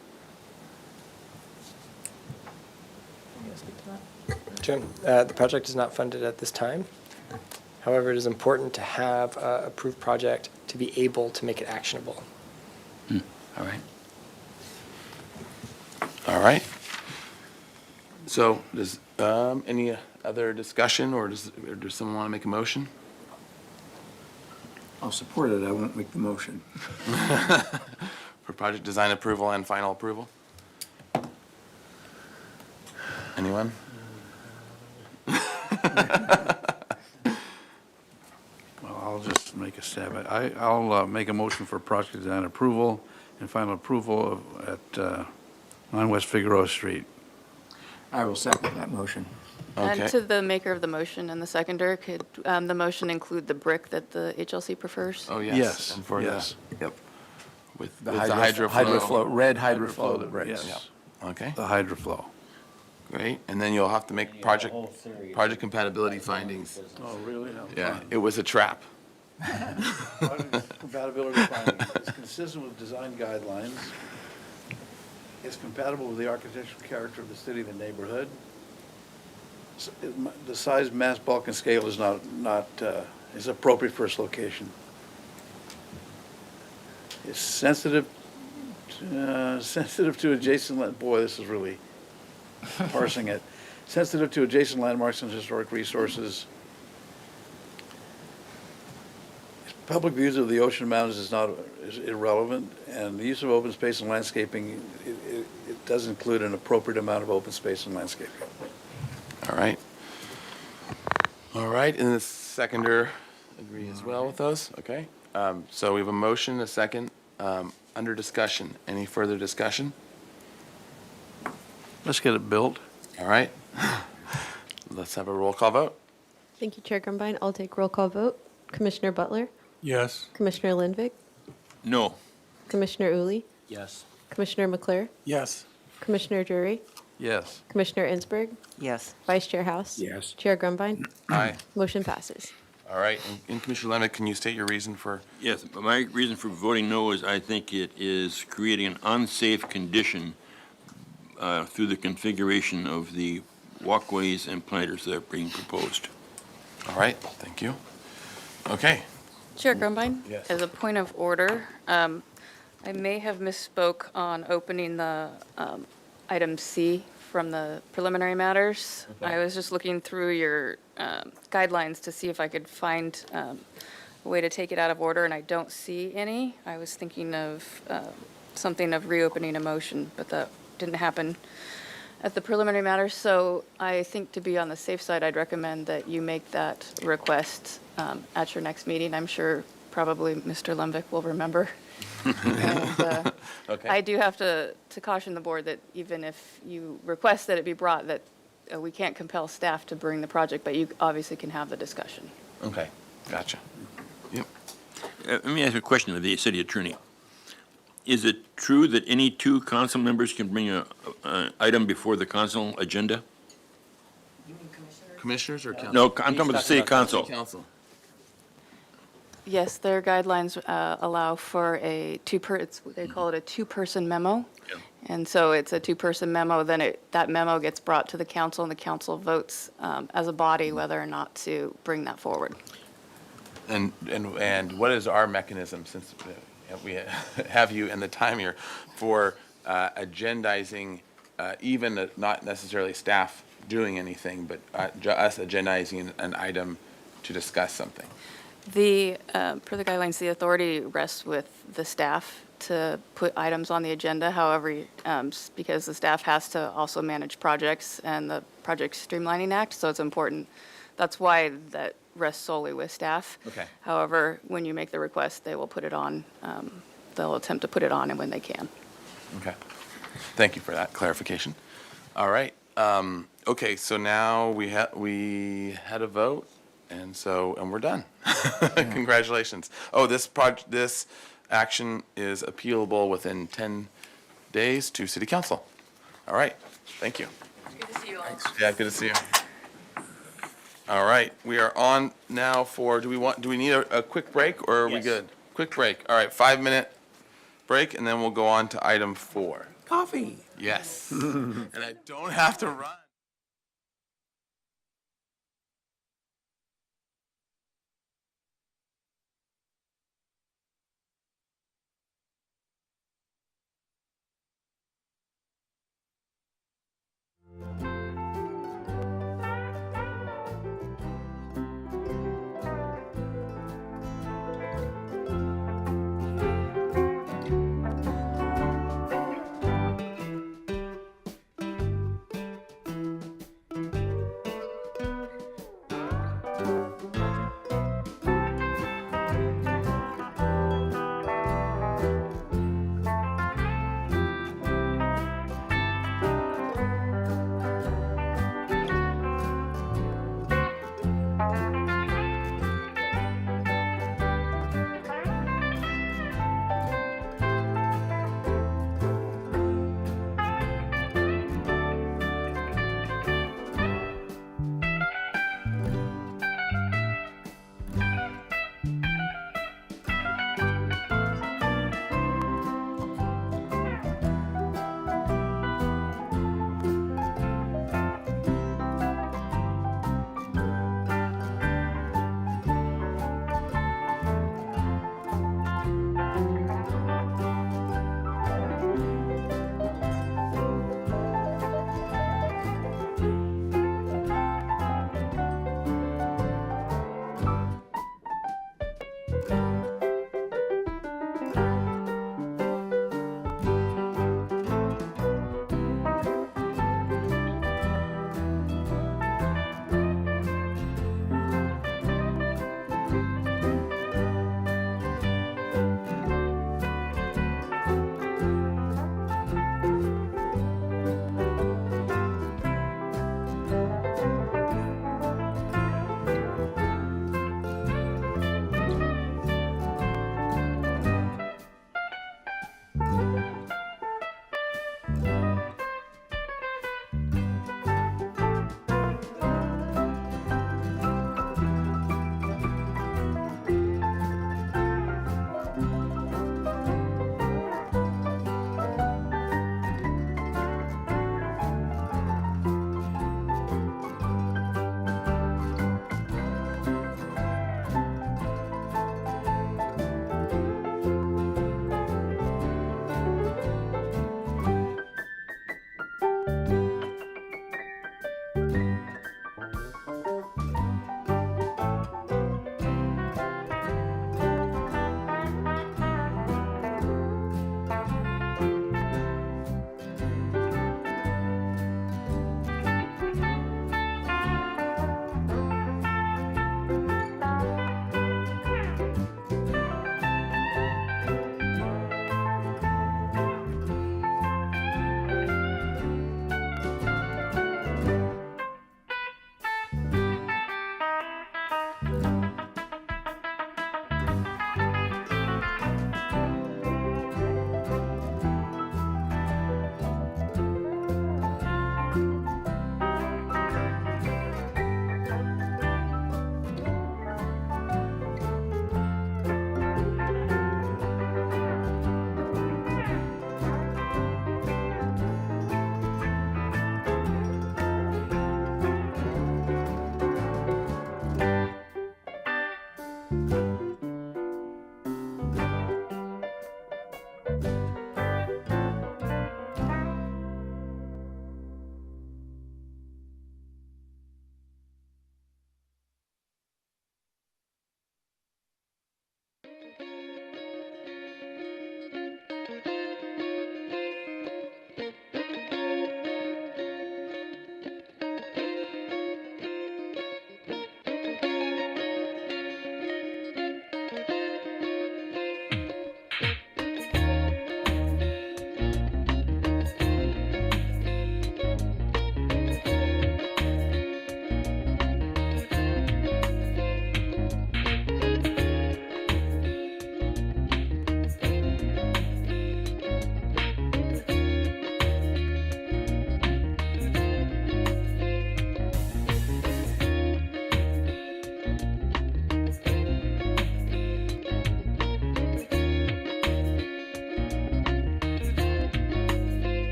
Jim, the project is not funded at this time. However, it is important to have an approved project to be able to make it actionable. All right. All right. So does any other discussion, or does someone want to make a motion? I'll support it, I won't make the motion. For project design approval and final approval? Anyone? Well, I'll just make a stab at it. I'll make a motion for project design approval and final approval at 9 West Figueroa Street. I will second that motion. Okay. And to the maker of the motion and the seconder, could the motion include the brick that the HLC prefers? Oh, yes. Yes, And for yes. Yep. with The the hydroflow, red hydroflow bricks. Yes, Okay, the hydroflow. great. And then you'll have to make project compatibility findings. Oh, really? Yeah, it was a trap. Compatibility finding. It's consistent with design guidelines. It's compatible with the architectural character of the city and the neighborhood. The size, mass, bulk, and scale is is appropriate for its location. It's sensitive to adjacent, boy, this is really parsing it. Sensitive to adjacent landmarks and historic resources. Public views of the ocean mountains is irrelevant, and the use of open space and landscaping, it does include an appropriate amount of open space and landscaping. All right. All right, and the seconder agree as well with those? Okay. So we have a motion, a second, under discussion. Any further discussion? Let's get it built. All right. Let's have a roll call vote. Thank you, Chair Grumbine. I'll take roll call vote. Commissioner Butler, Yes. Commissioner Lindvik, No. Commissioner Uli, Yes. Commissioner McClure, Yes. Commissioner Drury, Yes. Commissioner Insberg, Yes. Vice Chair House. Yes. Chair Grumbine. Aye. Motion passes. All right, and Commissioner Lenvik, can you state your reason for? Yes, but my reason for voting no is I think it is creating an unsafe condition through the configuration of the walkways and planters that are being proposed. All right, thank you. Okay. Chair Grumbine? Yes. As a point of order, I may have misspoke on opening the item C from the preliminary matters. Okay. I was just looking through your guidelines to see if I could find a way to take it out of order, and I don't see any. I was thinking of something of reopening a motion, but that didn't happen at the preliminary matters. So I think to be on the safe side, I'd recommend that you make that request at your next meeting. I'm sure probably Mr. Lumbick will remember. And, Okay. I do have to caution the board that even if you request that it be brought, that we can't compel staff to bring the project, but you obviously can have the discussion. Okay, gotcha. Yep. Let me ask a question of the city attorney. Is it true that any two council members can bring an item before the council agenda? Commissioners or council? No, I'm talking about the city council. Council. Yes, their guidelines allow for they call it a two-person memo. Yeah. And so it's a two-person memo, then that memo gets brought to the council, and the council votes as a body whether or not to bring that forward. And what is our mechanism, since we have you and the time here, for agendizing, even not necessarily staff doing anything, but us agendizing an item to discuss something? Per the guidelines, the authority rests with the staff to put items on the agenda. However, because the staff has to also manage projects and the Project Streamlining Act, so it's important. That's why that rests solely with staff. Okay. However, when you make the request, they will put it on, they'll attempt to put it on and when they can. Okay. Thank you for that clarification. All right. Okay, so now we had a vote, and we're done. Congratulations. Oh, this action is appealable within 10 days to City Council. All right, thank you. Good to see you all. Yeah, good to see you. All right, we are on now for, do we need a quick break, or are we good? Quick break. All right, 5-minute break, and then we'll go on to item 4. Coffee. Yes. And I don't have to run.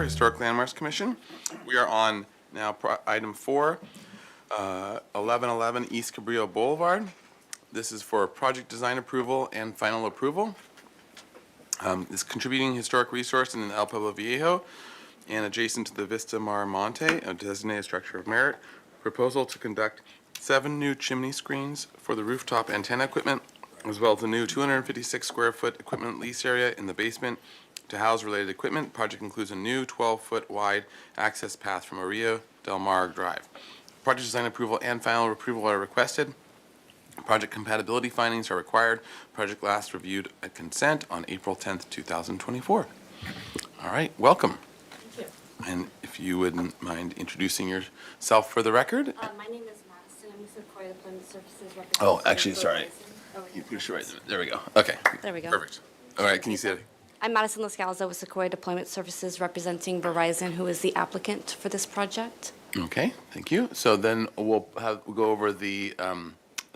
order, Historic Landmarks Commission. We are on now item 4, 1111 East Cabrillo Boulevard. This is for project design approval and final approval. This contributing historic resource in El Pueblo Viejo and adjacent to the Vista Mar Monte, a designated structure of merit. Proposal to conduct 7 new chimney screens for the rooftop antenna equipment, as well as a new 256 square foot equipment lease area in the basement to house related equipment. Project includes a new 12-foot wide access path from Orillo Del Mar Drive. Project design approval and final approval are requested. Project compatibility findings are required. Project last reviewed at consent on April 10th, 2024. All right, welcome. Thank you. And if you wouldn't mind introducing yourself for the record. My name is Madison. I'm with Sequoia Deployment Services representing. Oh, actually, sorry. Oh, You're right. There we go. Okay. There we go. Perfect. All right, can you see it? I'm Madison Lascalzo with Sequoia Deployment Services representing Verizon, who is the applicant for this project. Okay, thank you. So then we'll go over the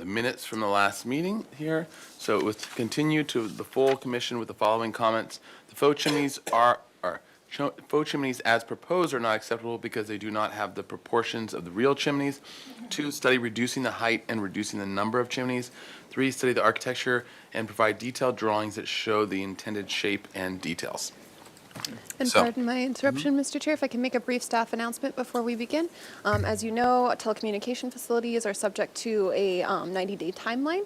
minutes from the last meeting here. So it was to continue to the full commission with the following comments. The faux chimneys faux chimneys as proposed are not acceptable because they do not have the proportions of the real chimneys. 2, study reducing the height and reducing the number of chimneys. 3, study the architecture and provide detailed drawings that show the intended shape and details. And pardon my interruption, Mr. Chair, if I can make a brief staff announcement before we begin. As you know, telecommunication facilities are subject to a 90-day timeline.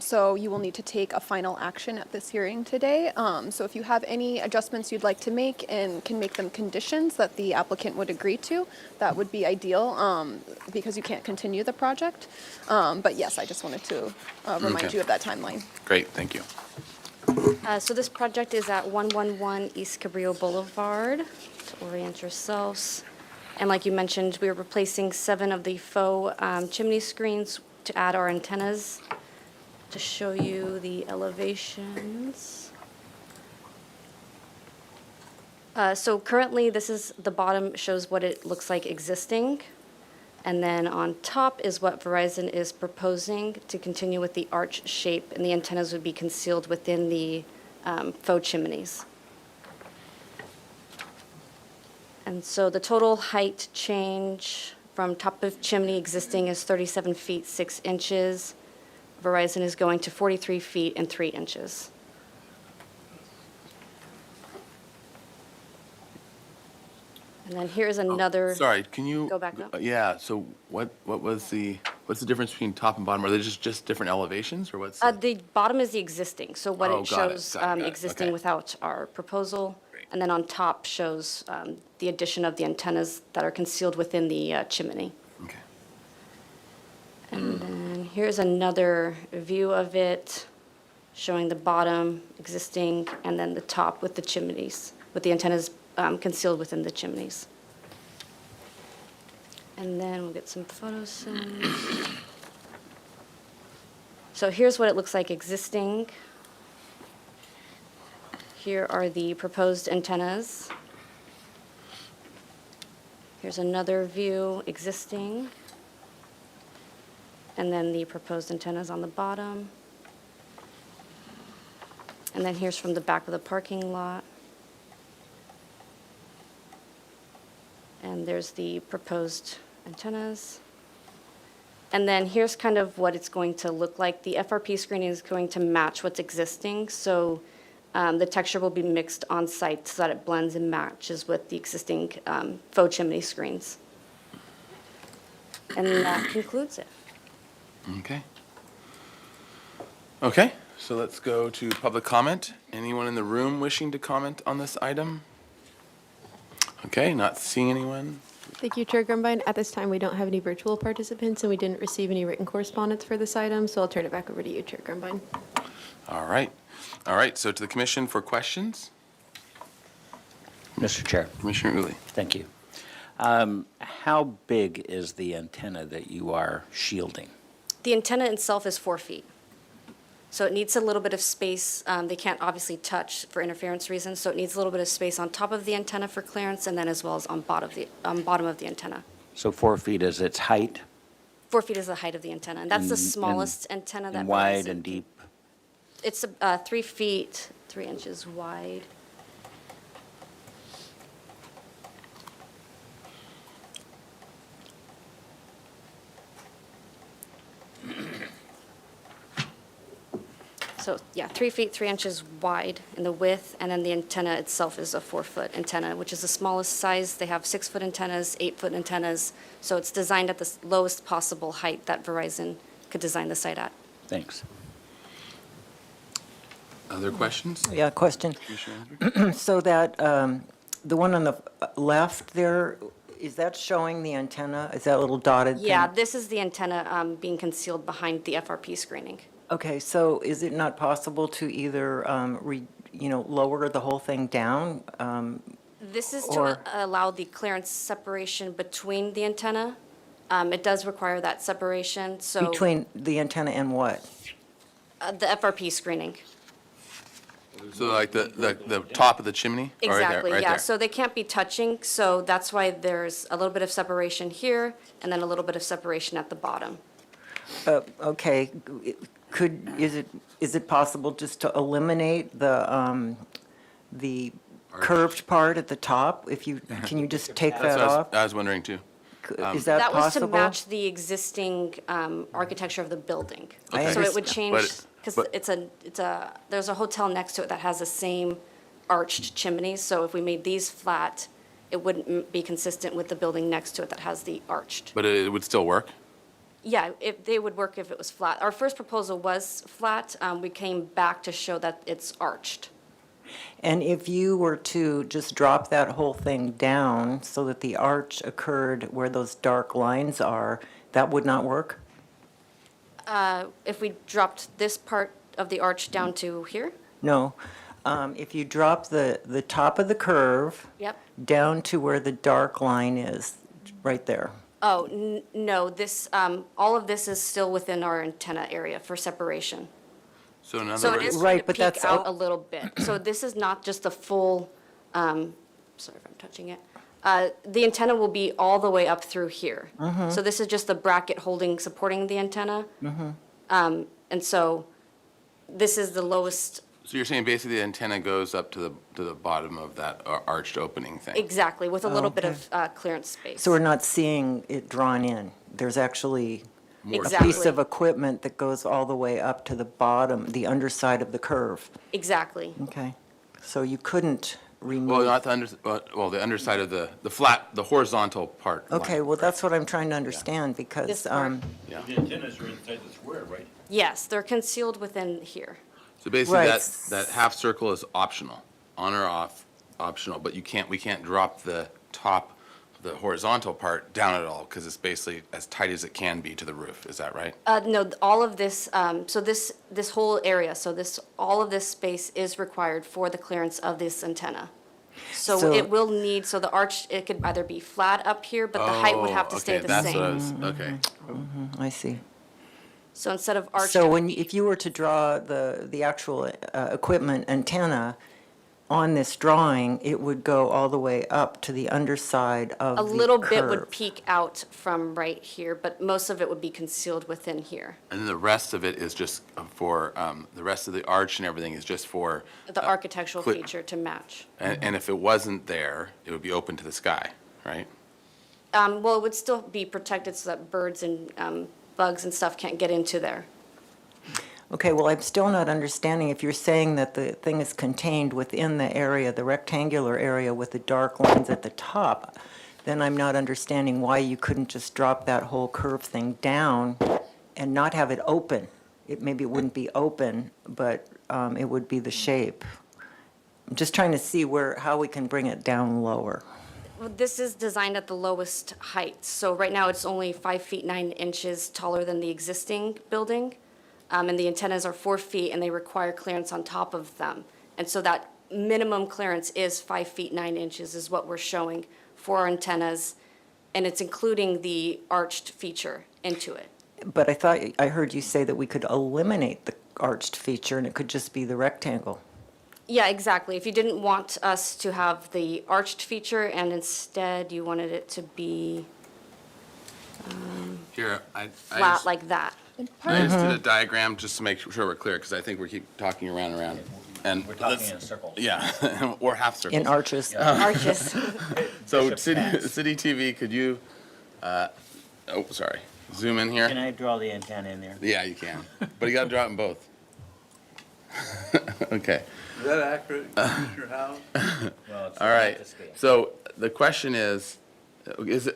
So you will need to take a final action at this hearing today. So if you have any adjustments you'd like to make and can make them conditions that the applicant would agree to, that would be ideal because you can't continue the project. But yes, I just wanted to remind you of that timeline. Great, thank you. So this project is at 111 East Cabrillo Boulevard, to orient yourselves. And like you mentioned, we are replacing 7 of the faux chimney screens to add our antennas. To show you the elevations. So currently, this is the bottom shows what it looks like existing. And then on top is what Verizon is proposing to continue with the arch shape, and the antennas would be concealed within the faux chimneys. And so the total height change from top of chimney existing is 37 feet 6 inches. Verizon is going to 43 feet and 3 inches. And then here's another. Sorry, can you go back up? Yeah. So what's the difference between top and bottom? Are they just different elevations, or what's? The bottom is the existing, so what Oh, it got it, shows got it, existing okay. without our proposal. And then on top shows the addition of the antennas that are concealed within the chimney. Okay. And then here's another view of it, showing the bottom existing and then the top with the chimneys, with the antennas concealed within the chimneys. And then we'll get some photos. So here's what it looks like existing. Here are the proposed antennas. Here's another view existing. And then the proposed antennas on the bottom. And then here's from the back of the parking lot. And there's the proposed antennas. And then here's kind of what it's going to look like. The FRP screening is going to match what's existing. So the texture will be mixed on site so that it blends and matches with the existing faux chimney screens. And that concludes it. Okay. Okay, so let's go to public comment. Anyone in the room wishing to comment on this item? Okay, not seeing anyone. Thank you, Chair Grumbine. At this time, we don't have any virtual participants, and we didn't receive any written correspondence for this item, so I'll turn it back over to you, Chair Grumbine. All right. All right, so to the commission for questions. Mr. Chair. Commissioner Uli. Thank you. How big is the antenna that you are shielding? The antenna itself is 4 feet. So it needs a little bit of space. They can't obviously touch for interference reasons, so it needs a little bit of space on top of the antenna for clearance, and then as well as on bottom of the antenna. So 4 feet is its height? 4 feet is the height of the antenna, and that's the smallest antenna that. And wide and deep? It's 3 feet, 3 inches wide. So, yeah, 3 feet, 3 inches wide in the width, and then the antenna itself is a 4-foot antenna, which is the smallest size. They have 6-foot antennas, 8-foot antennas, so it's designed at the lowest possible height that Verizon could design the site at. Thanks. Other questions? Yeah, question. Commissioner So that, the one on the left there, is that showing the antenna? Is that little dotted thing? Yeah, this is the antenna being concealed behind the FRP screening. Okay, so is it not possible to either, lower the whole thing down? This is Or- to allow the clearance separation between the antenna. It does require that separation, so. Between the antenna and what? The FRP screening. So like the top of the chimney? Or right there, Exactly, right yeah. there. So they can't be touching, so that's why there's a little bit of separation here and then a little bit of separation at the bottom. Okay, is it possible just to eliminate the curved part at the top? Can you just take That's that what off? I was wondering too. Is that was to possible? match the existing architecture of the building. I So it would understand. change, because but- there's a hotel next to it that has the same arched chimneys. So if we made these flat, it wouldn't be consistent with the building next to it that has the arched. But it would still work? Yeah, they would work if it was flat. Our first proposal was flat. We came back to show that it's arched. And if you were to just drop that whole thing down so that the arch occurred where those dark lines are, that would not work? If we dropped this part of the arch down to here? No. If you drop the top of the curve Yep. down to where the dark line is, right there. Oh, no, this, all of this is still within our antenna area for separation. So in So other it is words, going to Right, but peek that's out out- a little bit. So this is not just a full, sorry if I'm touching it. The antenna will be all the way up through here. So this is just the bracket supporting the antenna. And so this is the lowest, so you're saying basically the antenna goes up to the bottom of that arched opening thing? exactly, with a little bit okay. of clearance space. So we're not seeing it drawn in. There's actually a piece Exactly. of equipment that goes all the way up to the bottom, the underside of the curve. Exactly. Okay. So you couldn't remove. Well, not the underside of the flat, the horizontal part. Okay, well, that's what I'm trying to understand because, This part. Yeah. The antennas are inside the square, right? Yes, they're concealed within here. So basically Right. that half circle is optional, on or off, optional, but we can't drop the top, the horizontal part down at all because it's basically as tight as it can be to the roof. Is that right? No, all of this, so this whole area, all of this space is required for the clearance of this antenna. So So- it will need, so the arch, it could either be flat up here, but the height would have to stay the That's what I same. was, okay. I see. So instead of arch. So if you were to draw the actual equipment antenna on this drawing, it would go all the way up to the underside of A the little bit would curve. peek out from right here, but most of it would be concealed within here. And then the rest of it is just for, the rest of the arch and everything is just for, The architectural cle- feature to match. and if it wasn't there, it would be open to the sky, right? Well, it would still be protected so that birds and bugs and stuff can't get into there. Okay, well, I'm still not understanding if you're saying that the thing is contained within the area, the rectangular area with the dark lines at the top, then I'm not understanding why you couldn't just drop that whole curve thing down and not have it open. Maybe it wouldn't be open, but it would be the shape. I'm just trying to see how we can bring it down lower. Well, this is designed at the lowest height. So right now, it's only 5 feet 9 inches taller than the existing building. And the antennas are 4 feet, and they require clearance on top of them. And so that minimum clearance is 5 feet 9 inches is what we're showing for our antennas. And it's including the arched feature into it. But I thought, I heard you say that we could eliminate the arched feature and it could just be the rectangle. Yeah, exactly. If you didn't want us to have the arched feature and instead you wanted it to be Here, I flat just, like that. I just did a diagram just to make sure we're clear, because I think we keep talking around and around. And We're talking let's- in circles. Yeah, or half circles. In arches. Arches. So Bishop's City hats. TV, could you, zoom in here? Can I draw the antenna in there? Yeah, you can, but you gotta draw it in both. Okay. Is that accurate, Commissioner Howe? All right. So the question is,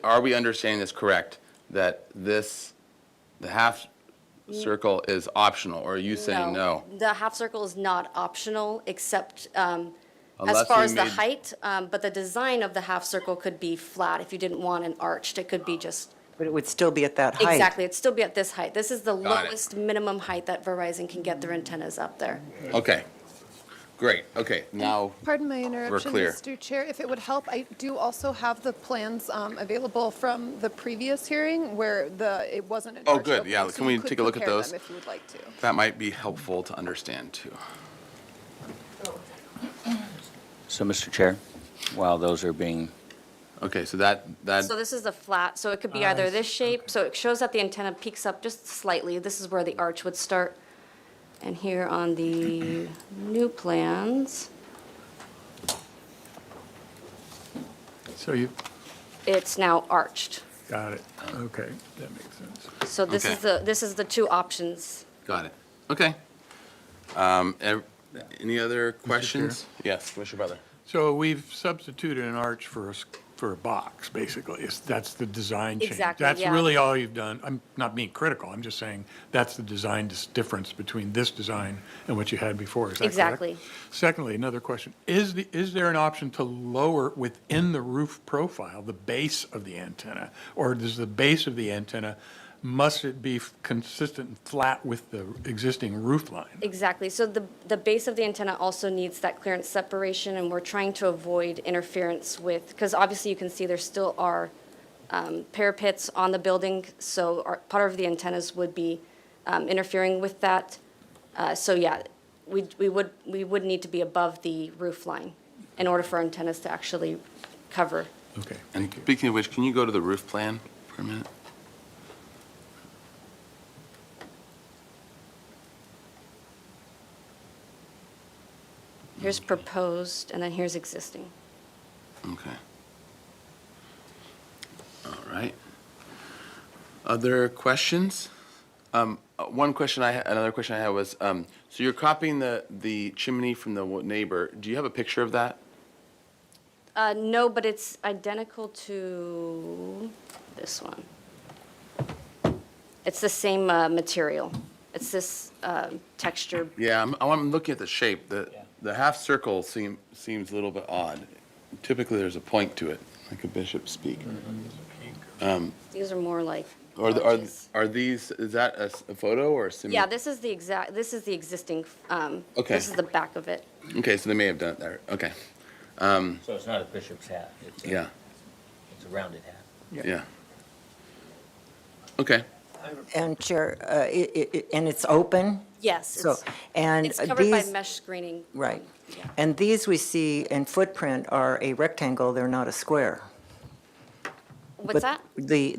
are we understanding this correct? That the half circle is optional, or are you saying no? The half circle is not optional, except as Unless far we as the made- height, but the design of the half circle could be flat. If you didn't want an arched, it could be just. But it would still be at that height. Exactly, it'd still be at this height. This is the Got it. lowest minimum height that Verizon can get their antennas up there. Okay. Great. Okay. Now Pardon my interruption, clear. Mr. Chair. If it would help, I do also have the plans available from the previous hearing where it wasn't an Oh, arched good. opening, Yeah. so Can you we could take a look at compare those? them if you would like to. That might be helpful to understand too. So, Mr. Chair, while those are being, Okay. So that So this is the flat, so it could be either this shape, so it shows that the antenna peaks up just slightly. This is where the arch would start. And here on the new plans, So you, it's now arched. got it. Okay, that makes sense. So this is this is the two options. Got it. Okay. Any other questions? Yes, Commissioner Butler. So we've substituted an arch for a box, basically. That's the design change. Exactly, That's yeah. really all you've done. I'm not being critical, I'm just saying that's the design difference between this design and what you had before. Is that correct? Exactly. Secondly, another question. Is there an option to lower within the roof profile, the base of the antenna? Or does the base of the antenna, must it be consistent and flat with the existing roof line? Exactly. So the base of the antenna also needs that clearance separation, and we're trying to avoid interference with, because obviously you can see there still are parapets on the building, so part of the antennas would be interfering with that. So yeah, we would need to be above the roof line in order for antennas to actually cover. Okay. And speaking of which, can you go to the roof plan for a minute? Here's proposed, and then here's existing. Okay. All right. Other questions? Another question I had was, so you're copying the chimney from the neighbor. Do you have a picture of that? No, but it's identical to this one. It's the same material. It's this texture. Yeah, I'm looking at the shape. The half circle seems a little bit odd. Typically, there's a point to it, like a bishop's peak. These are more like. Are these, is that a photo or a simulation? Yeah, this is the existing, Okay. this is the back of it. Okay, so they may have done it there. Okay. so it's not a bishop's hat. It's Yeah, It's a rounded hat. yeah. Okay. And Chair, and it's open? Yes, So, it's, and it's covered by these- mesh screening. Right. And these we see in footprint are a rectangle, they're not a square. What's that? The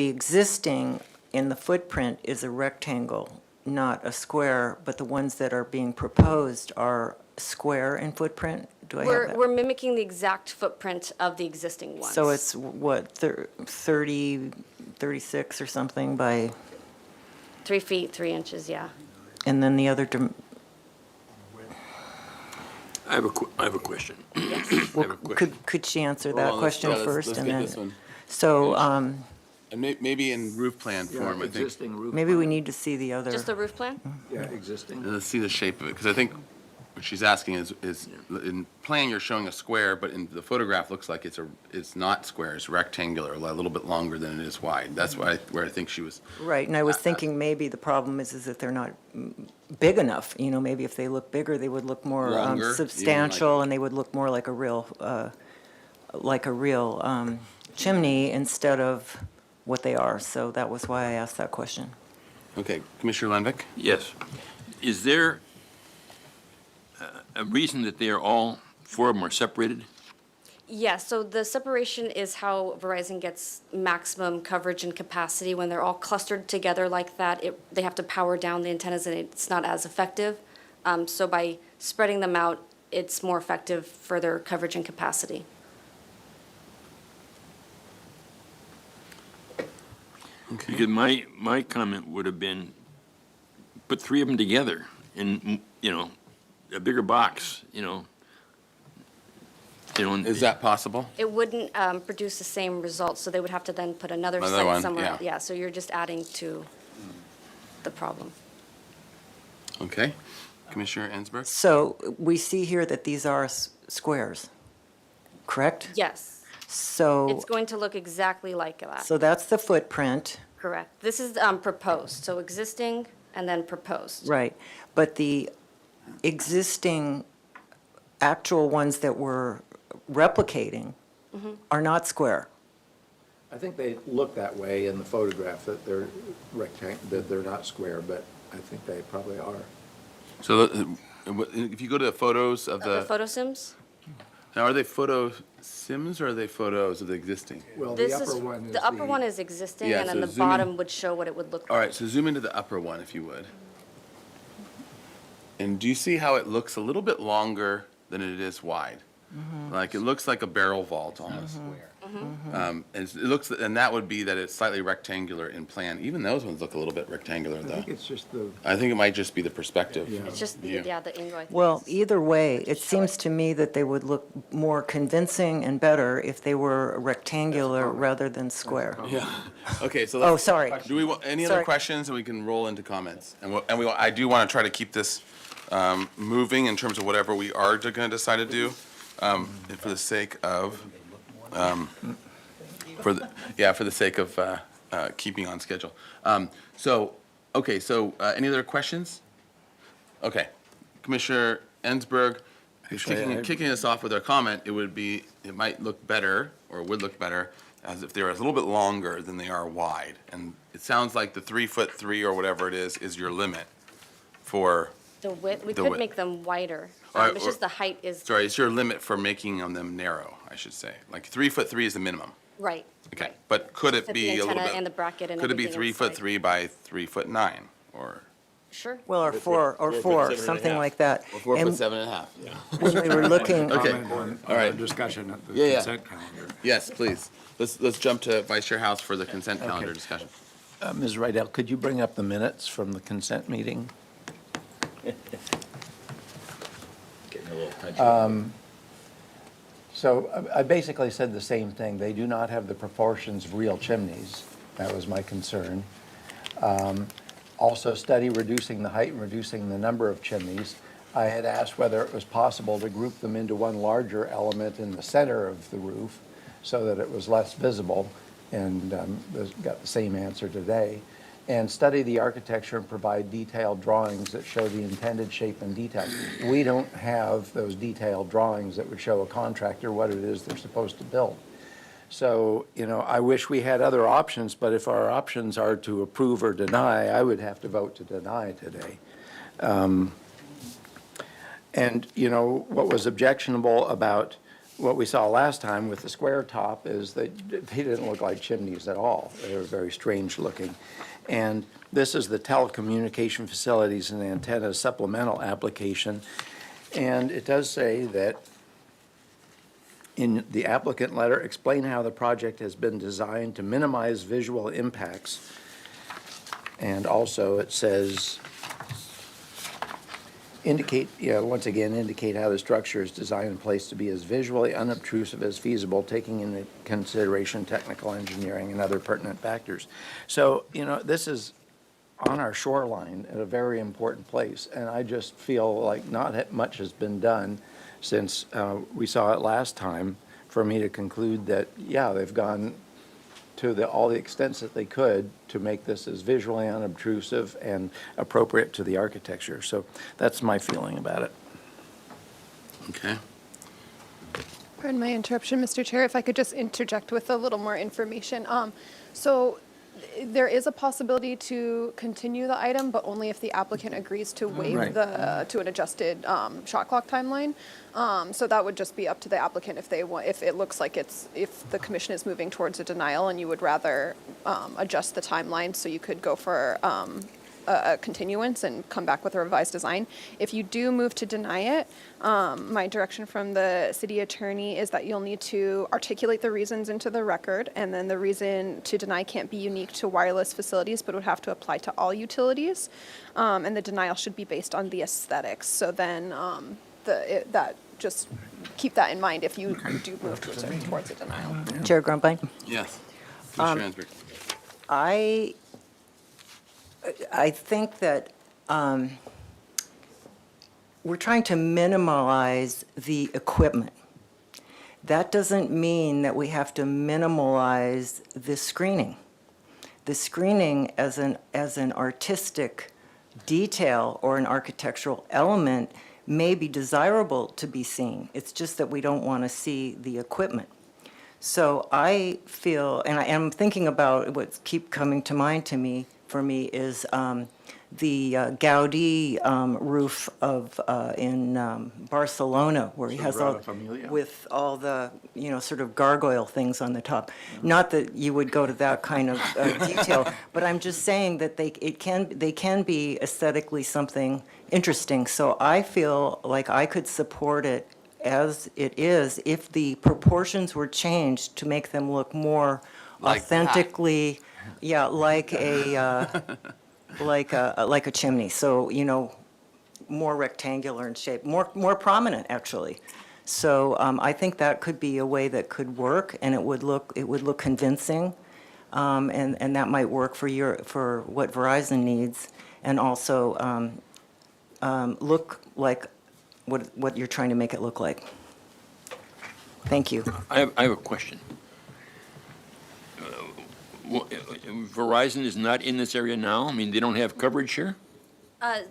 existing in the footprint is a rectangle, not a square, but the ones that are being proposed are square in footprint? Do I have that? We're mimicking the exact footprint of the existing ones. So it's what, 30, 36 or something by, 3 feet, 3 inches, yeah. and then the other, I have a question. could she answer Hold that on, question let's first? get And then, this one. so And maybe in roof plan form, I think. Existing roof. maybe we need to see the other. Just the roof plan? Yeah, existing. Let's see the shape of it, because I think what she's asking is, in plan, you're showing a square, but in the photograph, looks like it's not square, it's rectangular, a little bit longer than it is wide. That's where I think she was. Right, and I was thinking maybe the problem is that they're not big enough. You know, maybe if they look bigger, they would look more Longer, even substantial, and they would look more like a real chimney instead of what they are. So that was why I asked that question. Okay, Commissioner Lenvick? Yes. Is there a reason that they are all, 4 of them are separated? Yeah, so the separation is how Verizon gets maximum coverage and capacity. When they're all clustered together like that, they have to power down the antennas and it's not as effective. So by spreading them out, it's more effective for their coverage and capacity. Because my comment would have been, put 3 of them together and, a bigger box, you know. Is that possible? It wouldn't produce the same results, so they would have to then put another Another site one, somewhere yeah. else. Yeah, so you're just adding to the problem. Okay. Commissioner Ensberg? So we see here that these are squares, correct? Yes, So, it's going to look exactly like that. so that's the footprint, Correct. This is proposed, so existing and then proposed. right? But the existing actual ones that we're replicating are not square. I think they look that way in the photograph, that they're that they're not square, but I think they probably are. So if you go to the photos of The photo sims? now are they photo sims or are they photos of the existing? Well, The upper one is existing, Yeah, and then so the zoom in. bottom would show what it would look like. All right, so zoom into the upper one if you would. And do you see how it looks a little bit longer than it is wide? Like it looks like a barrel vault almost. And it looks, and that would be that it's slightly rectangular in plan. Even those ones look a little bit rectangular I though. think it's just the, I think it might just be the perspective. It's just, the angle, I think. Well, is- either way, it seems to me that they would look more convincing and better if they were rectangular rather than square. Yeah. Okay, so Oh, let's, sorry. do we want any other Sorry. questions and we can roll into comments? I do want to try to keep this moving in terms of whatever we are going to decide to do for the sake of for the sake of keeping on schedule. So any other questions? Okay, Commissioner Ensberg, kicking us off with our comment, it might look better, or would look better, as if they're a little bit longer than they are wide. And it sounds like the 3'3" or whatever it is your limit for, The width, we the could width. make them wider. It's Or- just the height is, sorry, it's your limit for making them narrow, I should say. Like 3'3" is the minimum. right. Okay, but could it Fit be the a little antenna bit? and the bracket and Could it be everything 3'3" by 3'9", or? Sure. Well, or four, something like that. Or And 4'7½". Yeah. when we were looking, Okay. comment on All right. the discussion at the Yeah, yeah. consent calendar. Yes, please. Let's jump to Vice Chair House for the consent calendar discussion. Ms. Rydell, could you bring up the minutes from the consent meeting? Getting a little touchy. So I basically said the same thing. They do not have the proportions of real chimneys. That was my concern. Also, study reducing the height and reducing the number of chimneys. I had asked whether it was possible to group them into one larger element in the center of the roof so that it was less visible, and got the same answer today. And study the architecture and provide detailed drawings that show the intended shape and detail. We don't have those detailed drawings that would show a contractor what it is they're supposed to build. So, I wish we had other options, but if our options are to approve or deny, I would have to vote to deny today. And, what was objectionable about what we saw last time with the square top is that they didn't look like chimneys at all. They were very strange looking. And this is the telecommunication facilities and antennas supplemental application. And it does say that in the applicant letter, explain how the project has been designed to minimize visual impacts. And also it says, indicate how the structure is designed and placed to be as visually unobtrusive as feasible, taking into consideration technical engineering and other pertinent factors. So, this is on our shoreline at a very important place, and I just feel like not much has been done since we saw it last time for me to conclude that, yeah, they've gone to all the extents that they could to make this as visually unobtrusive and appropriate to the architecture. So that's my feeling about it. Okay. Pardon my interruption, Mr. Chair, if I could just interject with a little more information. So there is a possibility to continue the item, but only if the applicant agrees to waive Right. to an adjusted shot clock timeline. So that would just be up to the applicant if it looks like if the commission is moving towards a denial and you would rather adjust the timeline, so you could go for a continuance and come back with a revised design. If you do move to deny it, my direction from the city attorney is that you'll need to articulate the reasons into the record, and then the reason to deny can't be unique to wireless facilities, but would have to apply to all utilities. And the denial should be based on the aesthetics. So then just keep that in mind if you do move towards a denial. Chair Grumbine? Yes. Commissioner Ansberg. I think that we're trying to minimize the equipment. That doesn't mean that we have to minimize the screening. The screening as an artistic detail or an architectural element may be desirable to be seen. It's just that we don't want to see the equipment. So I feel, and I am thinking about what keep coming to mind for me is the Gaudi roof in Barcelona, where he has with all the sort of gargoyle things on the top. Not that you would go to that kind of detail, but I'm just saying that they can be aesthetically something interesting. So I feel like I could support it as it is if the proportions were changed to make them look more Like authentically, like a chimney. So more rectangular in shape, more prominent actually. So I think that could be a way that could work, and it would look convincing, and that might work for what Verizon needs, and also look like what you're trying to make it look like. Thank you. I have a question. Verizon is not in this area now? I mean, they don't have coverage here?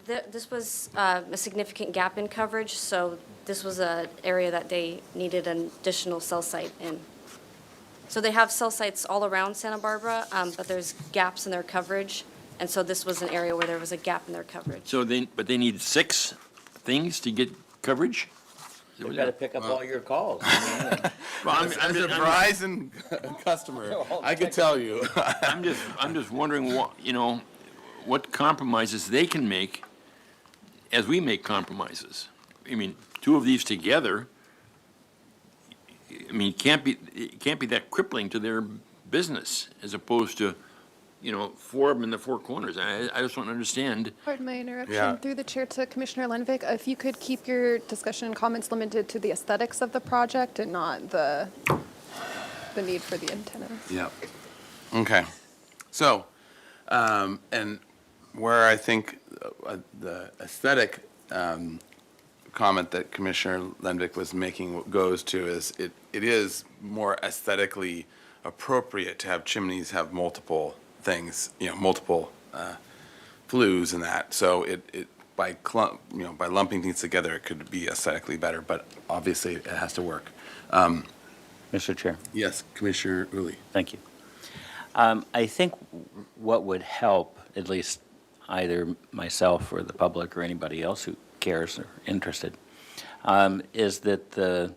This was a significant gap in coverage, so this was an area that they needed an additional cell site in. So they have cell sites all around Santa Barbara, but there's gaps in their coverage, and so this was an area where there was a gap in their coverage. So but they need 6 things to get coverage? You got to pick up all your calls. Well, I'm a Verizon customer. I could tell you. I'm just wondering what compromises they can make as we make compromises. I mean, 2 of these together, I mean, it can't be that crippling to their business as opposed to 4 of them in the 4 corners. I just don't understand. Pardon my interruption. Yeah. Through the chair to Commissioner Lenvik, if you could keep your discussion and comments limited to the aesthetics of the project and not the need for the antennas. Yep. Okay. So, and where I think the aesthetic comment that Commissioner Lenvik was making goes to is it is more aesthetically appropriate to have chimneys have multiple things, multiple flues in that. So it by lumping things together, it could be aesthetically better, but obviously it has to work. Mr. Chair. Yes, Commissioner Uli. Thank you. I think what would help, at least either myself or the public or anybody else who cares or interested, is that the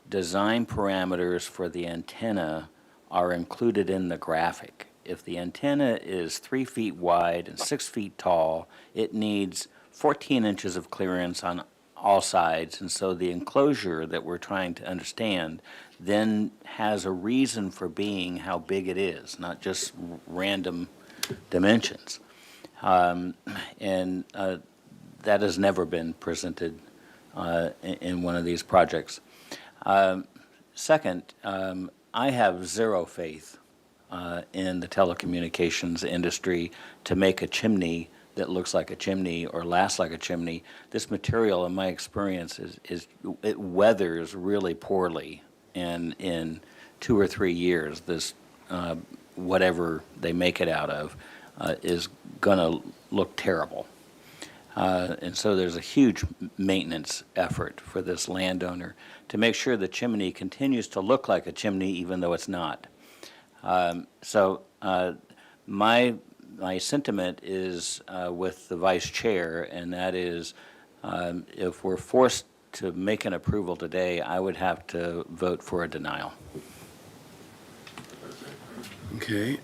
design parameters for the antenna are included in the graphic. If the antenna is 3 feet wide and 6 feet tall, it needs 14 inches of clearance on all sides, and so the enclosure that we're trying to understand then has a reason for being how big it is, not just random dimensions. And that has never been presented in one of these projects. Second, I have zero faith in the telecommunications industry to make a chimney that looks like a chimney or lasts like a chimney. This material, in my experience, it weathers really poorly, and in 2 or 3 years, this whatever they make it out of is going to look terrible. And so there's a huge maintenance effort for this landowner to make sure the chimney continues to look like a chimney even though it's not. So my sentiment is with the vice chair, and that is if we're forced to make an approval today, I would have to vote for a denial. Okay.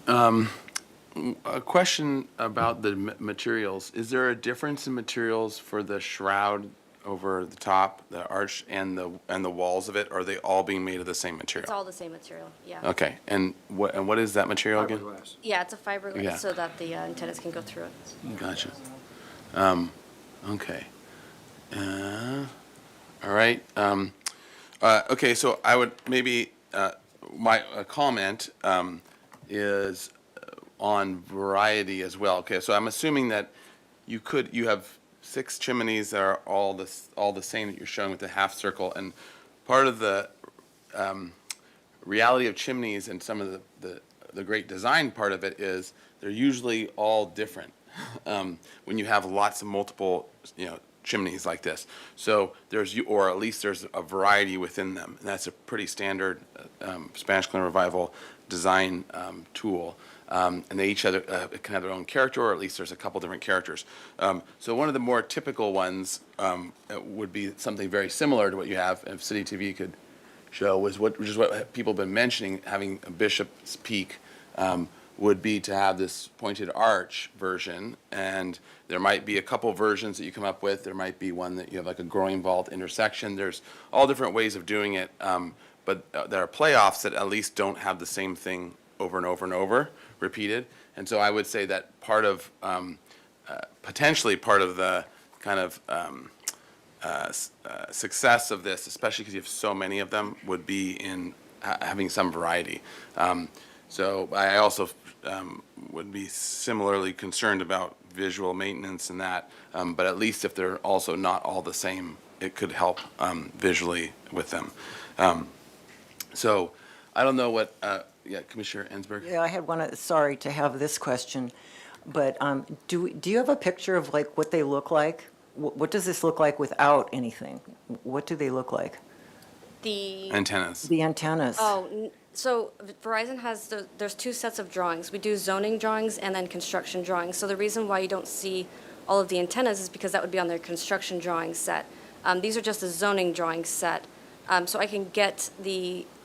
A question about the materials. Is there a difference in materials for the shroud over the top, the arch, and the walls of it? Or are they all being made of the same material? It's all the same material, yeah. Okay, and what is that material again? Yeah, it's a fiberglass Yeah. so that the antennas can go through it. Gotcha. Okay. All right. Okay, so I would maybe, my comment is on variety as well. Okay, so I'm assuming that you have 6 chimneys that are all the same that you're showing with the half circle, and part of the reality of chimneys and some of the great design part of it is they're usually all different when you have lots of multiple, chimneys like this. So or at least there's a variety within them, and that's a pretty standard Spanish Colonial Revival design tool. And they each can have their own character, or at least there's a couple different characters. So one of the more typical ones would be something very similar to what you have, if City TV could show, which is what people have been mentioning, having a Bishop's Peak would be to have this pointed arch version, and there might be a couple versions that you come up with. There might be one that you have like a groin vault intersection. There's all different ways of doing it, but there are playoffs that at least don't have the same thing over and over and over repeated. And so I would say that part of, potentially part of the kind of success of this, especially because you have so many of them, would be in having some variety. So I also would be similarly concerned about visual maintenance and that, but at least if they're also not all the same, it could help visually with them. So I don't know what, Commissioner Ensberg? Yeah, I had one, sorry to have this question, but do you have a picture of like what they look like? What does this look like without anything? What do they look like? The antennas. The antennas. So Verizon has, there's 2 sets of drawings. We do zoning drawings and then construction drawings. So the reason why you don't see all of the antennas is because that would be on their construction drawing set. These are just a zoning drawing set. So I can get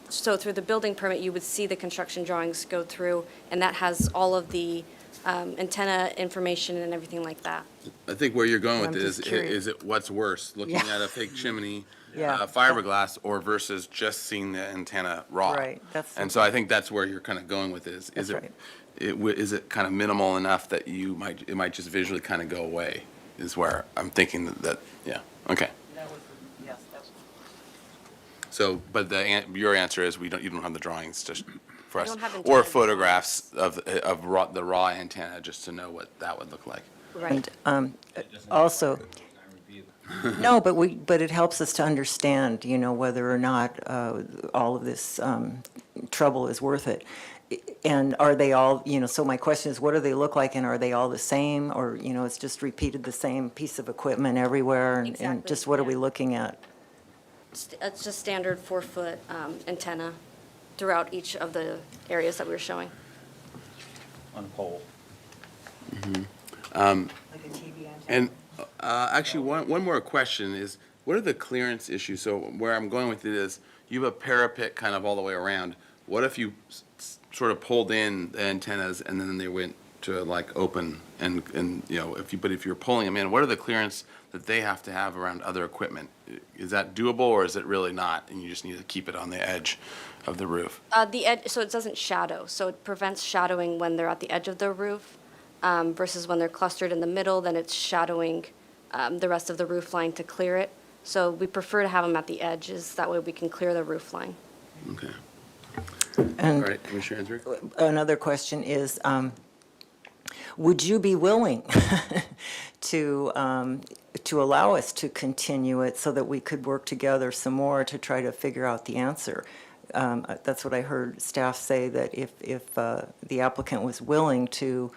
so through the building permit, you would see the construction drawings go through, and that has all of the antenna information and everything like that. I think where you're going with I'm it just is curious. it what's worse, looking at a fake chimney, Yeah. fiberglass, or versus just seeing the antenna raw? Right, And so I think that's where you're kind of going with it. Is That's is it kind of minimal enough that it might just visually kind of go away? Is where I'm thinking that yeah. Okay. So, but your answer is you don't have the drawings for us, don't have or antenna photographs of the raw antenna just to know what that would look like. Right. And also, no, but it helps us to understand, whether or not all of this trouble is worth it. And are they all, so my question is, what do they look like, and are they all the same? Or, it's just repeated the same piece of equipment everywhere, and Exactly, just what are yeah. we looking at? It's just standard 4-foot antenna throughout each of the areas that we were showing. On a pole. And actually, one more question is, what are the clearance issues? So where I'm going with it is, you have a parapet kind of all the way around. What if you sort of pulled in the antennas and then they went to like open and if you're pulling them in, what are the clearance that they have to have around other equipment? Is that doable, or is it really not, and you just need to keep it on the edge of the roof? The edge, so it doesn't shadow, so it prevents shadowing when they're at the edge of the roof versus when they're clustered in the middle, then it's shadowing the rest of the roof line to clear it. So we prefer to have them at the edges, that way we can clear the roof line. Okay. And All right, Commissioner Ensberg? another question is, would you be willing to allow us to continue it so that we could work together some more to try to figure out the answer? That's what I heard staff say, that if the applicant was willing to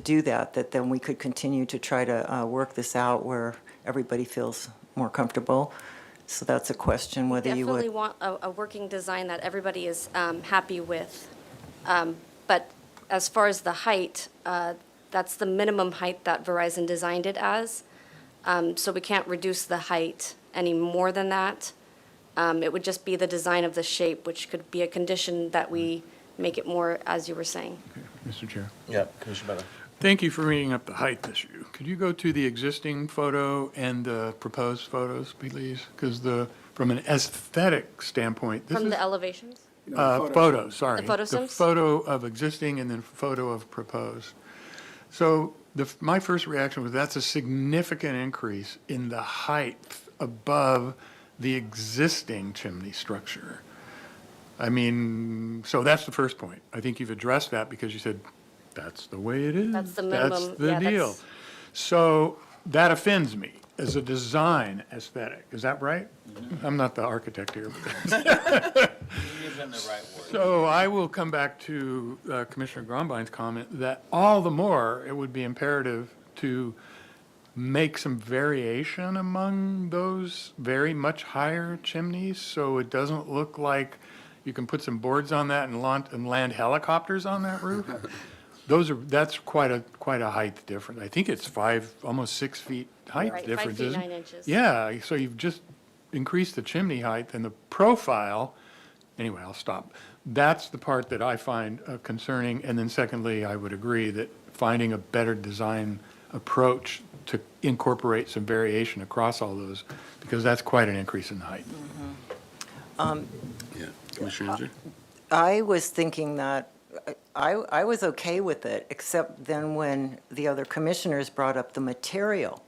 do that then we could continue to try to work this out where everybody feels more comfortable. So that's a question, whether you would. Definitely want a working design that everybody is happy with. But as far as the height, that's the minimum height that Verizon designed it as. So we can't reduce the height any more than that. It would just be the design of the shape, which could be a condition that we make it more, as you were saying. Mr. Chair. Yeah, Commissioner Butler. Thank you for bringing up the height issue. Could you go to the existing photo and the proposed photos, please? Because from an aesthetic standpoint, this From is. the elevations? Photos, sorry. The photo The sims? photo of existing and then photo of proposed. So my first reaction was that's a significant increase in the height above the existing chimney structure. I mean, so that's the first point. I think you've addressed that because you said, that's the way it is. That's the minimum. That's the Yeah, deal. that's- So that offends me as a design aesthetic. Is that right? I'm not the architect here. But So I will come back to Commissioner Grombein's comment that all the more it would be imperative to make some variation among those very much higher chimneys so it doesn't look like you can put some boards on that and land helicopters on that roof. That's quite a height difference. I think it's almost 6 feet height Right, 5 difference, feet, isn't 9 it? inches. Yeah, so you've just increased the chimney height and the profile. Anyway, I'll stop. That's the part that I find concerning. And then secondly, I would agree that finding a better design approach to incorporate some variation across all those, because that's quite an increase in height. Yeah, Commissioner Inzer? I was thinking that, I was okay with it, except then when the other commissioners brought up the material.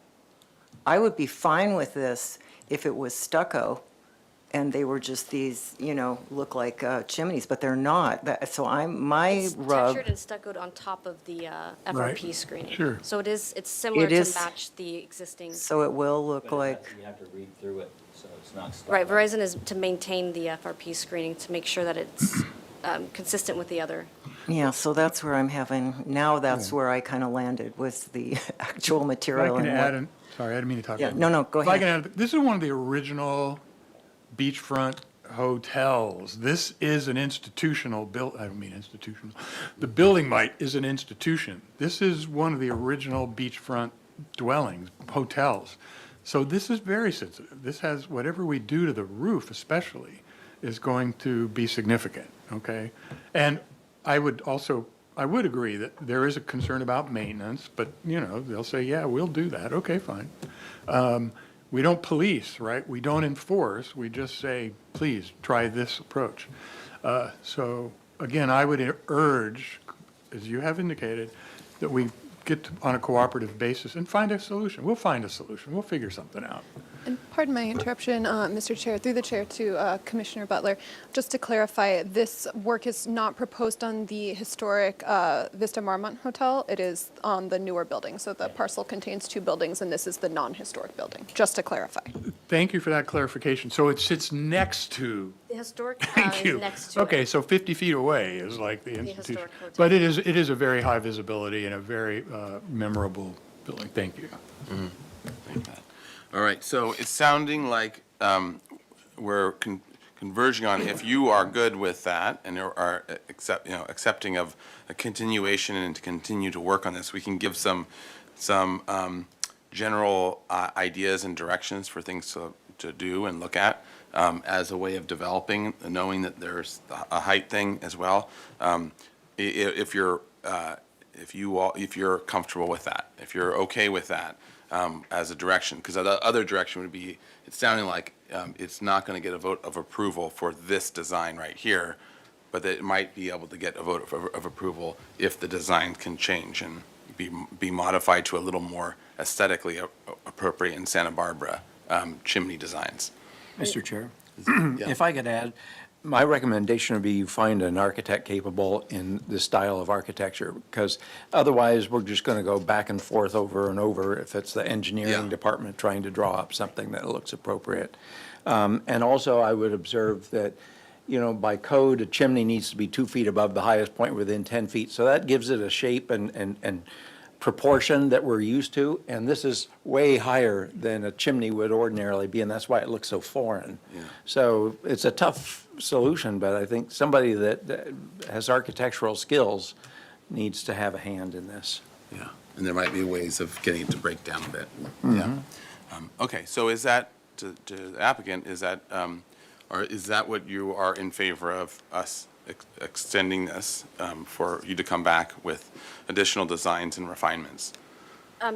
I would be fine with this if it was stucco and they were just these, look like chimneys, but they're not. So my It's rub. textured and stuccoed on top of the FRP screening. Sure. So it's similar It is- to match the existing. So it will look like, You have to read through it, so it's not stuck. Right, Verizon is to maintain the FRP screening to make sure that it's consistent with the other. yeah, so that's where I'm that's where I kind of landed, was the actual If I material. can and add, what- sorry, I didn't mean to talk. Yeah, over no, you. no, go If I ahead. can add, this is one of the original beachfront hotels. This is an institutional I don't mean institutional. The building is an institution. This is one of the original beachfront dwellings, hotels. So this is very sensitive. This has, whatever we do to the roof especially, is going to be significant, okay? And I would agree that there is a concern about maintenance, but, they'll say, yeah, we'll do that. Okay, fine. We don't police, right? We don't enforce. We just say, please, try this approach. So, again, I would urge, as you have indicated, that we get on a cooperative basis and find a solution. We'll find a solution. We'll figure something out. And pardon my interruption, Mr. Chair, through the chair to Commissioner Butler. Just to clarify, this work is not proposed on the historic Vista Marmont Hotel. It is on the newer building. So the parcel contains 2 buildings, and this is the non-historic building, just to clarify. Thank you for that clarification. So it sits next to, The historic thank is you. next to Okay, it. so 50 feet away is like the institution. historic hotel. But it is a very high visibility and a very memorable building. Thank you. All right, so it's sounding like we're converging on, if you are good with that and are accepting of a continuation and to continue to work on this, we can give some general ideas and directions for things to do and look at as a way of developing, knowing that there's a height thing as well. If you're comfortable with that, if you're okay with that as a direction, because the other direction would be, it's sounding like it's not going to get a vote of approval for this design right here, but that it might be able to get a vote of approval if the design can change and be modified to a little more aesthetically appropriate in Santa Barbara chimney designs. Mr. Chair, Yeah. if I could add, my recommendation would be you find an architect capable in this style of architecture, because otherwise we're just going to go back and forth over and over if it's the engineering department trying to draw up something that looks appropriate. And also, I would observe that, by code, a chimney needs to be 2 feet above the highest point within 10 feet. So that gives it a shape and proportion that we're used to, and this is way higher than a chimney would ordinarily be, and that's why it looks so foreign. Yeah. So it's a tough solution, but I think somebody that has architectural skills needs to have a hand in this. Yeah, and there might be ways of getting it to break down a bit. Yeah. Okay, so is that, to the applicant, is that, or is that what you are in favor of us extending this for you to come back with additional designs and refinements.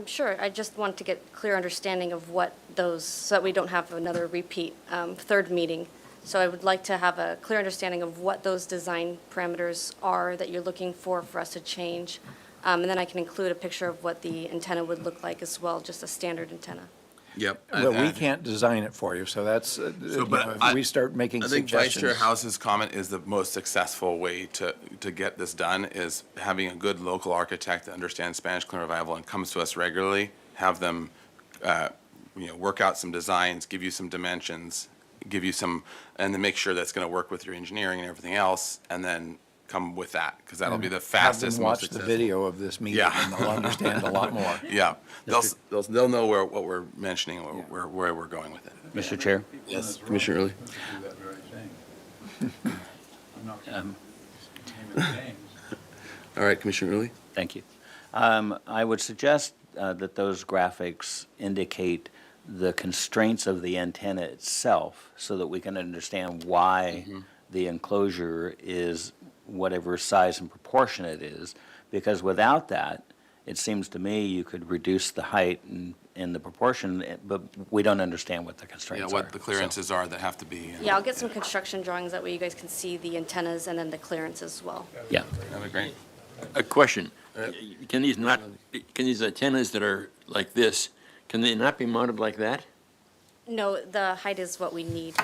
Sure, I just want to get clear understanding of what those, so that we don't have another repeat third meeting. So I would like to have a clear understanding of what those design parameters are that you're looking for us to change. And then I can include a picture of what the antenna would look like as well, just a standard antenna. Yep. Well, we can't design it for you, so that's, if we start making I think Vice Chair suggestions. House's comment is the most successful way to get this done, is having a good local architect that understands Spanish Colonial Revival and comes to us regularly, have them, work out some designs, give you some dimensions, give you some, and then make sure that's going to work with your engineering and everything else, and then come with that, because that'll be the fastest, Have them most watch the successful. video of this meeting, Yeah. and they'll understand a lot more. Yeah, they'll know what we're mentioning, where we're going with it. Mr. Chair? Yes, Commissioner Early. All right, Commissioner Early. Thank you. I would suggest that those graphics indicate the constraints of the antenna itself so that we can understand why the enclosure is whatever size and proportion it is. Because without that, it seems to me you could reduce the height and the proportion, but we don't understand what the constraints are. What the clearances are that have to be. Yeah, I'll get some construction drawings, that way you guys can see the antennas and then the clearance as well. Yeah. That'd be great. A question, can these antennas that are like this, can they not be mounted like that? No, the height is what we need,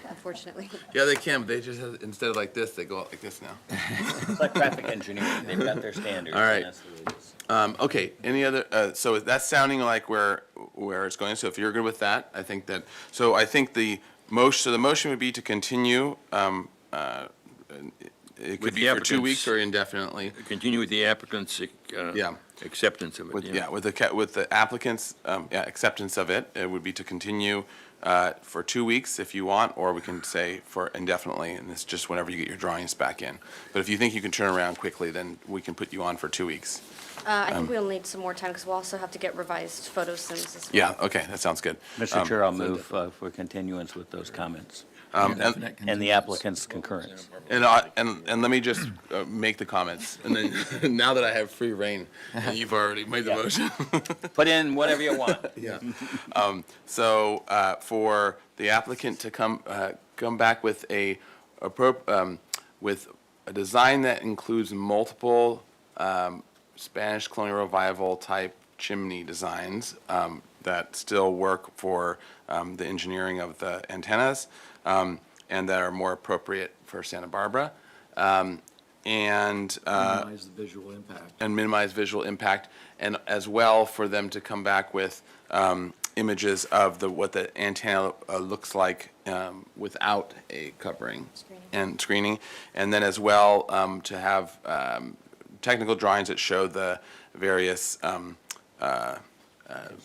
unfortunately. Yeah, they can, but they just have, instead of like this, they go out like this now. It's like traffic engineering, they've got their standards. All right. and that's the way it is. Okay, any other, so that's sounding like where it's going, so if you're good with that, I think that, so I think the motion would be to continue, it could With be the for 2 weeks applicants. or indefinitely. Continue with the applicant's Yeah. acceptance of it. With the applicant's, acceptance of it, it would be to continue for 2 weeks if you want, or we can say for indefinitely, and it's just whenever you get your drawings back in. But if you think you can turn around quickly, then we can put you on for 2 weeks. I think we'll need some more time, because we'll also have to get revised photo sims as well. Yeah, okay, that sounds good. Mr. Chair, I'll move for continuance with those comments. And the applicant's concurrence. And let me just make the comments, and then, now that I have free reign, and you've already made the motion. Put in whatever you want. Yeah. So, for the applicant to come back with with a design that includes multiple Spanish Colonial Revival type chimney designs that still work for the engineering of the antennas, and that are more appropriate for Santa Barbara, and Minimize the visual impact. and minimize visual impact, and as well for them to come back with images of what the antenna looks like without a covering and screening, and then as well to have technical drawings that show the various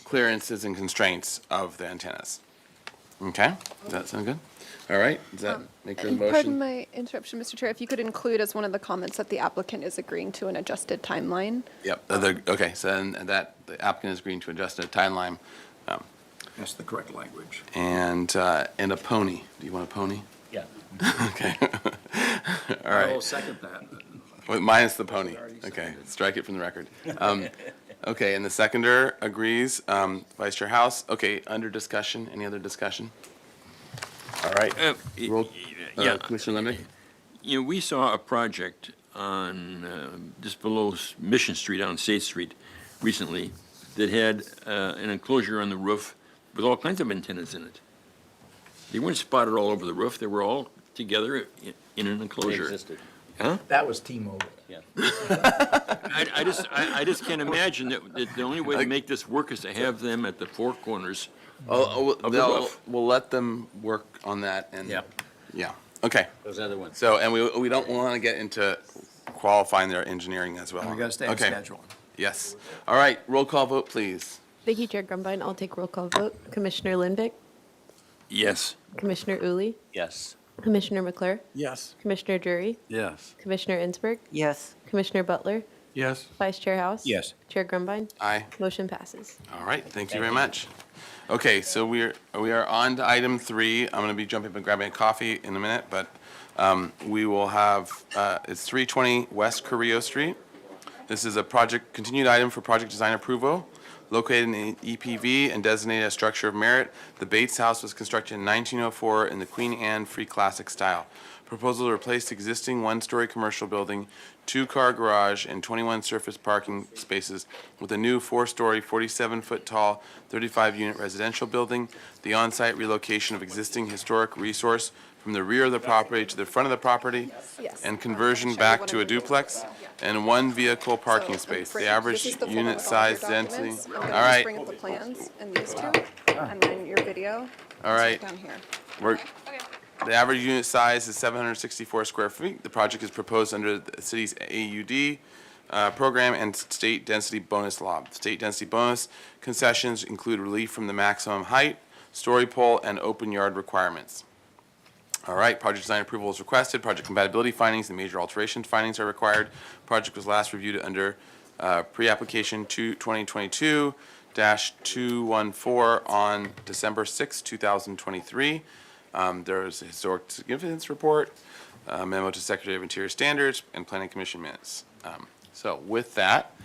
clearances and constraints of the antennas. Okay, does that sound good? All right, does that make your motion? Pardon my interruption, Mr. Chair, if you could include as one of the comments that the applicant is agreeing to an adjusted timeline. Yep, okay, so then that, the applicant is agreeing to adjust a timeline, That's the correct language. and a pony. Do you want a pony? Yeah. Okay. All right. I'll second that. Well, minus the pony. Okay, strike it from the record. Okay, and the seconder agrees, Vice Chair House. Okay, under discussion, any other discussion? All right. Roll, yeah. Commissioner Lemnick? We saw a project on, just below Mission Street on State Street recently that had an enclosure on the roof with all kinds of antennas in it. They weren't spotted all over the roof, they were all together in an enclosure. They existed. Huh? That was T-Mobile. Yeah. I just can't imagine that the only way to make this work is to have them at the four corners of the roof. We'll let them work on that and. Yep. Yeah, okay. Those other ones. So, and we don't want to get into qualifying their engineering as well. We gotta stay on Okay. schedule. Yes. All right, roll call vote, please. Thank you, Chair Grumbine. I'll take roll call vote. Commissioner Lindvik, Yes. Commissioner Uli, Yes. Commissioner McClure, Yes. Commissioner Drury, Yes. Commissioner Insberg, Yes. Commissioner Butler, Yes. Vice Chair House. Yes. Chair Grumbine. Aye. Motion passes. All right, thank you very much. Okay, so we are on to item 3. I'm going to be jumping up and grabbing a coffee in a minute, but We will have, it's 320 West Carrillo Street. This is a project, continued item for project design approval, located in the EPV and designated as structure of merit. The Bates House was constructed in 1904 in the Queen Anne Free Classic style. Proposal to replace existing one-story commercial building, 2-car garage, and 21 surface parking spaces with a new 4-story, 47-foot-tall, 35-unit residential building. The on-site relocation of existing historic resource from the rear of the property to the front of the property, and conversion back to a duplex, and 1 vehicle parking space. The average unit size density. All right. Bring up the plans and these two, and then your video. All right. Down here. The average unit size is 764 square feet. The project is proposed under the city's AUD program and state density bonus law. State density bonus concessions include relief from the maximum height, story pole, and open yard requirements. All right, project design approval is requested. Project compatibility findings and major alterations findings are required. Project was last reviewed under pre-application 2022-214 on December 6, 2023. There is a historic significance report, memo to Secretary of Interior Standards, and Planning Commission minutes. So with that,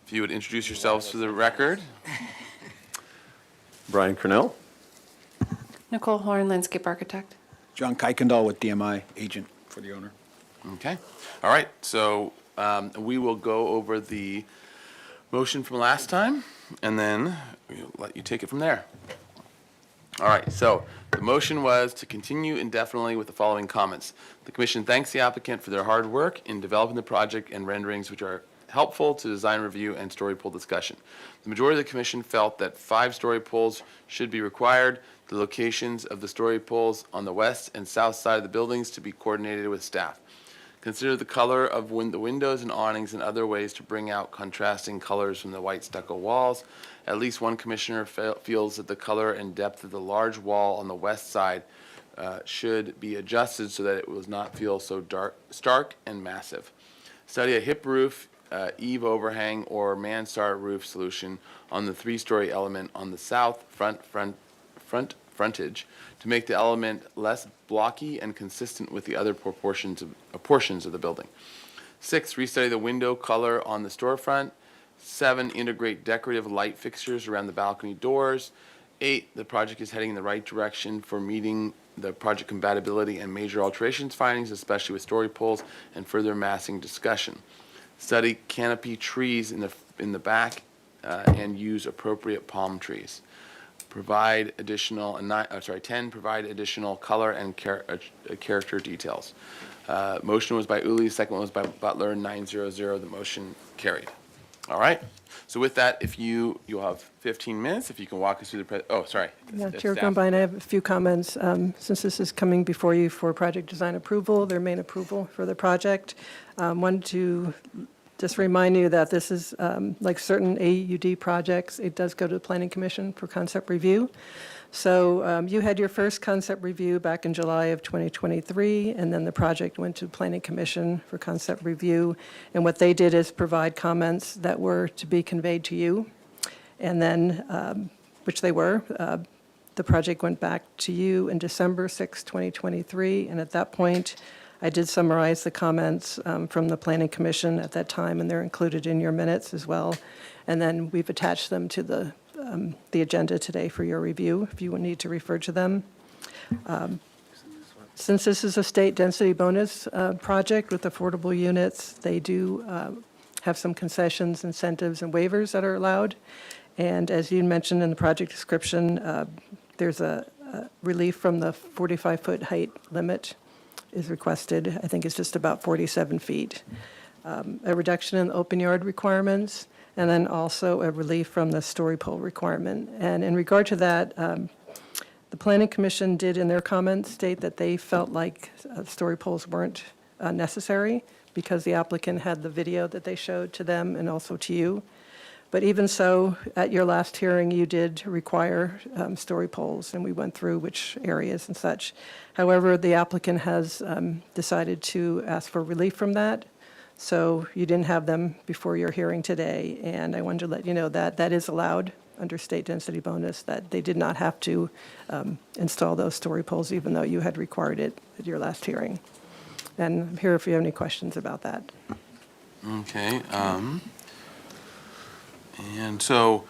if you would introduce yourselves for the record. Brian Cornell. Nicole Horn, landscape architect. John Kuykendall with DMI, agent for the owner. Okay. All right. So we will go over the motion from last time, and then we'll let you take it from there. All right. So the motion was to continue indefinitely with the following comments. The commission thanks the applicant for their hard work in developing the project and renderings which are helpful to design review and story pole discussion. The majority of the commission felt that 5 story poles should be required. The locations of the story poles on the west and south side of the buildings to be coordinated with staff. Consider the color of the windows and awnings and other ways to bring out contrasting colors from the white stucco walls. At least one commissioner feels that the color and depth of the large wall on the west side should be adjusted so that it will not feel so stark and massive. Study a hip roof, eave overhang, or mansard roof solution on the 3-story element on the south frontage to make the element less blocky and consistent with the other portions of the building. 6, restudy the window color on the storefront. 7, integrate decorative light fixtures around the balcony doors. 8, the project is heading in the right direction for meeting the project compatibility and major alterations findings, especially with story poles and further massing discussion. Study canopy trees in the back and use appropriate palm trees. Provide additional, 10, provide additional color and character details. Motion was by Uli, second one was by Butler, 900, the motion carried. All right, so with that, if you'll have 15 minutes, if you can walk us through the, Yeah, Chair Grumbine, I have a few comments. Since this is coming before you for project design approval, their main approval for the project, wanted to just remind you that this is, like certain AUD projects, it does go to the Planning Commission for concept review. So you had your first concept review back in July of 2023, and then the project went to the Planning Commission for concept review. And what they did is provide comments that were to be conveyed to you. And then, which they were, the project went back to you in December 6, 2023. And at that point, I did summarize the comments from the Planning Commission at that time, and they're included in your minutes as well. And then we've attached them to the agenda today for your review, if you would need to refer to them. Since this is a state density bonus project with affordable units, they do have some concessions, incentives, and waivers that are allowed. And as you mentioned in the project description, there's a relief from the 45-foot height limit is requested. I think it's just about 47 feet. A reduction in open yard requirements, and then also a relief from the story pole requirement. And in regard to that, the Planning Commission did in their comments state that they felt like story poles weren't necessary because the applicant had the video that they showed to them and also to you. But even so, at your last hearing, you did require story poles, and we went through which areas and such. However, the applicant has decided to ask for relief from that, so you didn't have them before your hearing today. And I wanted to let you know that that is allowed under state density bonus, that they did not have to install those story poles, even though you had required it at your last hearing. And I'm here if you have any questions about that. Okay, and so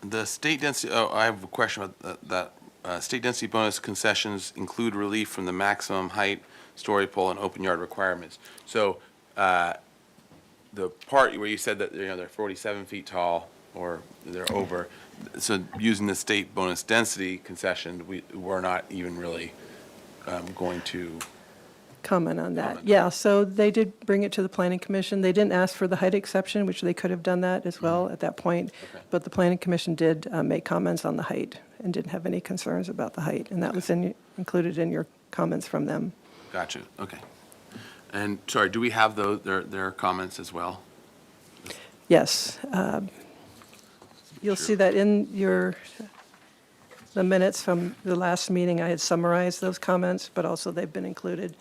the state density, I have a question about that. State density bonus concessions include relief from the maximum height, story pole, and open yard requirements. So, the part where you said that, they're 47 feet tall, or they're over, so using the state bonus density concession, we're not even really going to Comment on that. Yeah, so they did bring it to the Planning Commission. They didn't ask for the height exception, which they could have done that as well at that point. But the Planning Commission did make comments on the height and didn't have any concerns about the height. And that was included in your comments from them. Gotcha, okay. And, sorry, do we have those, their comments as well? Yes. You'll see that in the minutes from the last meeting, I had summarized those comments, but also they've been included,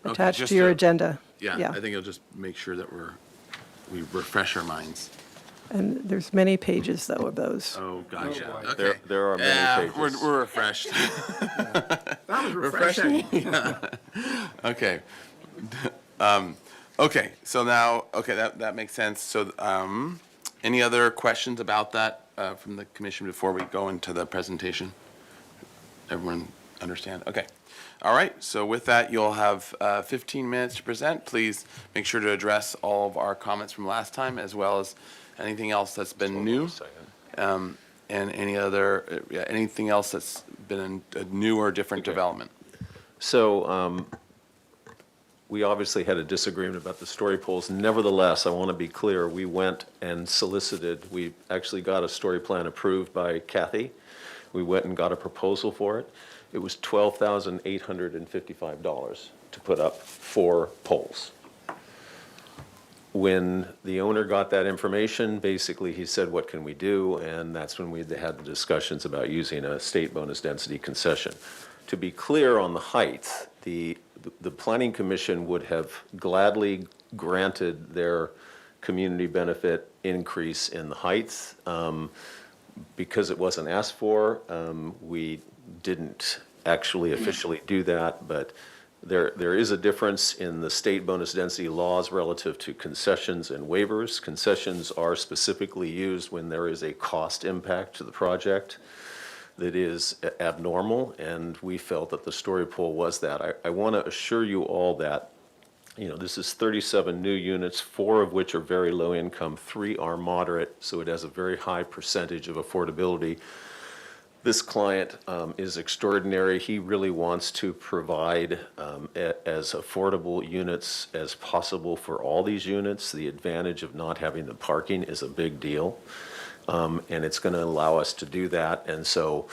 attached just to your to- agenda. Yeah, I think it'll just make sure that we refresh our minds. And there's many pages, though, of those. Oh, gotcha, okay. There are many pages. We're refreshed. That was refreshing. Okay. Okay, so now, okay, that makes sense. So, any other questions about that from the commission before we go into the presentation? Everyone understand? Okay. All right, so with that, you'll have 15 minutes to present. Please make sure to address all of our comments from last time, as well as anything else that's been new. And anything else that's been a new or different development. So we obviously had a disagreement about the story poles. Nevertheless, I want to be clear, we went and solicited, we actually got a story plan approved by Kathy. We went and got a proposal for it. It was $12,855 to put up 4 poles. When the owner got that information, basically he said, what can we do? And that's when we had the discussions about using a state bonus density concession. To be clear on the height, the Planning Commission would have gladly granted their community benefit increase in the height. Because it wasn't asked for, we didn't actually officially do that, but there is a difference in the state bonus density laws relative to concessions and waivers. Concessions are specifically used when there is a cost impact to the project that is abnormal, and we felt that the story pole was that. I want to assure you all that, this is 37 new units, 4 of which are very low income, 3 are moderate, so it has a very high percentage of affordability. This client is extraordinary. He really wants to provide as affordable units as possible for all these units. The advantage of not having the parking is a big deal, and it's going to allow us to do that. And so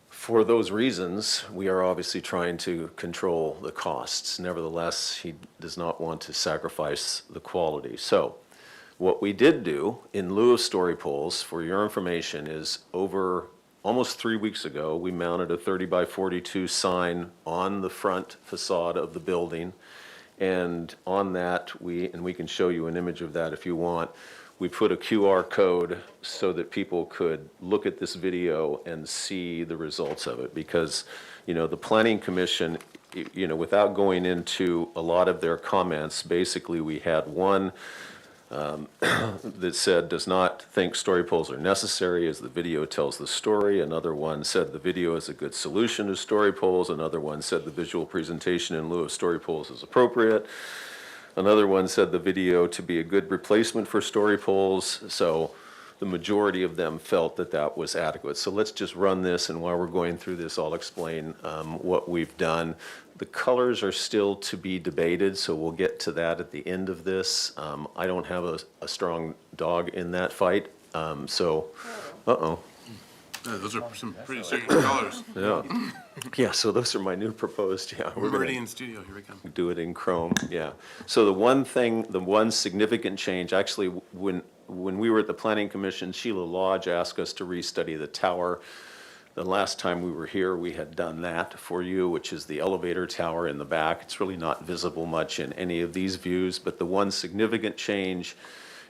for those reasons, we are obviously trying to control the costs. Nevertheless, he does not want to sacrifice the quality. So what we did do in lieu of story poles, for your information, is over almost 3 weeks ago, we mounted a 30 by 42 sign on the front facade of the building. And on that, and we can show you an image of that if you want, we put a QR code so that people could look at this video and see the results of it. Because, the Planning Commission, without going into a lot of their comments, basically we had one that said does not think story poles are necessary as the video tells the story. Another one said the video is a good solution to story poles. Another one said the visual presentation in lieu of story poles is appropriate. Another one said the video to be a good replacement for story poles. So the majority of them felt that that was adequate. So let's just run this, and while we're going through this, I'll explain what we've done. The colors are still to be debated, so we'll get to that at the end of this. I don't have a strong dog in that fight, uh-oh. Those are some pretty serious colors. Yeah. Yeah, so those are my new proposed, we're gonna Meridian Studio, here we come. do it in Chrome, yeah. So the one significant change, actually, when we were at the Planning Commission, Sheila Lodge asked us to restudy the tower. The last time we were here, we had done that for you, which is the elevator tower in the back. It's really not visible much in any of these views, but the one significant change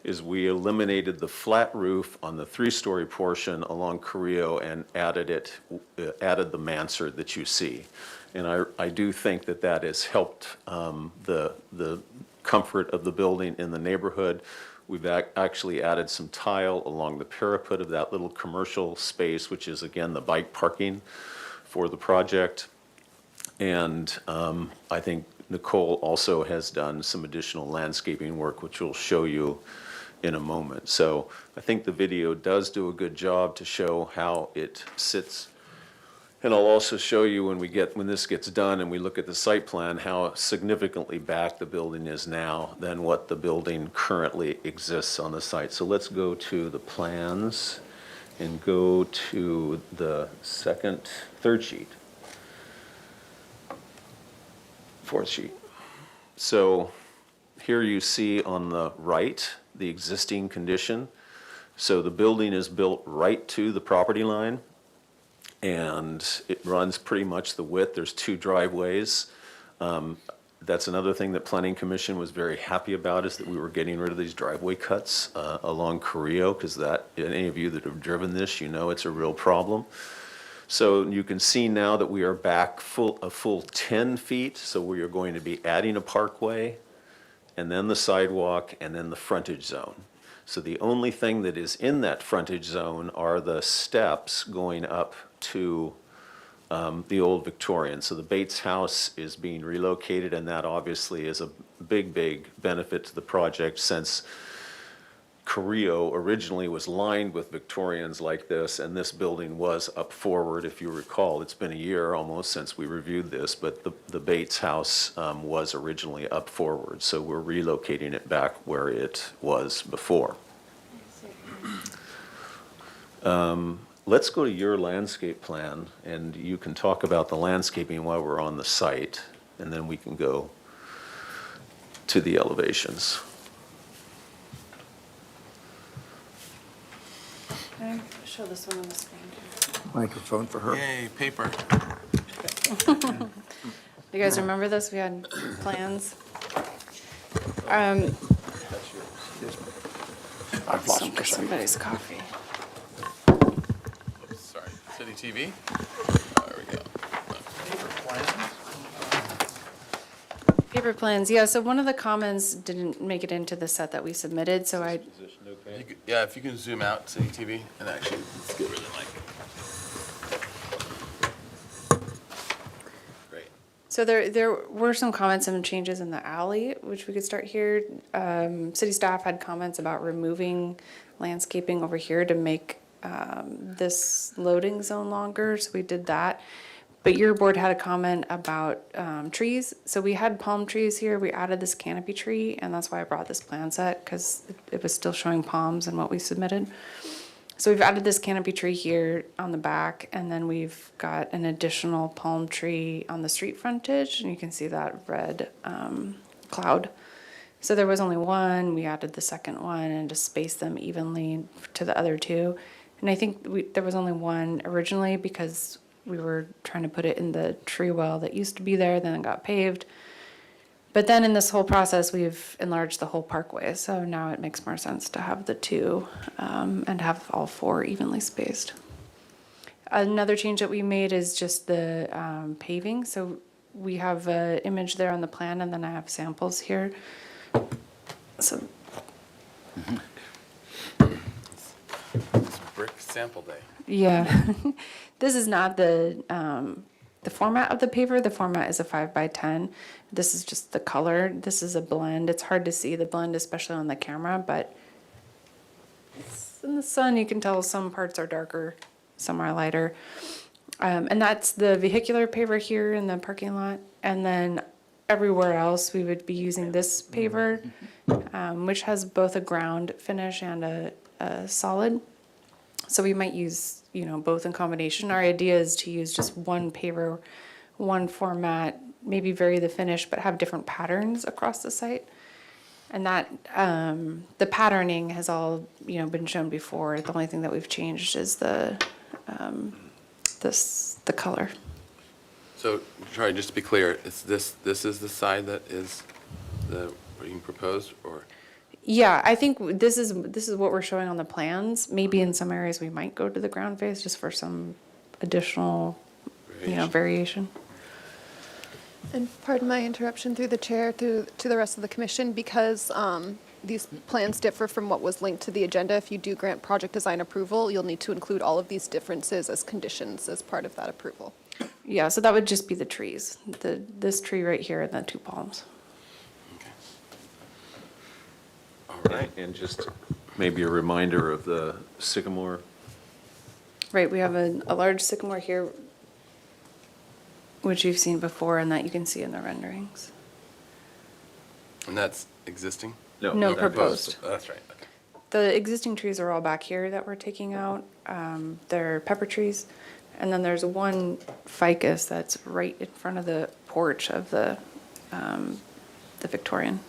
is we eliminated the flat roof on the 3-story portion along Carrillo and added the mansard that you see. And I do think that that has helped the comfort of the building in the neighborhood. We've actually added some tile along the parapet of that little commercial space, which is, again, the bike parking for the project. And I think Nicole also has done some additional landscaping work, which we'll show you in a moment. So I think the video does do a good job to show how it sits. And I'll also show you when this gets done and we look at the site plan, how significantly back the building is now than what the building currently exists on the site. So let's go to the plans and go to the third sheet. Fourth sheet. So here you see on the right, the existing condition. So the building is built right to the property line, and it runs pretty much the width. There's 2 driveways. That's another thing that Planning Commission was very happy about, is that we were getting rid of these driveway cuts along Carrillo, because any of you that have driven this, you know it's a real problem. So you can see now that we are back a full 10 feet, so we are going to be adding a parkway, and then the sidewalk, and then the frontage zone. So the only thing that is in that frontage zone are the steps going up to the old Victorian. So the Bates House is being relocated, and that obviously is a big, big benefit to the project, since Carrillo originally was lined with Victorians like this, and this building was up forward. If you recall, it's been a year almost since we reviewed this, but the Bates House was originally up forward, so we're relocating it back where it was before. Let's go to your landscape plan, and you can talk about the landscaping while we're on the site, and then we can go to the elevations. Can I show this one on the screen? Microphone for her. Yay, paper. You guys remember this? We had plans. I've lost it. Somebody's coffee. Oops, sorry. City TV. There we go. Paper plans, yeah, so one of the comments didn't make it into the set that we submitted, so Yeah, if you can zoom out, City TV, and actually, let's get rid of the mic. Great. So there were some comments and changes in the alley, which we could start here. City staff had comments about removing landscaping over here to make this loading zone longer, so we did that. But your board had a comment about trees. So we had palm trees here. We added this canopy tree, and that's why I brought this plan set, because it was still showing palms in what we submitted. So we've added this canopy tree here on the back, and then we've got an additional palm tree on the street frontage, and you can see that red cloud. So there was only one. We added the second one and just spaced them evenly to the other 2. And I think there was only one originally because we were trying to put it in the tree well that used to be there, then it got paved. But then in this whole process, we've enlarged the whole parkway, so now it makes more sense to have the 2 and have all 4 evenly spaced. Another change that we made is just the paving. So we have an image there on the plan, and then I have samples here. So. It's brick sample day. Yeah. This is not the format of the paver. The format is a 5x10. This is just the color. This is a blend. It's hard to see the blend, especially on the camera, but in the sun you can tell some parts are darker, some are lighter. And that's the vehicular paver here in the parking lot. And then everywhere else we would be using this paver, which has both a ground finish and a solid. So we might use, both in combination. Our idea is to use just one paver, one format, maybe vary the finish, but have different patterns across the site. And that, the patterning has all, been shown before. The only thing that we've changed is the color. So, Troy, just to be clear, this is the side that is being proposed, or? Yeah, I think this is what we're showing on the plans. Maybe in some areas we might go to the ground face just for some additional, variation. And pardon my interruption through the chair, to the rest of the commission, because these plans differ from what was linked to the agenda. If you do grant project design approval, you'll need to include all of these differences as conditions as part of that approval. Yeah, so that would just be the trees, this tree right here and the 2 palms. All right. And just maybe a reminder of the sycamore. Right, we have a large sycamore here, which you've seen before and that you can see in the renderings. And that's existing? No, proposed. Oh, that's right, okay. The existing trees are all back here that we're taking out. They're pepper trees. And then there's one ficus that's right in front of the porch of the Victorian.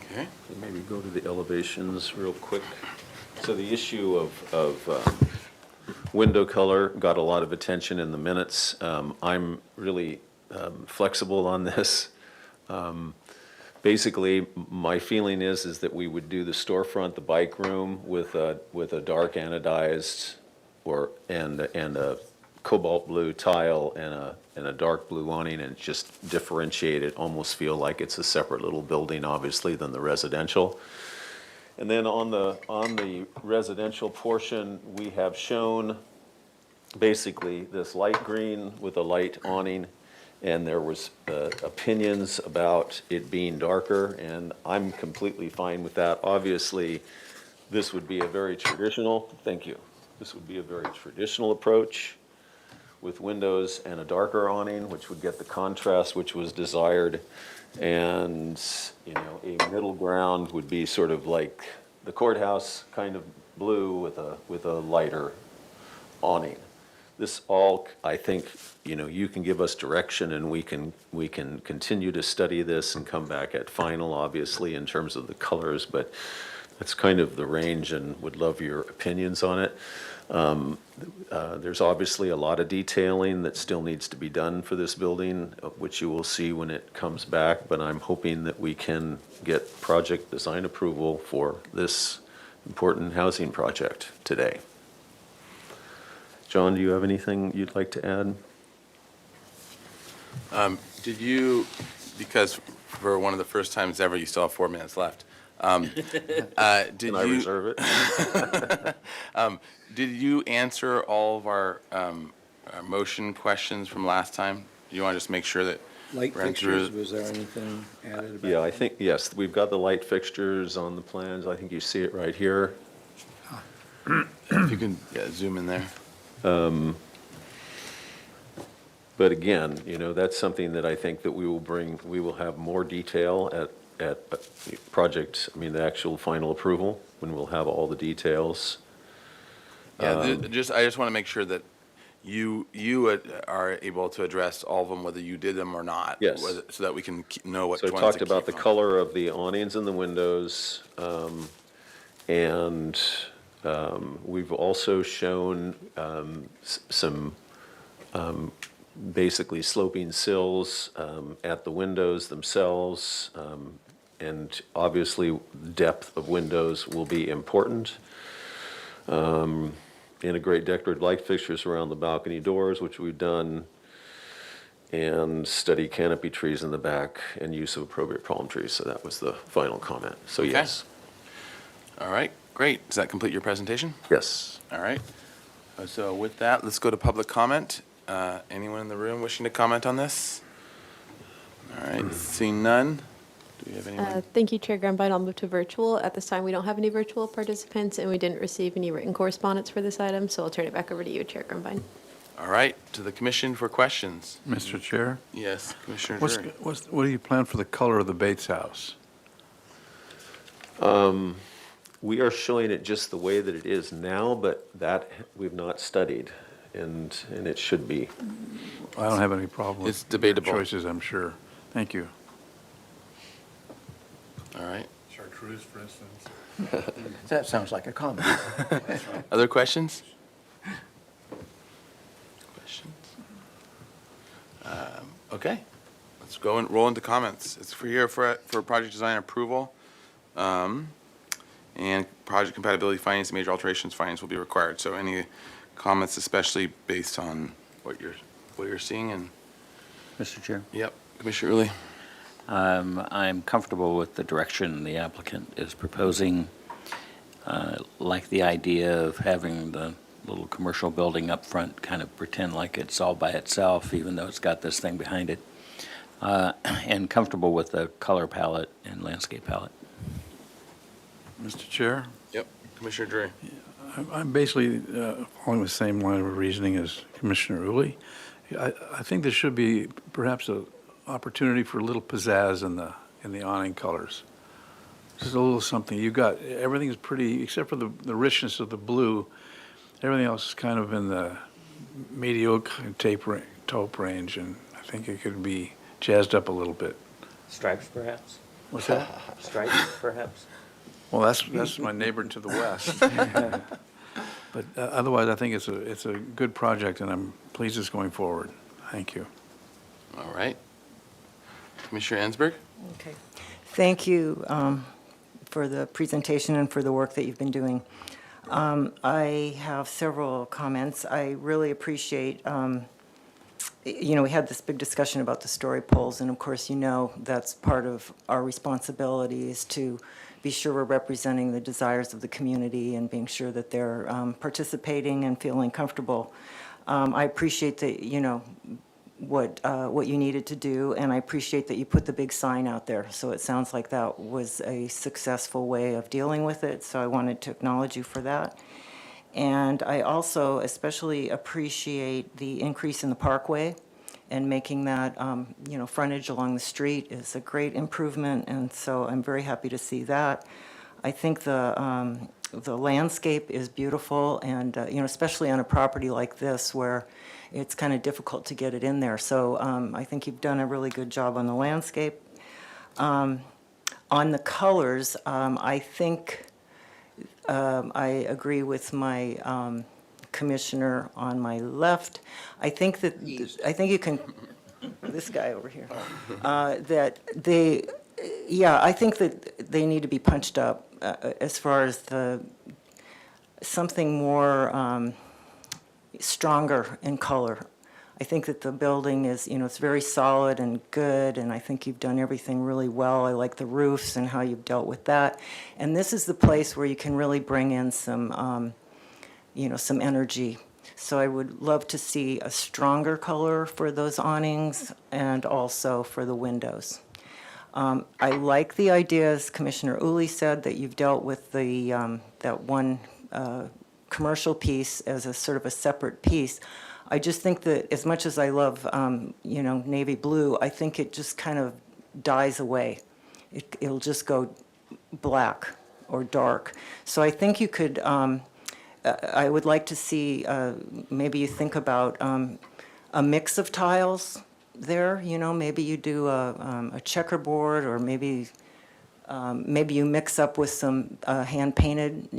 Okay. Maybe go to the elevations real quick. So the issue of window color got a lot of attention in the minutes. I'm really flexible on this. Basically, my feeling is that we would do the storefront, the bike room with a dark anodized and a cobalt blue tile and a dark blue awning, and just differentiate it, almost feel like it's a separate little building, obviously, than the residential. And then on the residential portion, we have shown basically this light green with a light awning, and there was opinions about it being darker, and I'm completely fine with that. Obviously, this would be a very traditional, thank you. This would be a very traditional approach with windows and a darker awning, which would get the contrast which was desired. And, a middle ground would be sort of like the courthouse kind of blue with a lighter awning. This all, I think, you can give us direction and we can continue to study this and come back at final, obviously, in terms of the colors, but that's kind of the range and would love your opinions on it. There's obviously a lot of detailing that still needs to be done for this building, which you will see when it comes back, but I'm hoping that we can get project design approval for this important housing project today. John, do you have anything you'd like to add? Did you, because for one of the first times ever, you still have 4 minutes left. Did I reserve it? Did you answer all of our motion questions from last time? Do you want to just make sure that? Light ran through- fixtures, was there anything added about? Yeah, I think, yes, we've got the light fixtures on the plans. I think you see it right here. If you can zoom in there. But again, that's something that I think that we will have more detail at the project, the actual final approval, when we'll have all the details. Yeah, I just want to make sure that you are able to address all of them, whether you did them or not. Yes. So that we can know what So I ones talked to about the keep on. color of the awnings and the windows, and we've also shown some basically sloping sills at the windows themselves, and obviously depth of windows will be important. Integrate decorative light fixtures around the balcony doors, which we've done, and study canopy trees in the back and use of appropriate palm trees. So that was the final comment. So Okay. yes. All right, great. Does that complete your presentation? Yes. All right. So with that, let's go to public comment. Anyone in the room wishing to comment on this? All right, seeing none. Do we have anyone? Thank you, Chair Grumbine. I'll move to virtual. At this time, we don't have any virtual participants, and we didn't receive any written correspondence for this item, so I'll turn it back over to you, Chair Grumbine. All right, to the commission for questions. Mr. Chair? Yes, Commissioner What Drury. do you plan for the color of the Bates house? We are showing it just the way that it is now, but that we've not studied, and it should be. I don't have any problem with It's debatable. choices, I'm sure. Thank you. All right. Chartreuse, for instance. That sounds like a comment. Other questions? Questions? Okay, let's let's go and roll into comments. It's for project design approval. And project compatibility findings and major alterations findings will be required. So any comments, especially based on what you're seeing and. Mr. Chair? Yep, Commissioner Uli. I'm comfortable with the direction the applicant is proposing. Like the idea of having the little commercial building up front kind of pretend like it's all by itself, even though it's got this thing behind it. And comfortable with the color palette and landscape palette. Mr. Chair? Yep, Commissioner Drury. I'm basically following the same line of reasoning as Commissioner Uli. I think there should be perhaps an opportunity for a little pizzazz in the awning colors. Just a little something. You got, everything is pretty, except for the richness of the blue, everything else is kind of in the mediocre taupe range, and I think it could be jazzed up a little bit. Stripes, perhaps? What's that? Stripes, perhaps? Well, that's my neighbor to the west. But otherwise, I think it's a good project, and I'm pleased it's going forward. Thank you. All right. Commissioner Ensberg? Okay. Thank you for the presentation and for the work that you've been doing. I have several comments. I really appreciate, we had this big discussion about the story poles, and of course, that's part of our responsibility is to be sure we're representing the desires of the community and being sure that they're participating and feeling comfortable. I appreciate that, what you needed to do, and I appreciate that you put the big sign out there. So it sounds like that was a successful way of dealing with it, so I wanted to acknowledge you for that. And I also especially appreciate the increase in the parkway and making that, frontage along the street is a great improvement, and so I'm very happy to see that. I think the landscape is beautiful, and, especially on a property like this where it's kind of difficult to get it in there. So I think you've done a really good job on the landscape. On the colors, I think I agree with my commissioner on my left. I think you can, this guy over here, that I think that they need to be punched up as far as something more stronger in color. I think that the building is, it's very solid and good, and I think you've done everything really well. I like the roofs and how you've dealt with that. And this is the place where you can really bring in some, some energy. So I would love to see a stronger color for those awnings and also for the windows. I like the idea, as Commissioner Uli said, that you've dealt with that one commercial piece as a sort of a separate piece. I just think that as much as I love, navy blue, I think it just kind of dies away. It'll just go black or dark. So I think you could, I would like to see, maybe you think about a mix of tiles there, maybe you do a checkerboard, or maybe you mix up with some hand-painted,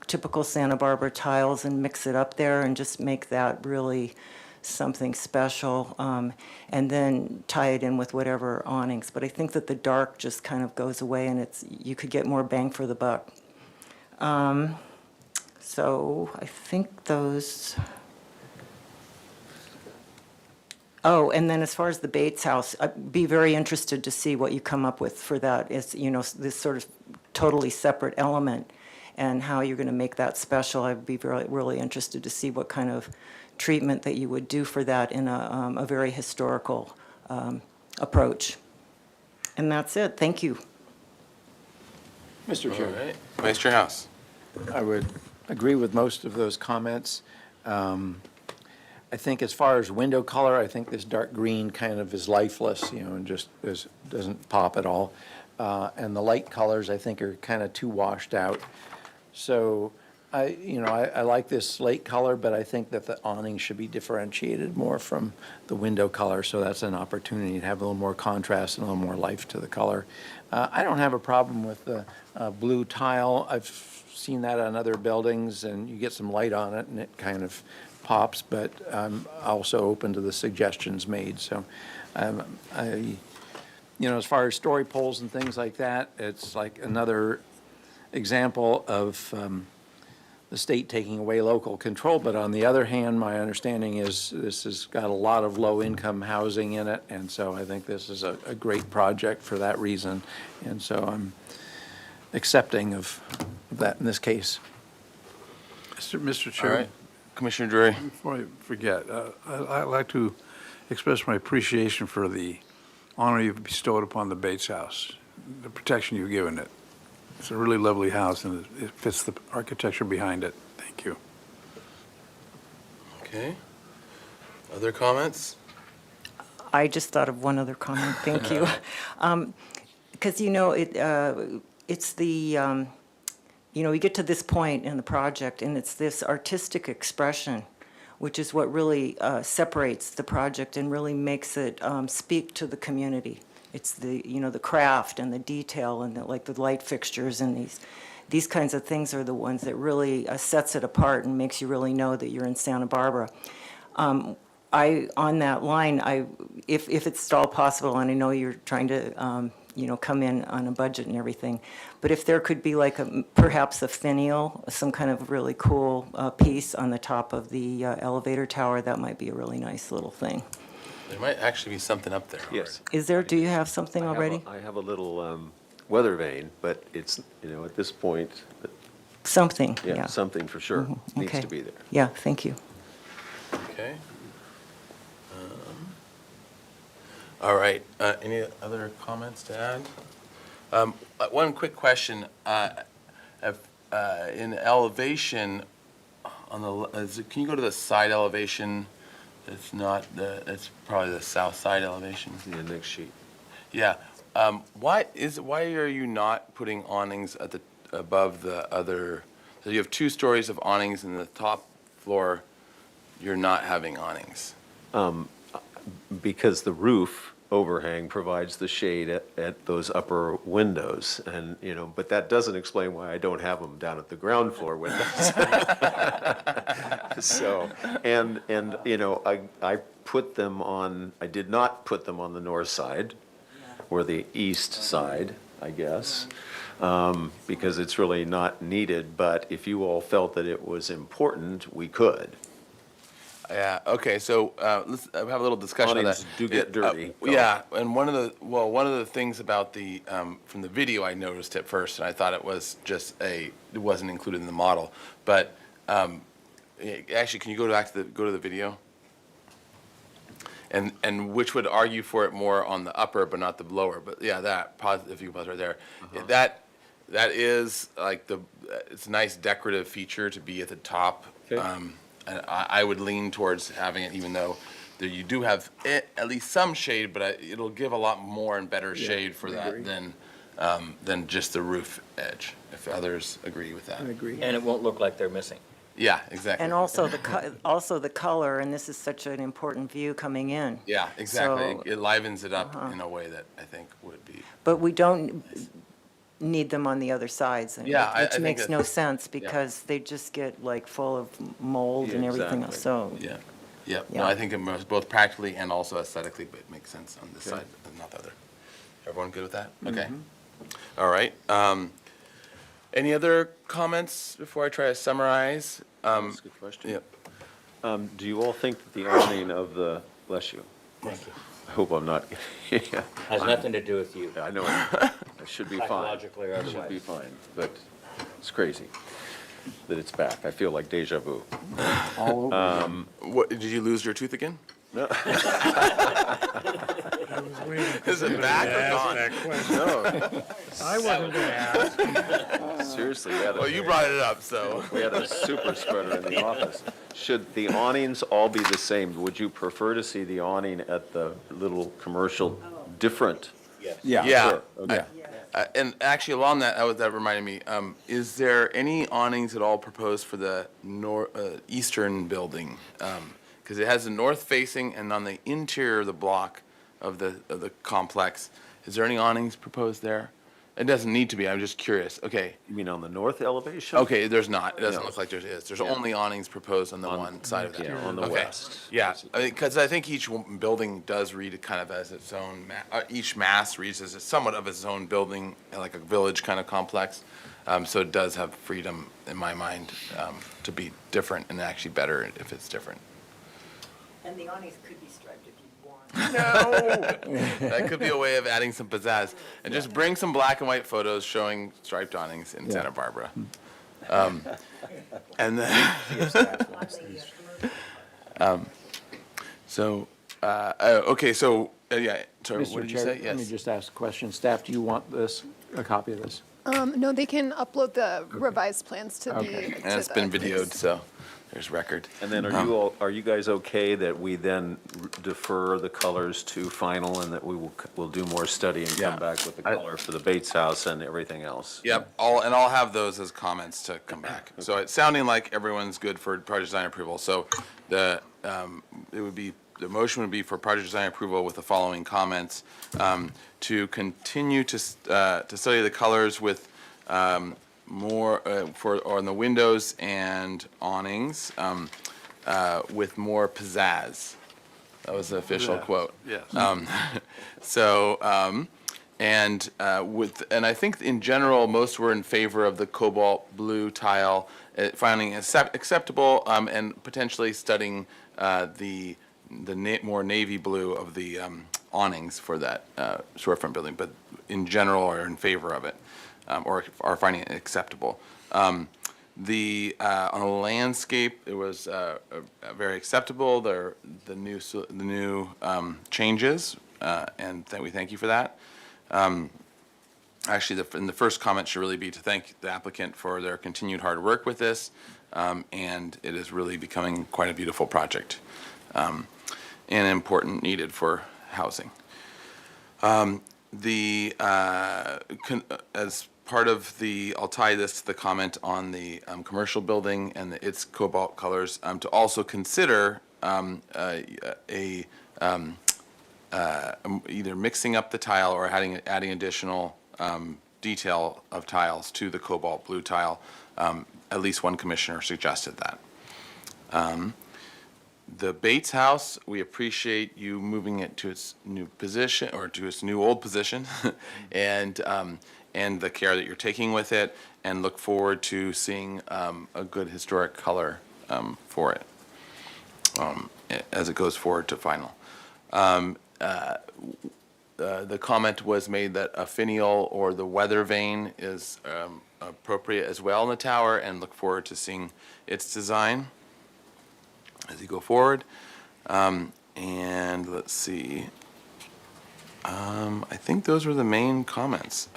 typical Santa Barbara tiles and mix it up there and just make that really something special, and then tie it in with whatever awnings. But I think that the dark just kind of goes away, and you could get more bang for the buck. So I think those... Oh, and then as far as the Bates House, I'd be very interested to see what you come up with for that. It's, this sort of totally separate element and how you're going to make that special. I'd be really interested to see what kind of treatment that you would do for that in a very historical approach. And that's it. Thank you. Mr. Chair. All right. Vice Chair House. I would agree with most of those comments. I think as far as window color, I think this dark green kind of is lifeless, and just doesn't pop at all. And the light colors, I think, are kind of too washed out. So I like this slate color, but I think that the awning should be differentiated more from the window color. So that's an opportunity to have a little more contrast and a little more life to the color. I don't have a problem with the blue tile. I've seen that on other buildings, and you get some light on it, and it kind of pops, but I'm also open to the suggestions made. So I you know, as far as story poles and things like that, it's like another example of the state taking away local control. But on the other hand, my understanding is this has got a lot of low-income housing in it, and so I think this is a great project for that reason. And so I'm accepting of that in this case. Mr. All Chair. right. Commissioner Drury. Before I forget, I'd like to express my appreciation for the honor you've bestowed upon the Bates House, the protection you've given it. It's a really lovely house, and it fits the architecture behind it. Thank you. Okay. Other comments? I just thought of one other comment, thank you. Because, you know, it's the, you know, we get to this point in the project, and it's this artistic expression, which is what really separates the project and really makes it speak to the community. It's the, you know, the craft and the detail and like the light fixtures and these kinds of things are the ones that really sets it apart and makes you really know that you're in Santa Barbara. On that line, if it's at all possible, and I know you're trying to, you know, come in on a budget and everything, but if there could be like perhaps a finial, some kind of really cool piece on the top of the elevator tower, that might be a really nice little thing. There might actually be something up there. Yes. Is there, do you have something already? I have a little weather vane, but it's, you know, at this point, Something, yeah. yeah, something for sure needs Okay. to be there. Yeah, thank you. Okay. All right. Any other comments to add? One quick question. In elevation, on the, can you go to the side elevation? It's not the, it's probably the south side elevation. The next sheet. Yeah. Why are you not putting awnings at the, above the other, so you have 2 stories of awnings in the top floor, you're not having awnings? Because the roof overhang provides the shade at those upper windows, and, you know, but that doesn't explain why I don't have them down at the ground floor windows. So, and, you know, I put them on, I did not put them on the north side, or the east side, I guess, because it's really not needed, but if you all felt that it was important, we could. Yeah, okay, so let's have a little discussion of that. Awnings do get dirty. Yeah, and one of the things about the, from the video, I noticed at first, and I thought it was just it wasn't included in the model, but actually, can you go back to the video? And which would argue for it more on the upper, but not the lower, but yeah, that, if you pause right there. That is like it's a nice decorative feature to be at the top. Okay. And I would lean towards having it, even though you do have at least some shade, but it'll give a lot more and better shade for that than just the roof edge, if others agree with that. I agree. And it won't look like they're missing. Yeah, exactly. And also the color, and this is such an important view coming in. Yeah, exactly. So- It livens it up in a way that I think would be. But we don't need them on the other sides. Yeah, I Which think makes that- no sense because they just get like full of mold and everything else, so. Yeah, yeah. Yeah. No, I think it most, both practically and also aesthetically, but it makes sense on this side and not the other. Everyone good with that? Okay. All right. Any other comments before I try to summarize? That's a good question. Yep. Do you all think that the awning of the, bless you, Thank you. I hope I'm not, yeah. Has nothing to do with you. I know, I should be fine. Psychologically or I should otherwise. be fine, but it's crazy that it's back. I feel like deja vu. All over. What, did you lose your tooth again? No. Is it back or gone? No. I wasn't going to ask. Seriously, Well, you brought it up, so. we had a super spreader in the office. Should the awnings all be the same? Would you prefer to see the awning at the little commercial different? Yeah. Yeah. Sure, okay. And actually, along that reminded me, is there any awnings at all proposed for the eastern building? Because it has the north facing, and on the interior of the block of the complex, is there any awnings proposed there? It doesn't need to be, I'm just curious. Okay, You mean on the north elevation? okay, there's not. It doesn't No. look like there is. There's Yeah. only awnings proposed on the one side of that. Yeah, on the Okay. west. Yeah, because I think each building does read kind of as its own, each mass reads as somewhat of its own building, like a village kind of complex. So it does have freedom, in my mind, to be different and actually better if it's different. And the awnings could be striped if you want. No! That could be a way of adding some pizzazz. And just bring some black and white photos showing striped awnings in Santa Barbara. And then, okay, so, yeah, sorry, what Mr. did you Chair, say? let me Yes. just ask a question. Staff, do you want this, a copy of this? No, they can upload the revised plans to Okay. the. And it's been videoed, so there's record. And then are you guys okay that we then defer the colors to final and that we'll do more study and Yeah. come back with the color for the Bates House and everything else? Yep, I'll have those as comments to come back. So it's sounding like everyone's good for project design approval. So the motion would be for project design approval with the following comments. To continue to study the colors with more on the windows and awnings with more pizzazz. That was the official quote. Yes. And I think in general, most were in favor of the cobalt blue tile, finding acceptable, and potentially studying the more navy blue of the awnings for that storefront building, but in general are in favor of it, or are finding it acceptable. On the landscape, it was very acceptable. The new changes, and we thank you for that. Actually, the first comment should really be to thank the applicant for their continued hard work with this, and it is really becoming quite a beautiful project, and important, needed for housing. As part of I'll tie this to the comment on the commercial building and its cobalt colors, to also consider either mixing up the tile or adding additional detail of tiles to the cobalt blue tile. At least one commissioner suggested that. The Bates House, we appreciate you moving it to its new position, or to its new old position, and the care that you're taking with it, and look forward to seeing a good historic color for it as it goes forward to final. The comment was made that a finial or the weather vane is appropriate as well in the tower, and look forward to seeing its design as you go forward. And let's see. I think those were the main comments.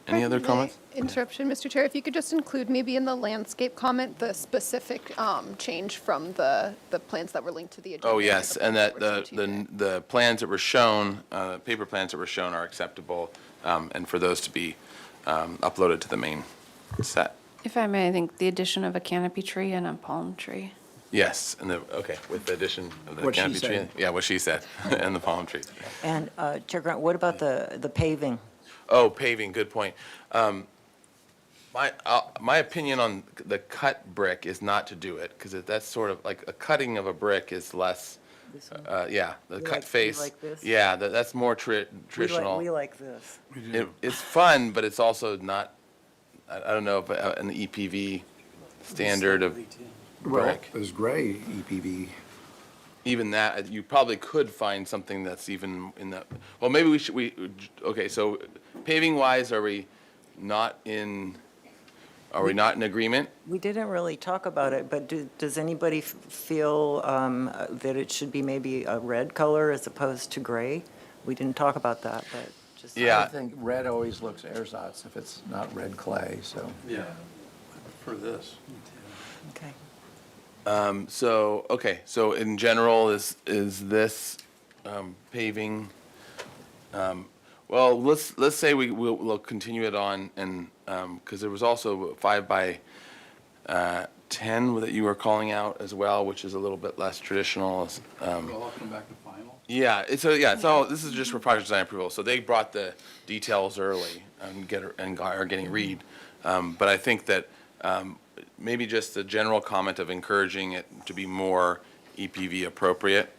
Any other comments? Interruption, Mr. Chair, if you could just include maybe in the landscape comment, the specific change from the plans that were linked to the agenda. Oh, yes, and that the plans that were shown, paper plans that were shown are acceptable, and for those to be uploaded to the main set. If I may, I think the addition of a canopy tree and a palm tree. Yes, and with the addition of the What she canopy tree. said. Yeah, what she said, and the palm tree. And Chair Grant, what about the paving? Oh, paving, good point. My opinion on the cut brick is not to do it, because that's sort of like a cutting of a brick is less, yeah, the cut face. like this? Yeah, that's more traditional. We like this. It's fun, but it's also not, I don't know, if an EPV standard of brick. There's gray EPV. Even that, you probably could find something that's even in that, well, maybe okay, so paving wise, are we not in agreement? We didn't really talk about it, but does anybody feel that it should be maybe a red color as opposed to gray? We didn't talk about that, but just. Yeah. I think red always looks ersatz if it's not red clay, so. Yeah, for this. Okay. So in general, is this paving, well, let's say we'll continue it on, and, because there was also 5 by 10 10 that you were calling out as well, which is a little bit less traditional. We'll all come back to final. Yeah, it's all, this is just for project design approval. So they brought the details early and are getting read. But I think that maybe just a general comment of encouraging it to be more EPV appropriate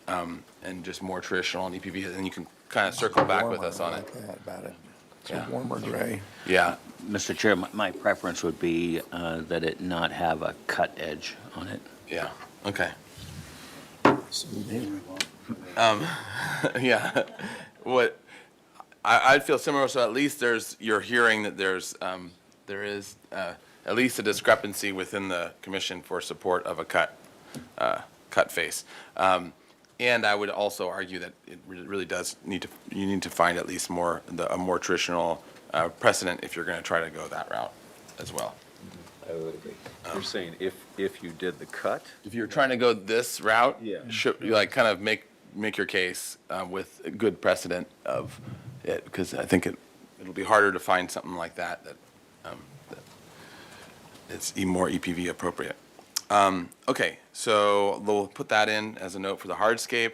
and just more traditional on EPV, and you can kind of circle back with us on it. About it. It's Yeah. a warmer gray. Yeah, Mr. Chair, my preference would be that it not have a cut edge on it. yeah, okay. Yeah, what, I'd feel similar, so at least you're hearing that there is at least a discrepancy within the commission for support of a cut face. And I would also argue that it really does you need to find at least a more traditional precedent if you're going to try to go that route as well. I would agree. You're saying if you did the cut? If you're trying to go this route, Yeah. you like kind of make your case with a good precedent of it, because I think it'll be harder to find something like that it's more EPV appropriate. Okay, so we'll put that in as a note for the hardscape.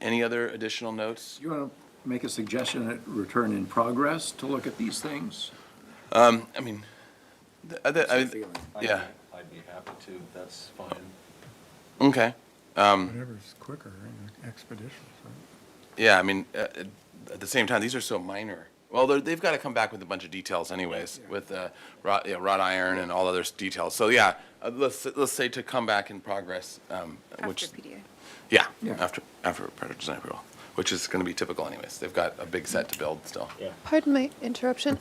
Any other additional notes? You want to make a suggestion at return in progress to look at these things? I mean, yeah. I'd be happy to, that's fine. Okay. Whatever's quicker and expeditious, right? Yeah, I mean, at the same time, these are so minor. Well, they've got to come back with a bunch of details anyways, with wrought iron and all other details. So yeah, let's say to come back in progress, which PDA. yeah, after project design approval, which is going to be typical anyways. They've got a big set to build still. Yeah. Pardon my interruption.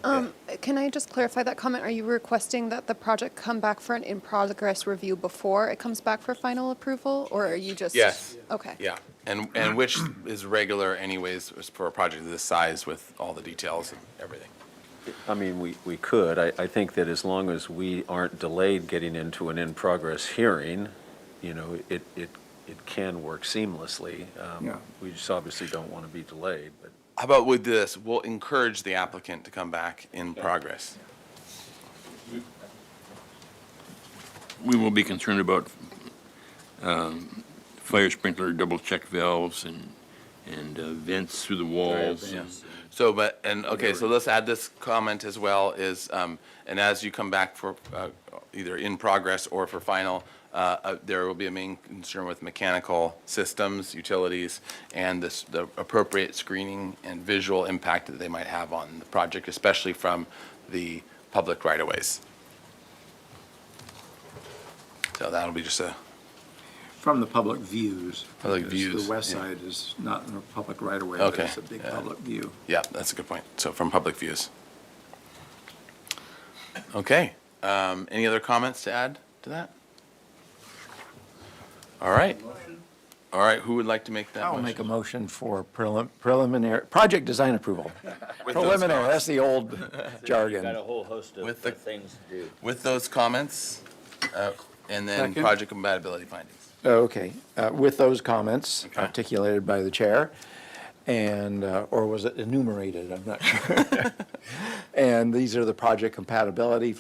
Can I just clarify that comment? Are you requesting that the project come back for an in-progress review before it comes back for final approval, or are you just? Yes. Okay. Yeah, and which is regular anyways for a project of this size with all the details and everything. I mean, we could. I think that as long as we aren't delayed getting into an in-progress hearing, you know, it can work seamlessly. We just obviously don't want to be delayed, but. How about with this? We'll encourage the applicant to come back in progress. We will be concerned about fire sprinkler double check valves and vents through the walls. So, so let's add this comment as well is, and as you come back for either in progress or for final, there will be a main concern with mechanical systems, utilities, and the appropriate screening and visual impact that they might have on the project, especially from the public right-of-ways. So that'll be just From the public views. Public because views, The west yeah. side is not in a public right-of-way, but Okay. it's a big public view. Yeah, that's a good point. So from public views. Okay, any other comments to add to that? All right. All right, who would like to make that I'll motion? make a motion for preliminary, project design approval. With those Preliminary, comments. that's the old jargon. Got a whole host of With the- things to do. With those comments, and then Second. project compatibility findings. Okay, with those comments Okay. articulated by the chair, and, or was it enumerated? I'm not sure. And these are the project compatibility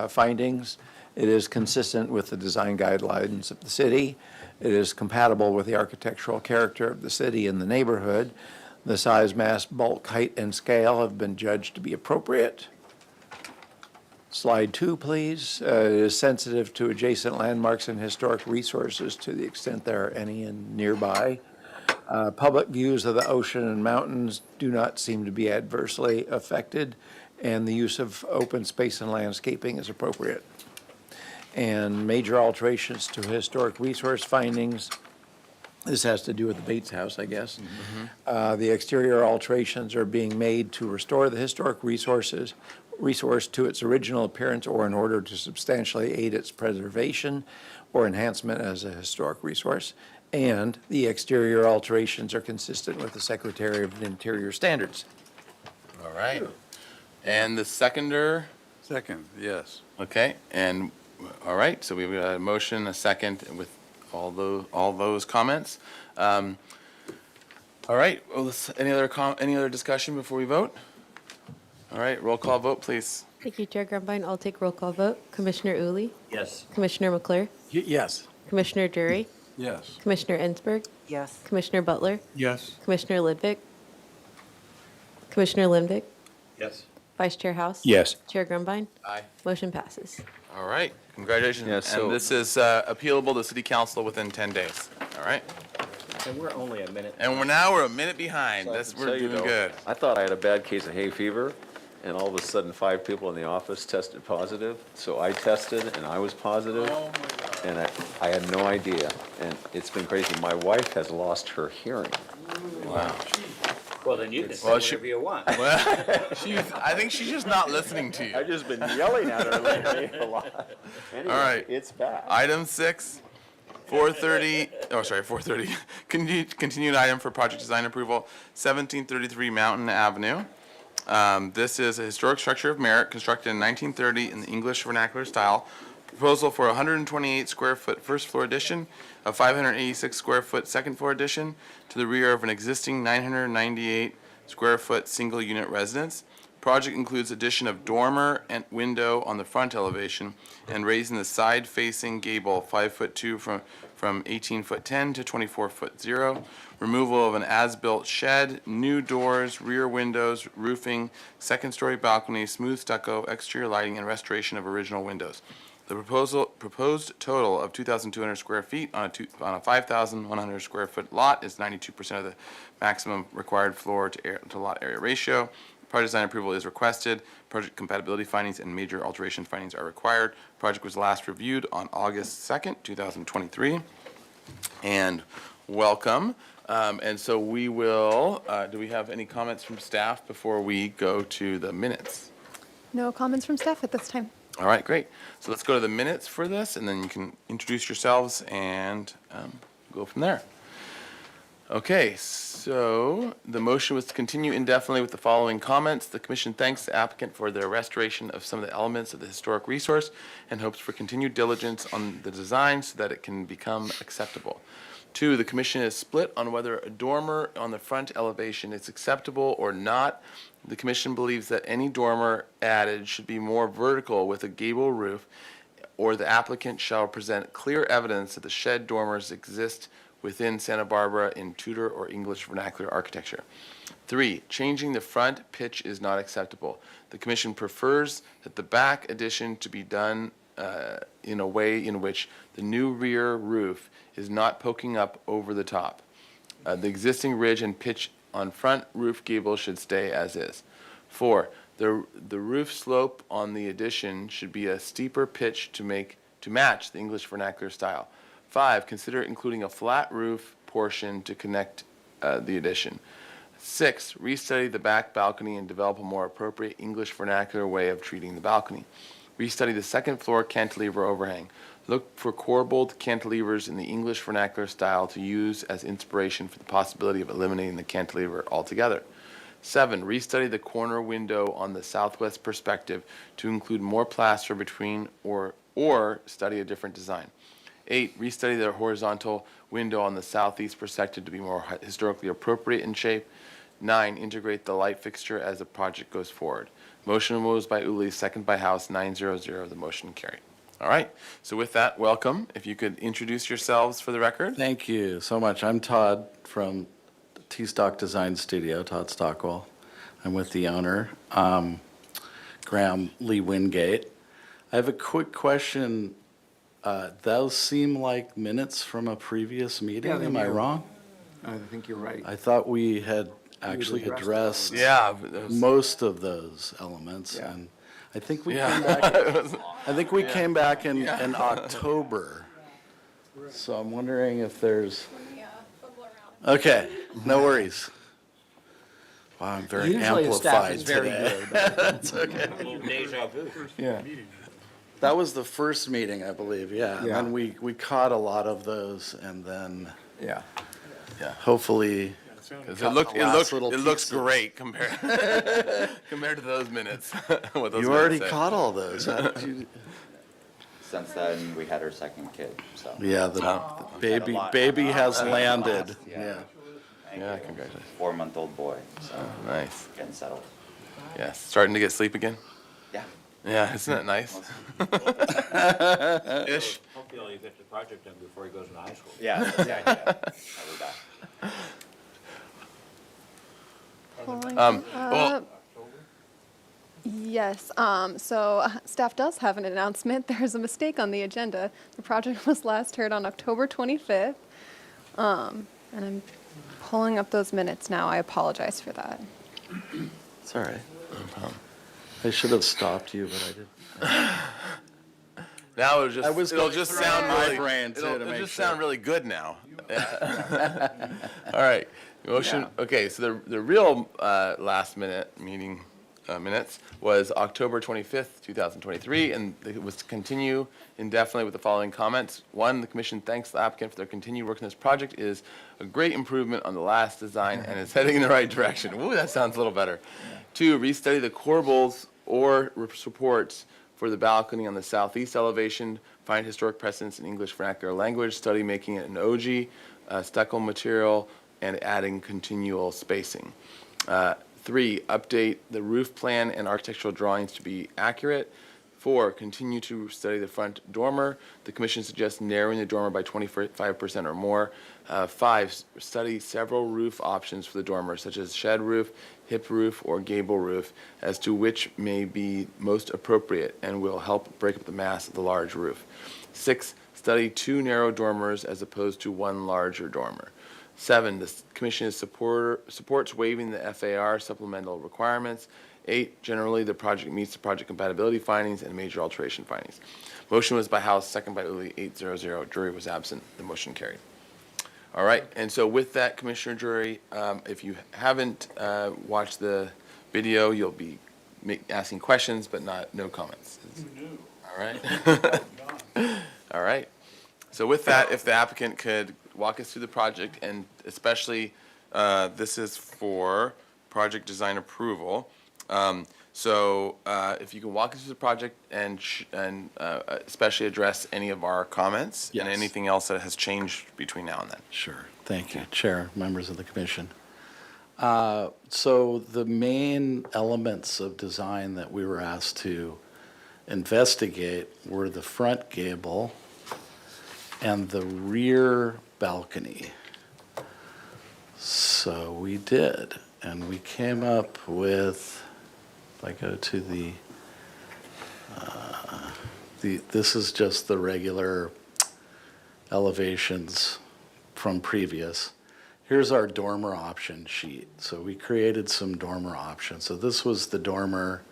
findings. It is consistent with the design guidelines of the city. It is compatible with the architectural character of the city and the neighborhood. The size, mass, bulk, height, and scale have been judged to be appropriate. Slide 2, please. It is sensitive to adjacent landmarks and historic resources to the extent there are any in nearby. Public views of the ocean and mountains do not seem to be adversely affected, and the use of open space and landscaping is appropriate. And major alterations to historic resource findings. This has to do with the Bates House, I guess. The exterior alterations are being made to restore the historic resource to its original appearance or in order to substantially aid its preservation or enhancement as a historic resource. And the exterior alterations are consistent with the Secretary of the Interior standards. All right. And the seconder? Second, yes. Okay, and, all right, so we've got a motion, a second, with all those comments. All right, well, any other discussion before we vote? All right, roll call vote, please. Thank you, Chair Grumbine. I'll take roll call vote. Commissioner Uli, Yes. Commissioner McClure, Yes. Commissioner Drury, Yes. Commissioner Ensberg, Yes. Commissioner Butler, Yes. Commissioner Lidvick, Commissioner Limvick, Yes. Vice Chair House. Yes. Chair Grumbine. Aye. Motion passes. All right, congratulations. Yeah, so- And this is appealable to city council within 10 days. All right? And we're only a minute. And we're a minute behind. So I That's, can we're tell you, doing though, good. I thought I had a bad case of hay fever, and all of a sudden, 5 people in the office tested positive. So I tested, and I was positive. Oh, my God. And I had no idea, and it's been crazy. My wife has lost her hearing. Wow. Well, then you can say Well, she- whatever you want. Well, I think she's just not listening to you. I've just been yelling at her lately a lot. Anyway, All right. it's bad. Item 6, 430, continued item for project design approval, 1733 Mountain Avenue. This is a historic structure of merit constructed in 1930 in the English vernacular style. Proposal for 128 square foot first floor addition, a 586 square foot second floor addition to the rear of an existing 998 square foot single unit residence. Project includes addition of dormer and window on the front elevation and raising the side facing gable 5'2" from 18'10" to 24'0". Removal of an as-built shed, new doors, rear windows, roofing, second story balcony, smooth stucco, exterior lighting, and restoration of original windows. The proposed total of 2,200 square feet on a 5,100 square foot lot is 92% of the maximum required floor to lot area ratio. Project design approval is requested. Project compatibility findings and major alteration findings are required. Project was last reviewed on August 2nd, 2023. And welcome. And so we will, do we have any comments from staff before we go to the minutes? No comments from staff at this time. All right, great. So let's go to the minutes for this, and then you can introduce yourselves and go from there. Okay, so the motion was to continue indefinitely with the following comments. The commission thanks the applicant for their restoration of some of the elements of the historic resource and hopes for continued diligence on the design so that it can become acceptable. 2, the commission is split on whether a dormer on the front elevation is acceptable or not. The commission believes that any dormer added should be more vertical with a gable roof, or the applicant shall present clear evidence that the shed dormers exist within Santa Barbara in Tudor or English vernacular architecture. 3, changing the front pitch is not acceptable. The commission prefers that the back addition to be done in a way in which the new rear roof is not poking up over the top. The existing ridge and pitch on front roof gable should stay as is. 4, the roof slope on the addition should be a steeper pitch to match the English vernacular style. 5, consider including a flat roof portion to connect the addition. 6, restudy the back balcony and develop a more appropriate English vernacular way of treating the balcony. Restudy the second floor cantilever overhang. Look for corbelled cantilevers in the English vernacular style to use as inspiration for the possibility of eliminating the cantilever altogether. 7, restudy the corner window on the southwest perspective to include more plaster between or study a different design. 8, restudy the horizontal window on the southeast perspective to be more historically appropriate in shape. 9, integrate the light fixture as the project goes forward. Motion was by Uli, second by House, 900, the motion carried. All right, so with that, welcome. If you could introduce yourselves for the record. Thank you so much. I'm Todd from T-Stock Design Studio, Todd Stockwell. I'm with the owner, Graham Lee Wingate. I have a quick question. Those seem like minutes from a previous meeting, Yeah, they am I do. wrong? I think you're right. I thought we had actually addressed addressed Yeah, most of those elements, Yeah. and I think we Yeah. came back, I think we came back in October. So I'm wondering if there's, okay, no worries. Wow, I'm very Usually the staff amplified is very today. good. That's okay. Deja vu. Yeah. That was the first meeting, I believe, yeah. And Yeah. then we caught a lot of those, and then Yeah. hopefully. Because cut the last little it looks pieces. great compared compared to those minutes. what those You already minutes say. caught all those. How did you- Since then, we had our second kid, so. Yeah, the baby, lot- baby has lot- landed, yeah. yeah. Thank Yeah, you. congratulations. 4-month-old boy, so Nice. getting settled. Yes, starting to get sleep again? Yeah. Yeah, isn't that nice? Ish. Hopefully he'll get the project done before he goes into high school. Yeah, that's the idea. I'll be back. Well, Yes, so staff does have an announcement. There's a mistake on the agenda. The project was last heard on October 25th. And I'm pulling up those minutes now. I apologize for that. It's all right. I should have stopped you, but I didn't. now it'll just sound my really, brain, too, to it'll make just sure. sound really good now. All right. Motion. Okay, so the real last minute meeting minutes was October 25th, 2023, and it was to continue indefinitely with the following comments. One, the commission thanks the applicant for their continued work on this project. It is a great improvement on the last design and is heading in the right direction. Ooh, that sounds a little better. Two, restudy the corbels or supports for the balcony on the southeast elevation, find historic precedents in English vernacular language, study making it an OG, stucco material, and adding continual spacing. Three, update the roof plan and architectural drawings to be accurate. Four, continue to study the front dormer. The commission suggests narrowing the dormer by 25% or more. Five, study several roof options for the dormer, such as shed roof, hip roof, or gable roof, as to which may be most appropriate and will help break up the mass of the large roof. Six, study 2 narrow dormers as opposed to 1 larger dormer. 7, the commission supports waiving the FAR supplemental requirements. 8, generally the project meets the project compatibility findings and major alteration findings. Motion was by House, second by Uli, 8-0-0. Jury was absent. The motion carried. All right, and so with that, Commissioner Jury, if you haven't watched the video, you'll be asking questions, but no comments. All right. All right. So with that, if the applicant could walk us through the project, and especially this is for project design approval. So if you can walk us through the project and especially address any of our comments and Yes. anything else that has changed between now and then. Sure. Thank you, Chair, members of the commission. So the main elements of design that we were asked to investigate were the front gable and the rear balcony. So we did, and we came up with, if I go to this is just the regular elevations from previous. Here's our dormer option sheet. So we created some dormer options. So this was the dormer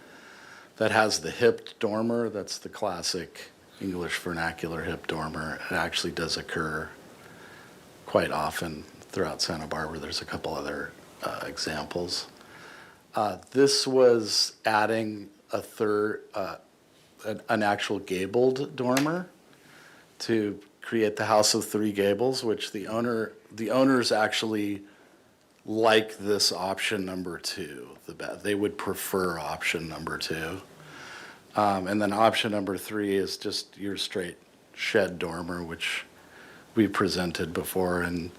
that has the hipped dormer. That's the classic English vernacular hip dormer. It actually does occur quite often throughout Santa Barbara. There's a couple other examples. This was adding a third, an actual gabled dormer to create the House of Three Gables, which the owners actually like this option number 2. They would prefer option number 2. And then option number 3 is just your straight shed dormer, which we presented before, and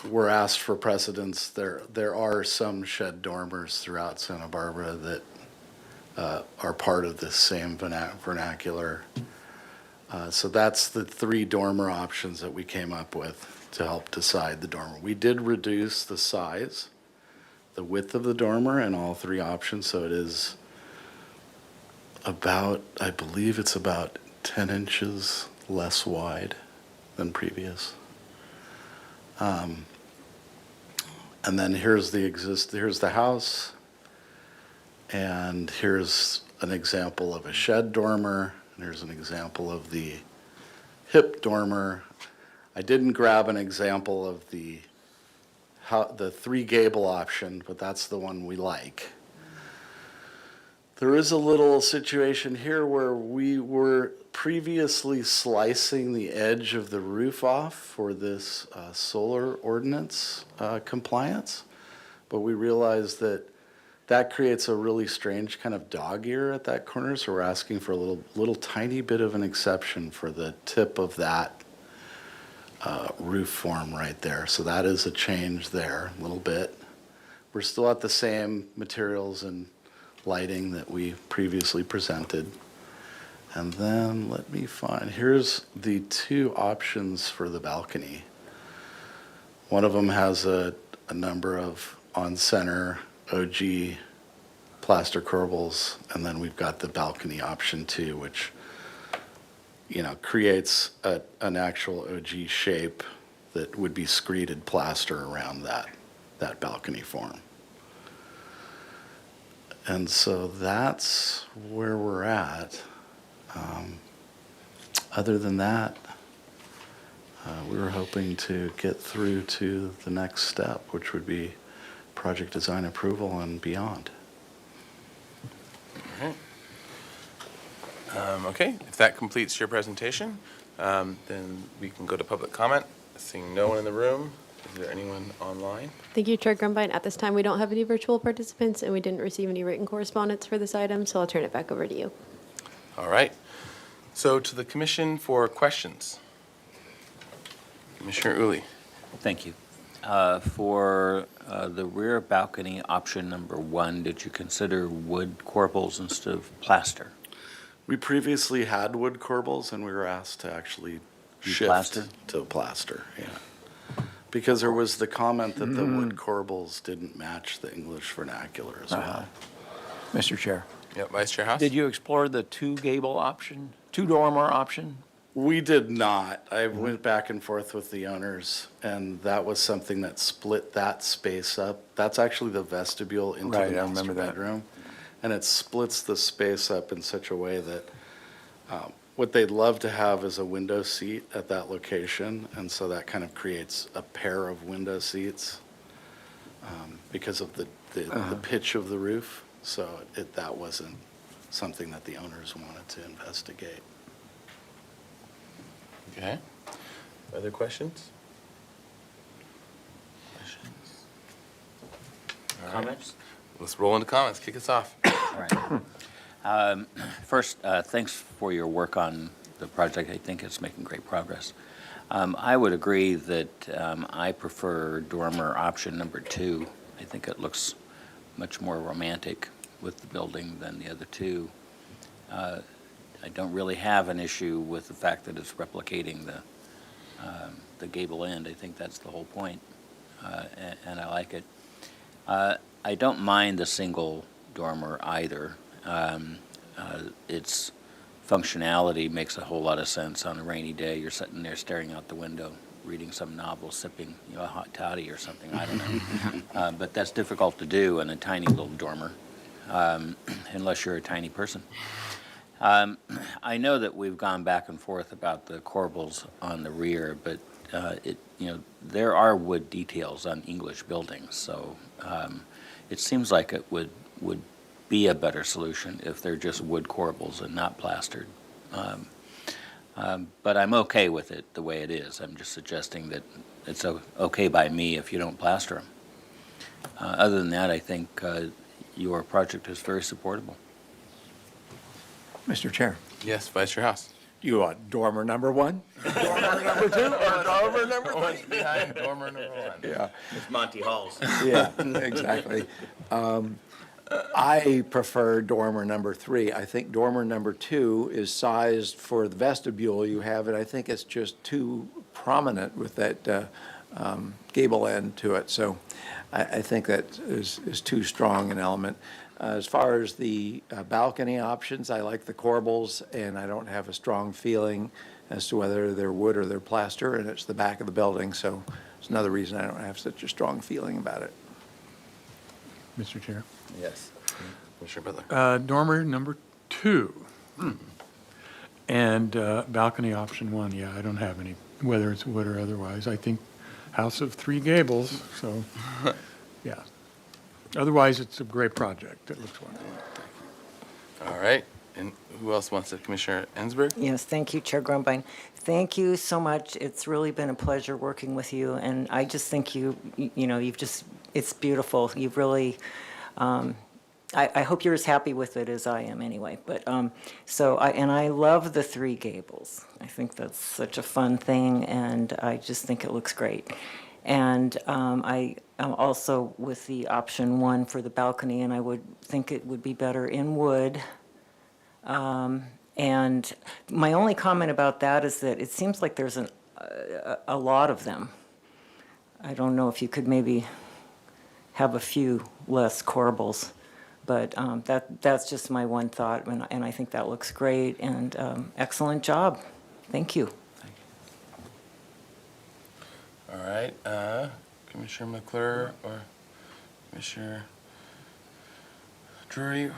we're asked for precedence. There are some shed dormers throughout Santa Barbara that are part of this same vernacular. So that's the 3 dormer options that we came up with to help decide the dormer. We did reduce the size, the width of the dormer in all 3 options, so it is about, I believe it's about 10 inches less wide than previous. And then here's the house, and here's an example of a shed dormer, and here's an example of the hip dormer. I didn't grab an example of the 3 gable option, but that's the one we like. There is a little situation here where we were previously slicing the edge of the roof off for this solar ordinance compliance, but we realized that creates a really strange kind of dog ear at that corner, so we're asking for a little tiny bit of an exception for the tip of that roof form right there. So that is a change there, a little bit. We're still at the same materials and lighting that we previously presented. And then let me find, here's the two options for the balcony. One of them has a number of on-center OG plaster corbels, and then we've got the balcony option too, which, you know, creates an actual OG shape that would be screeded plaster around that balcony form. And so that's where we're at. Other than that, we were hoping to get through to the next step, which would be project design approval and beyond. All right. Okay, if that completes your presentation, then we can go to public comment. Seeing no one in the room, is there anyone online? Thank you, Chair Grumbine. At this time, we don't have any virtual participants, and we didn't receive any written correspondence for this item, so I'll turn it back over to you. All right. So to the commission for questions. Commissioner Uli. Thank you. For the rear balcony option number 1, did you consider wood corbels instead of plaster? We previously had wood corbels, and we were asked to actually shift plaster? to plaster, yeah. Because there was the comment that the wood corbels didn't match the English vernacular as well. Mr. Chair. Yep, Vice Chair House. Did you explore the two-gable option, two-dormer option? We did not. I went back and forth with the owners, and that was something that split that space up. That's actually the vestibule into Right, the I master remember that. bedroom. And it splits the space up in such a way that what they'd love to have is a window seat at that location, and so that kind of creates a pair of window seats because of the pitch of the roof. So that wasn't something that the owners wanted to investigate. Okay. Other questions? All right. Comments? Let's roll into comments. Kick us off. All right. First, thanks for your work on the project. I think it's making great progress. I would agree that I prefer dormer option number 2. I think it looks much more romantic with the building than the other two. I don't really have an issue with the fact that it's replicating the gable end. I think that's the whole point, and I like it. I don't mind the single dormer either. Its functionality makes a whole lot of sense on a rainy day. You're sitting there staring out the window, reading some novel, sipping a hot toddy or something, I don't know. But that's difficult to do in a tiny little dormer, unless you're a tiny person. I know that we've gone back and forth about the corbels on the rear, but there are wood details on English buildings, so it seems like it would be a better solution if they're just wood corbels and not plastered. But I'm okay with it the way it is. I'm just suggesting that it's okay by me if you don't plaster them. Other than that, I think your project is very supportable. Mr. Chair. Yes, Vice Chair House. You want dormer number 1? Dormer number 2 or dormer number 1? Behind dormer number 1. Yeah. It's Monty Hall's. Yeah, exactly. I prefer dormer number 3. I think dormer number 2 is sized for the vestibule you have, and I think it's just too prominent with that gable end to it. So I think that is too strong an element. As far as the balcony options, I like the corbels, and I don't have a strong feeling as to whether they're wood or they're plaster, and it's the back of the building, so it's another reason I don't have such a strong feeling about it. Mr. Chair. Yes. Commissioner Butler. Dormer number 2. And balcony option 1, yeah, I don't have any, whether it's wood or otherwise. I think House of Three Gables, so, yeah. Otherwise, it's a great project. It looks wonderful. All right. And who else wants it? Commissioner Ensberg? Yes, thank you, Chair Grumbine. Thank you so much. It's really been a pleasure working with you, and I just think it's beautiful. You've really, I hope you're as happy with it as I am anyway. But I love the three gables. I think that's such a fun thing, and I just think it looks great. And I am also with the option 1 for the balcony, and I would think it would be better in wood. And my only comment about that is that it seems like there's a lot of them. I don't know if you could maybe have a few less corbels, but that's just my one thought, and I think that looks great, and excellent job. Thank you. All right, Commissioner McClure or Commissioner Drury?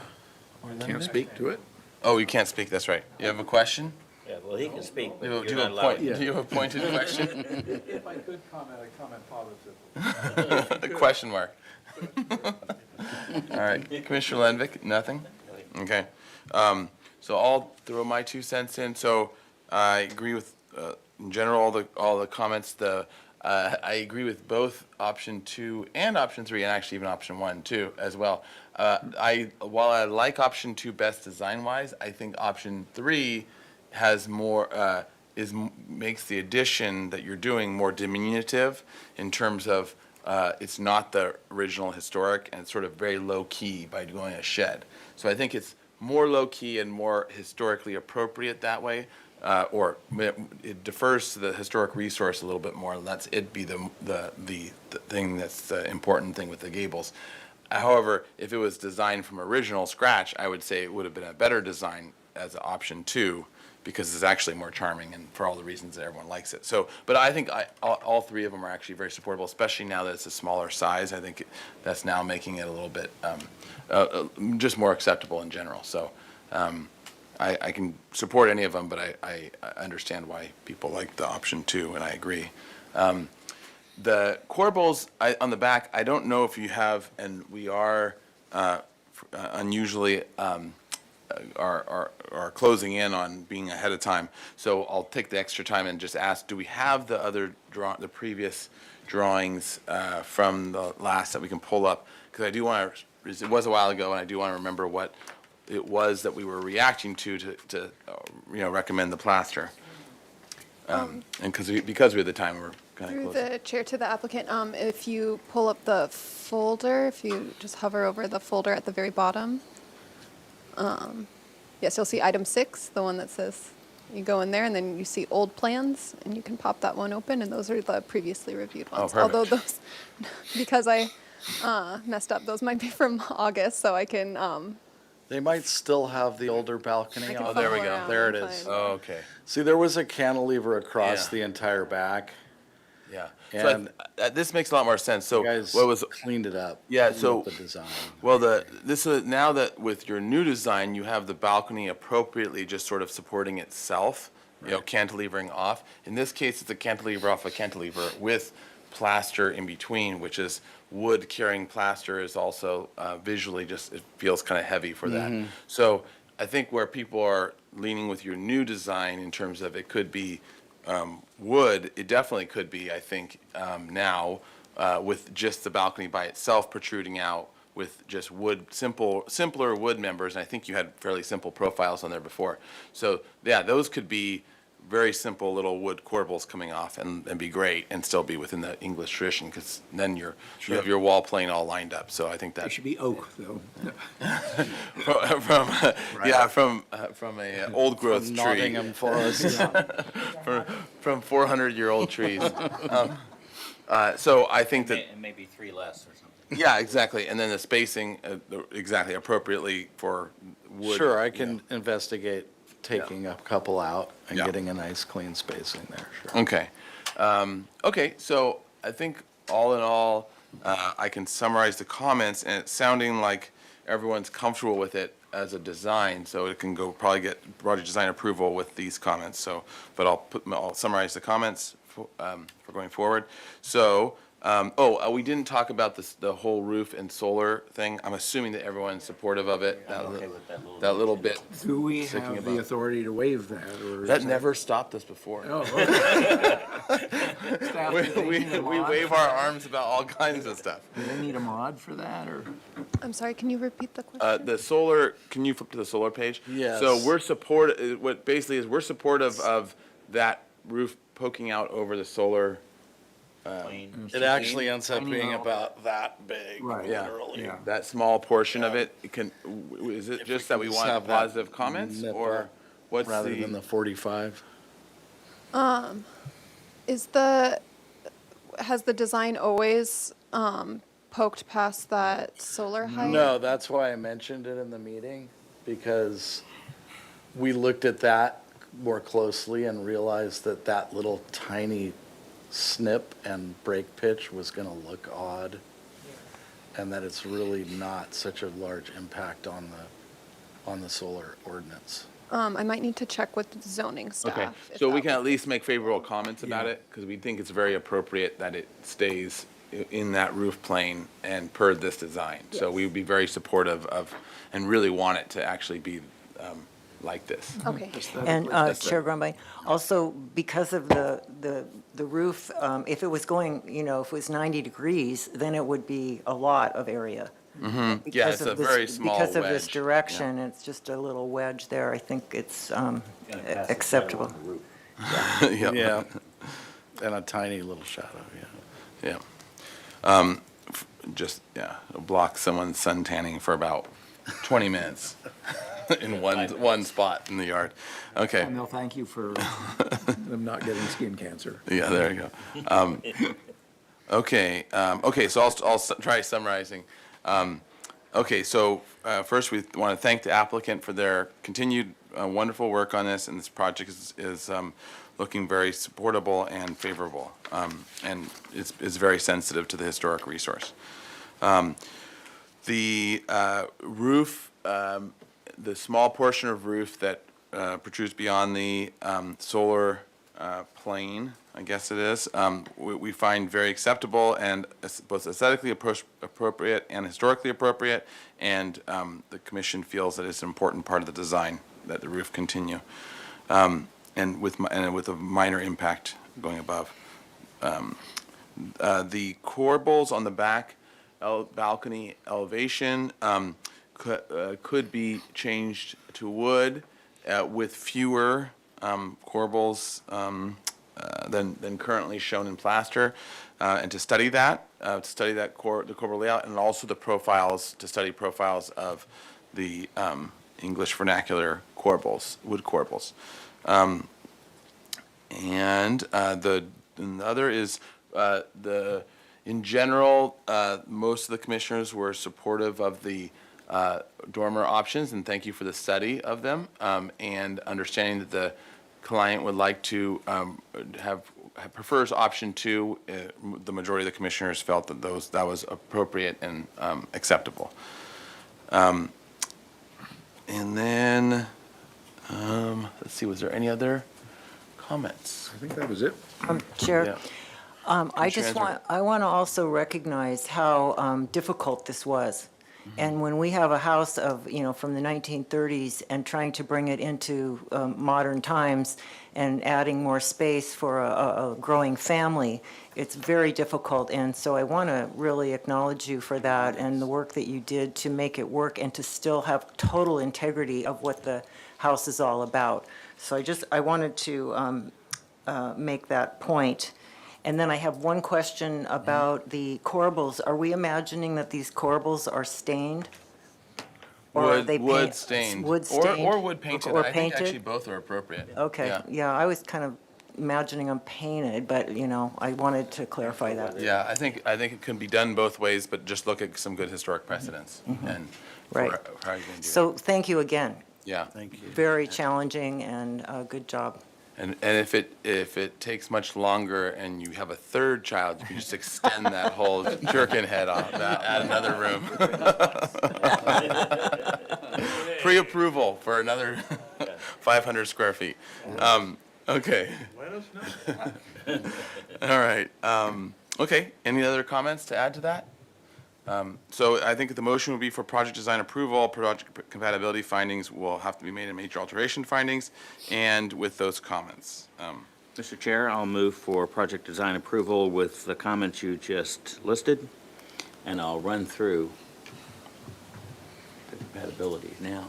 Can't speak to it. Oh, you can't speak, that's right. You have a question? Yeah, well, he can speak, but Do you're you not have allowed. do you have a pointed question? If I could comment, I'd comment positively. A question mark. All right, Commissioner Lenvick, nothing? Okay. So I'll throw my 2 cents in. So I agree with, in general, all the comments. I agree with both option 2 and option 3, and actually even option 1 too as well. While I like option 2 best design-wise, I think option 3 has more makes the addition that you're doing more diminutive in terms of it's not the original historic, and it's sort of very low-key by doing a shed. So I think it's more low-key and more historically appropriate that way, or it defers to the historic resource a little bit more, and lets it be the thing that's the important thing with the gables. However, if it was designed from original scratch, I would say it would have been a better design as option 2, because it's actually more charming and for all the reasons that everyone likes it. So, but I think all 3 of them are actually very supportable, especially now that it's a smaller size. I think that's now making it a little bit just more acceptable in general. So I can support any of them, but I understand why people like the option 2, and I agree. The corbels on the back, I don't know if you have, and we are unusually are closing in on being ahead of time. So I'll take the extra time and just ask, do we have the other the previous drawings from the last that we can pull up? Because I do want to, it was a while ago, and I do want to remember what it was that we were reacting to recommend the plaster. And because we had the time, we're kind of Through close. the chair to the applicant, if you pull up the folder, if you just hover over the folder at the very bottom, yes, you'll see item 6, the one that says, you go in there and then you see old plans, and you can pop that one open, and those are the previously reviewed ones. perfect. Although those, because I messed up, those might be from August, so I can, They might still have the older balcony can on. Oh, there we fumble go. around There it and is. find- Oh, okay. See, there was a cantilever across Yeah. the entire back. Yeah. And so this makes a lot more sense. So You guys what was cleaned it up. Yeah, cleaned so- up the design. Well, this is now that with your new design, you have the balcony appropriately just sort of supporting itself, cantilevering off. In this case, it's a cantilever off a cantilever with plaster in between, which is wood carrying plaster is also visually just, it feels kind of heavy for that. So I think where people are leaning with your new design in terms of it could be wood, it definitely could be, I think, now with just the balcony by itself protruding out with just wood, simpler wood members. And I think you had fairly simple profiles on there before. So yeah, those could be very simple little wood corbels coming off and be great and still be within the English tradition, because then you have your wall plane all lined up. So I think that It should be oak, though. from a old growth From tree. Nottingham Forest. from 400-year-old trees. So I think that, And maybe 3 less or something. yeah, exactly. And then the spacing exactly appropriately for wood. Sure, I can investigate taking a couple out and Yeah. getting a nice clean spacing there, sure. Okay. Okay, so I think all in all, I can summarize the comments, and it's sounding like everyone's comfortable with it as a design, so it can probably get project design approval with these comments. So, but I'll summarize the comments for going forward. So, we didn't talk about the whole roof and solar thing. I'm assuming that everyone's supportive of it. That little bit. Do we sticking have the above. authority to waive that, or? is That never stopped us before. Oh, okay. Staff, We do they need a mod wave for our that? arms about all kinds of stuff. Do they need a mod for that, or? I'm sorry, can you repeat the question? The solar, can you flip to the solar page? Yes. So we're supportive of that roof poking out over the solar It actually ends up being about that big, Yeah, literally. that small portion of it, is it just that we Just want have that positive comments, nip or up what's rather than the 45. Has the design always poked past that solar height? No, that's why I mentioned it in the meeting, because we looked at that more closely and realized that that little tiny snip and break pitch was going to look odd, and that it's really not such a large impact on the solar ordinance. I might need to check with zoning staff. Okay, so we can at least make favorable comments about it, because we think it's very appropriate that it stays in that roof plane and per this design. So we would be very supportive of, and really want it to actually be like this. Okay. And Chair Grumbine, also because of the roof, if it was going, if it was 90 degrees, then it would be a lot of area. Yeah, Because it's a of this- very small Because of this wedge. direction, it's just a little wedge there. I think it's acceptable. Yeah, and a tiny little shadow, Yeah. Block someone's sun tanning for about 20 minutes in one spot in the yard. Okay. Well, no, thank you for them not getting skin cancer. Yeah, there you go. Okay, so I'll try summarizing. Okay, so first we want to thank the applicant for their continued wonderful work on this, and this project is looking very supportable and favorable, and is very sensitive to the historic resource. The roof, the small portion of roof that protrudes beyond the solar plane, I guess it is, we find very acceptable and both aesthetically appropriate and historically appropriate, and the commission feels that it's an important part of the design that the roof continue, and with a minor impact going above. The corbels on the back balcony elevation could be changed to wood with fewer corbels than currently shown in plaster, and to study the corbel layout, and also to study profiles of the English vernacular corbels, wood corbels. And the other is in general, most of the commissioners were supportive of the dormer options, and thank you for the study of them, and understanding that the client would like to prefers option 2. The majority of the commissioners felt that that was appropriate and acceptable. And then, let's see, was there any other comments? I think that was it. Chair, Yeah. I want to also recognize how difficult this was. And when we have a house of, from the 1930s and trying to bring it into modern times and adding more space for a growing family, it's very difficult. And so I want to really acknowledge you for that and the work that you did to make it work and to still have total integrity of what the house is all about. So I wanted to make that point. And then I have one question about the corbels. Are we imagining that these corbels are stained? Or are they Wood stained. Wood stained? Or wood painted. Or I think painted? actually both are appropriate. Okay, yeah, I was kind of imagining them painted, but, I wanted to clarify that. Yeah, I think it can be done both ways, but just look at some good historic precedents and Right. for how you're going to do it. So thank you again. Yeah. Thank you. Very challenging and good job. And if it takes much longer and you have a third child, you can just extend that whole jerkin head off, add another room. Pre-approval for another 500 square feet. Okay. Let us know. All right. Okay, any other comments to add to that? So I think the motion would be for project design approval. Project compatibility findings will have to be made in major alteration findings, and with those comments. Mr. Chair, I'll move for project design approval with the comments you just listed, and I'll run through the compatibility now.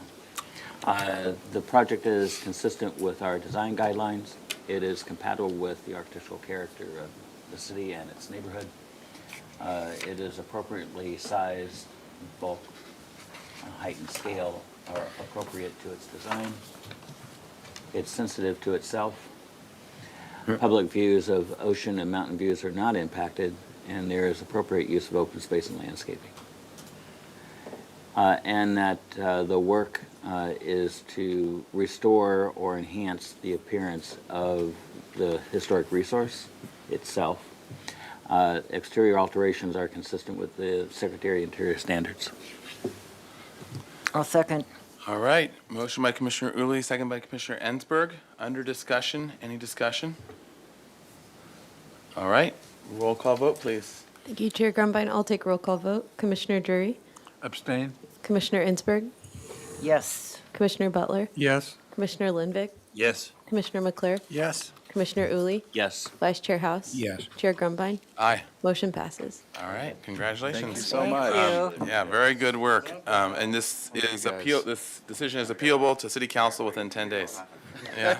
The project is consistent with our design guidelines. It is compatible with the architectural character of the city and its neighborhood. It is appropriately sized, bulk, height, and scale are appropriate to its design. It's sensitive to itself. Public views of ocean and mountain views are not impacted, and there is appropriate use of open space and landscaping. And that the work is to restore or enhance the appearance of the historic resource itself. Exterior alterations are consistent with the Secretary of Interior standards. I'll second. All right, motion by Commissioner Uli, second by Commissioner Ensberg. Under discussion, any discussion? All right, roll call vote, please. Thank you, Chair Grumbine. I'll take roll call vote. Commissioner Drury, Abstain? Commissioner Ensberg, Yes. Commissioner Butler, Yes. Commissioner Lindvik, Yes. Commissioner McClure, Yes. Commissioner Uli, Yes. Vice Chair House. Yes. Chair Grumbine. Aye. Motion passes. All right, congratulations. Thank you so much. Yeah, very good work. And this is this decision is appealable to City Council within 10 days. Yeah,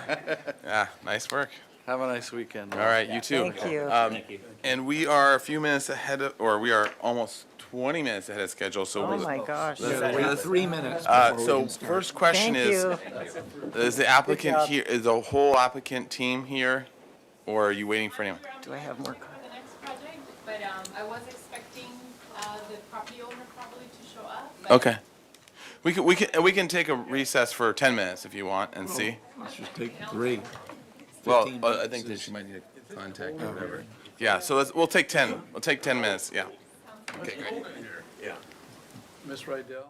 yeah, nice work. Have a nice weekend. All right, you too. Thank you. Thank you. And we are a few minutes ahead of, or we are almost 20 minutes ahead of schedule, so. Oh, my gosh. Wait 3 minutes. So first question Thank is, you. is the applicant here, is the whole applicant team here? Or are you waiting for anyone? Do I have more? For the next project, but I was expecting the property owner probably to show up. but- Okay. We can take a recess for 10 minutes if you want and see. Let's just take 3. Well, I think that she might need a contact or whatever. Yeah, so we'll take 10. We'll take 10 minutes, yeah. Okay, great. Yeah. Ms. Rydell?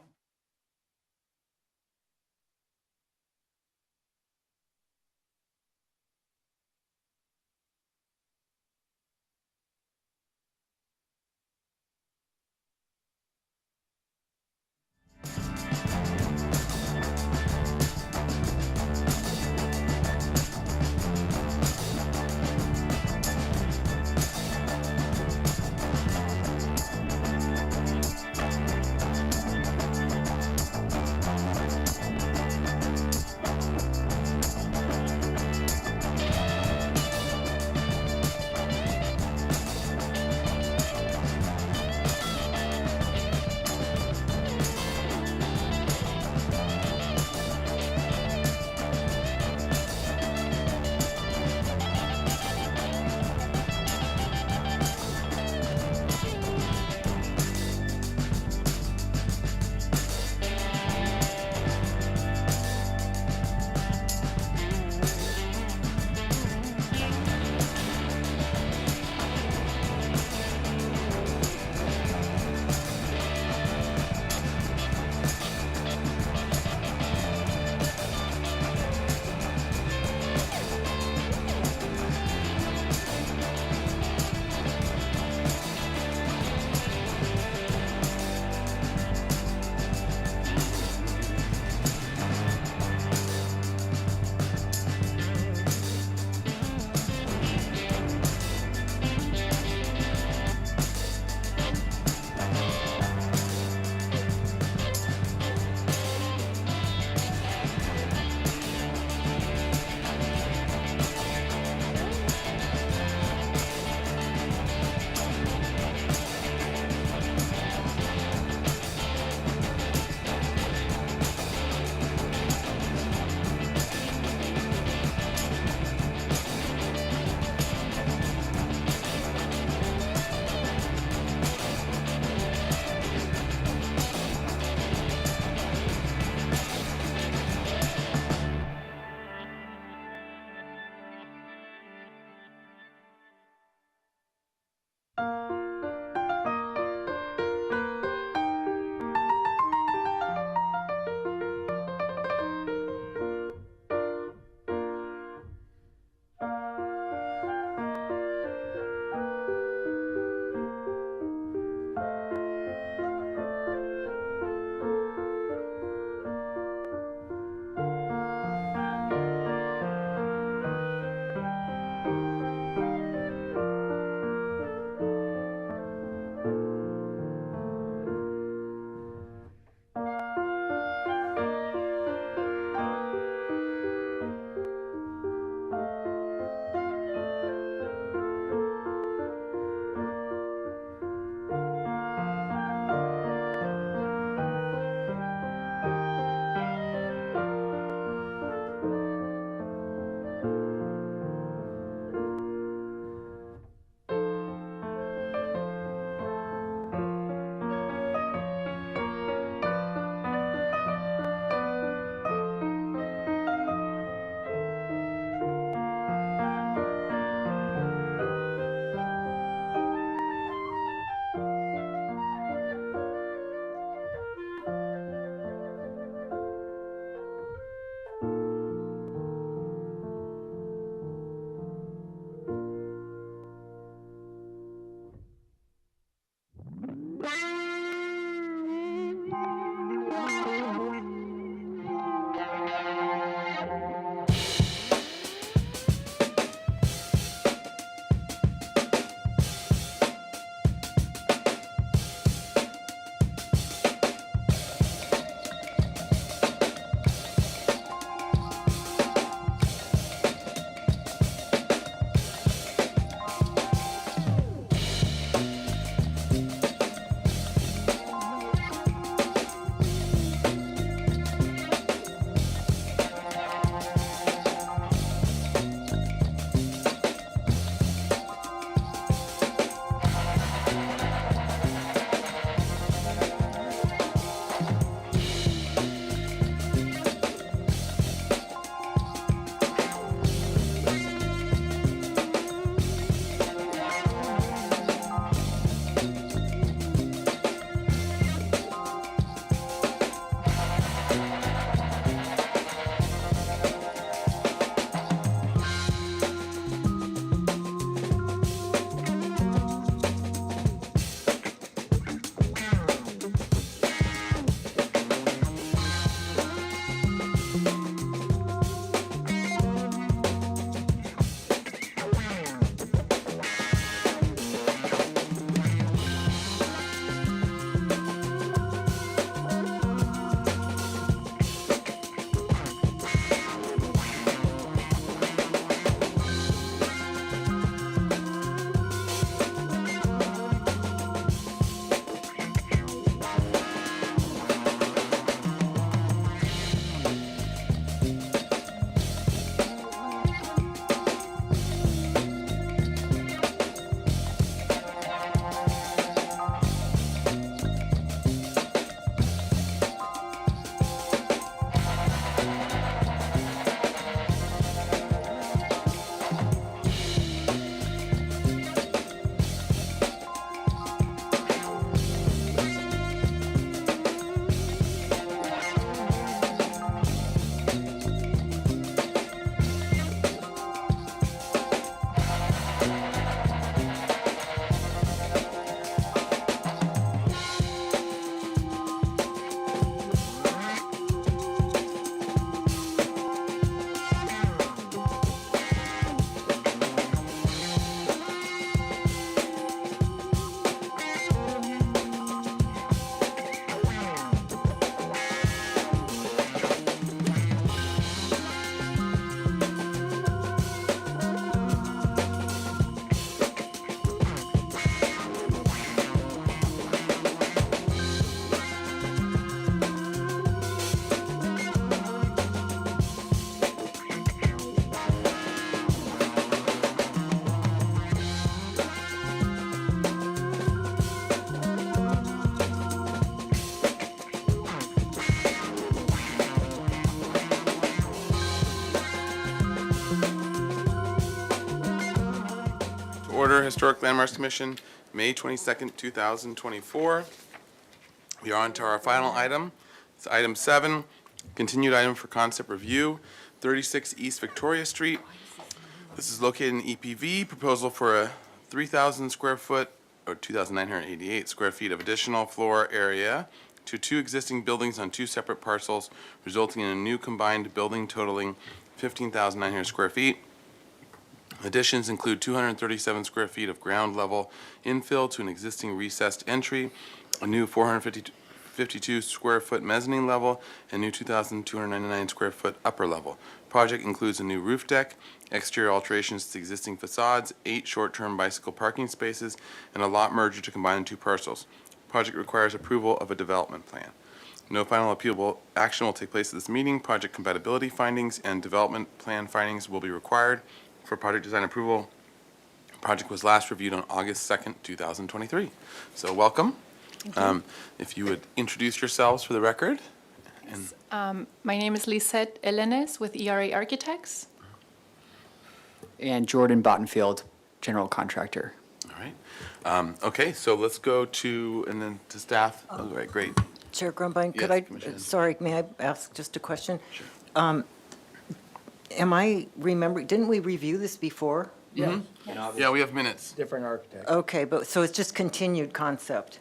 order, Historic Landmarks Commission, May 22nd, 2024. We are on to our final item. It's item 7, continued item for concept review, 36 East Victoria Street. This is located in EPV, proposal for a 3,000 square foot, or 2,988 square feet of additional floor area to 2 existing buildings on 2 separate parcels, resulting in a new combined building totaling 15,900 square feet. Additions include 237 square feet of ground level infill to an existing recessed entry, a new 452 square foot mezzanine level, and new 2,299 square foot upper level. Project includes a new roof deck, exterior alterations to existing facades, 8 short-term bicycle parking spaces, and a lot merger to combine the 2 parcels. Project requires approval of a development plan. No final appealable action will take place at this meeting. Project compatibility findings and development plan findings will be required for project design approval. Project was last reviewed on August 2nd, 2023. So welcome. If you would introduce yourselves for the record. My name is Lisette Elenes with ERA Architects. And Jordan Bottenfield, general contractor. All right. Okay, so let's go to, and then to staff. All right, great. Chair Grumbine, Yes, could I, Commissioner. sorry, may I ask just a question? Am I remembering, didn't we review this before? Yeah. Yeah, we have minutes. Different architect. Okay, but, so it's just continued concept?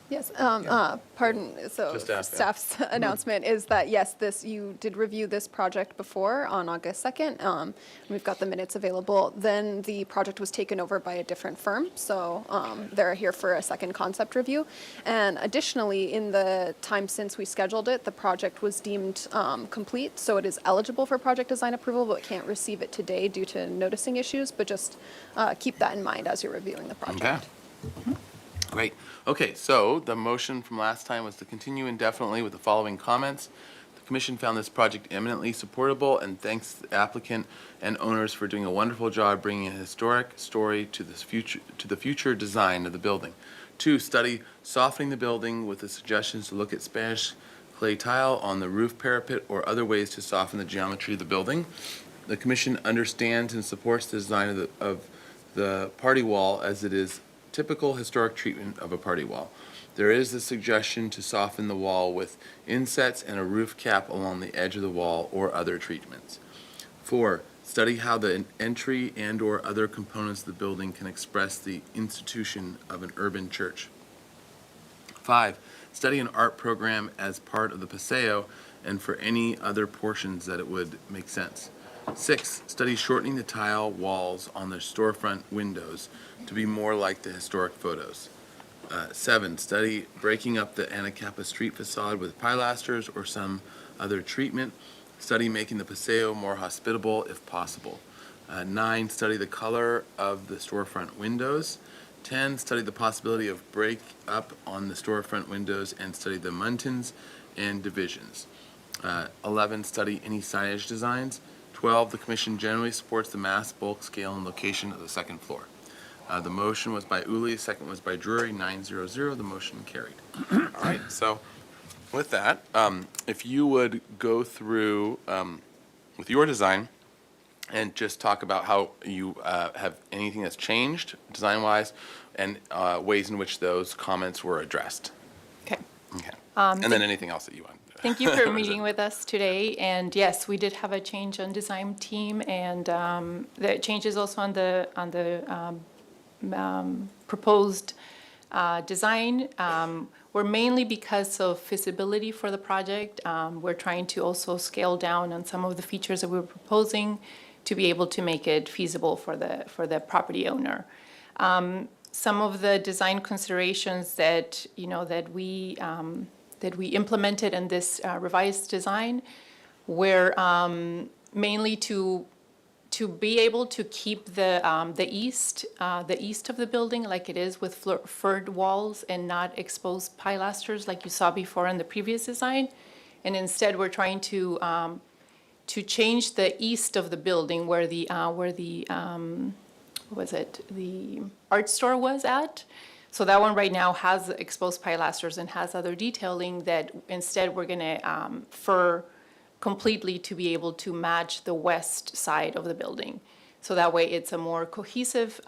Yes, pardon, so Just ask that. staff's announcement is that, yes, you did review this project before on August 2nd. We've got the minutes available. Then the project was taken over by a different firm, so they're here for a second concept review. And additionally, in the time since we scheduled it, the project was deemed complete, so it is eligible for project design approval, but can't receive it today due to noticing issues, but just keep that in mind as you're reviewing the project. Okay. Great. Okay, so the motion from last time was to continue indefinitely with the following comments. The commission found this project eminently supportable and thanks the applicant and owners for doing a wonderful job bringing a historic story to the future design of the building. 2, study softening the building with the suggestions to look at Spanish clay tile on the roof parapet or other ways to soften the geometry of the building. The commission understands and supports the design of the party wall as it is typical historic treatment of a party wall. There is a suggestion to soften the wall with insets and a roof cap along the edge of the wall or other treatments. 4, study how the entry and/or other components of the building can express the institution of an urban church. 5, study an art program as part of the Paseo and for any other portions that it would make sense. 6, study shortening the tile walls on the storefront windows to be more like the historic photos. 7, study breaking up the Anacapa Street facade with pilasters or some other treatment. Study making the Paseo more hospitable if possible. 9, study the color of the storefront windows. 10, study the possibility of break up on the storefront windows and study the muntins and divisions. 11, study any signage designs. 12, the commission generally supports the mass, bulk, scale, and location of the second floor. The motion was by Uli, second was by Drury, 900, the motion carried. All right, so with that, if you would go through with your design and just talk about how you have anything that's changed design-wise and ways in which those comments were addressed. Okay. Okay. And then anything else that you want. Thank you for meeting with us today. And yes, we did have a change on design team, and the changes also on the proposed design were mainly because of feasibility for the project. We're trying to also scale down on some of the features that we were proposing to be able to make it feasible for the property owner. Some of the design considerations that we implemented in this revised design were mainly to be able to keep the east of the building like it is with furred walls and not exposed pilasters like you saw before in the previous design. And instead, we're trying to change the east of the building where the art store was at. So that one right now has exposed pilasters and has other detailing that instead we're going to fur completely to be able to match the west side of the building. So that way it's a more cohesive,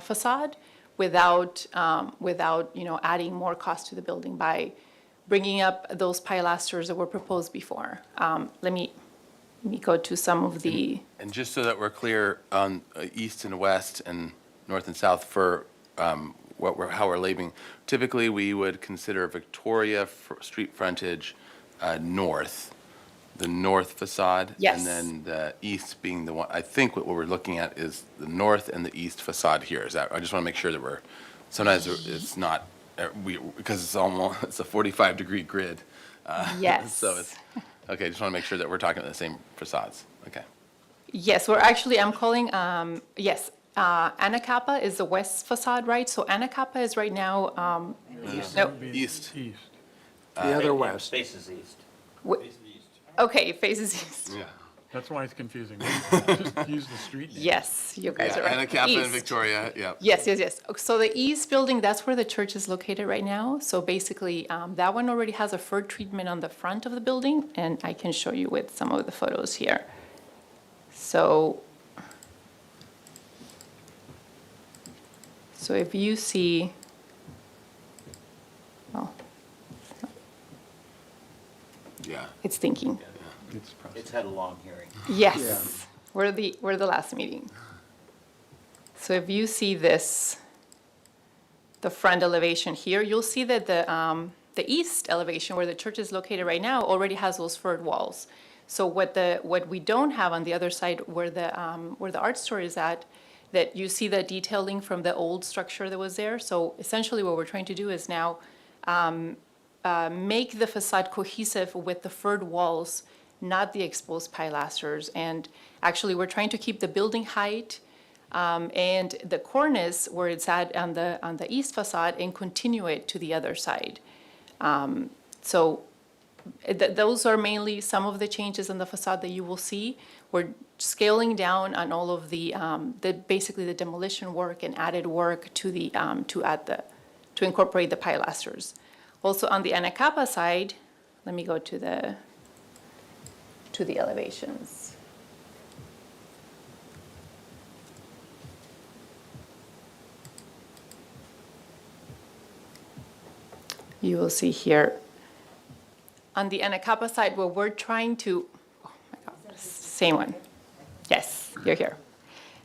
facade without, adding more cost to the building by bringing up those pilasters that were proposed before. Let me go to some of the, And just so that we're clear on east and west and north and south for how we're labeling, typically we would consider Victoria street frontage north, the north facade. Yes. And then the east being the one, I think what we're looking at is the north and the east facade here. Is that, I just want to make sure that sometimes it's not, because it's a 45-degree grid. Yes. So it's, okay, just want to make sure that we're talking about the same facades. Okay. yes, I'm calling, yes, Anacapa is the west facade, right? So Anacapa is right now, no, East. East. The other west. Faces east. okay, it faces east. Yeah. That's why it's confusing. Just use the street name. Yes, you guys are right. Anacapa and East. Victoria, yeah. Yes. So the east building, that's where the church is located right now. So basically, that one already has a fur treatment on the front of the building, and I can show you with some of the photos here. So if you see, well, Yeah. it's thinking. It's had a long hearing. Yes, we're the last meeting. So if you see this, the front elevation here, you'll see that the east elevation where the church is located right now already has those furred walls. So what we don't have on the other side where the art store is at, that you see the detailing from the old structure that was there. So essentially what we're trying to do is now make the facade cohesive with the furred walls, not the exposed pilasters. And actually, we're trying to keep the building height and the cornice where it's at on the east facade and continue it to the other side. Those are mainly some of the changes in the facade that you will see. We're scaling down on all of the basically the demolition work and added work to incorporate the pilasters. Also on the Anacapa side, let me go to the elevations. You will see here on the Anacapa side where we're trying to, oh my God, same one. Yes, you're here.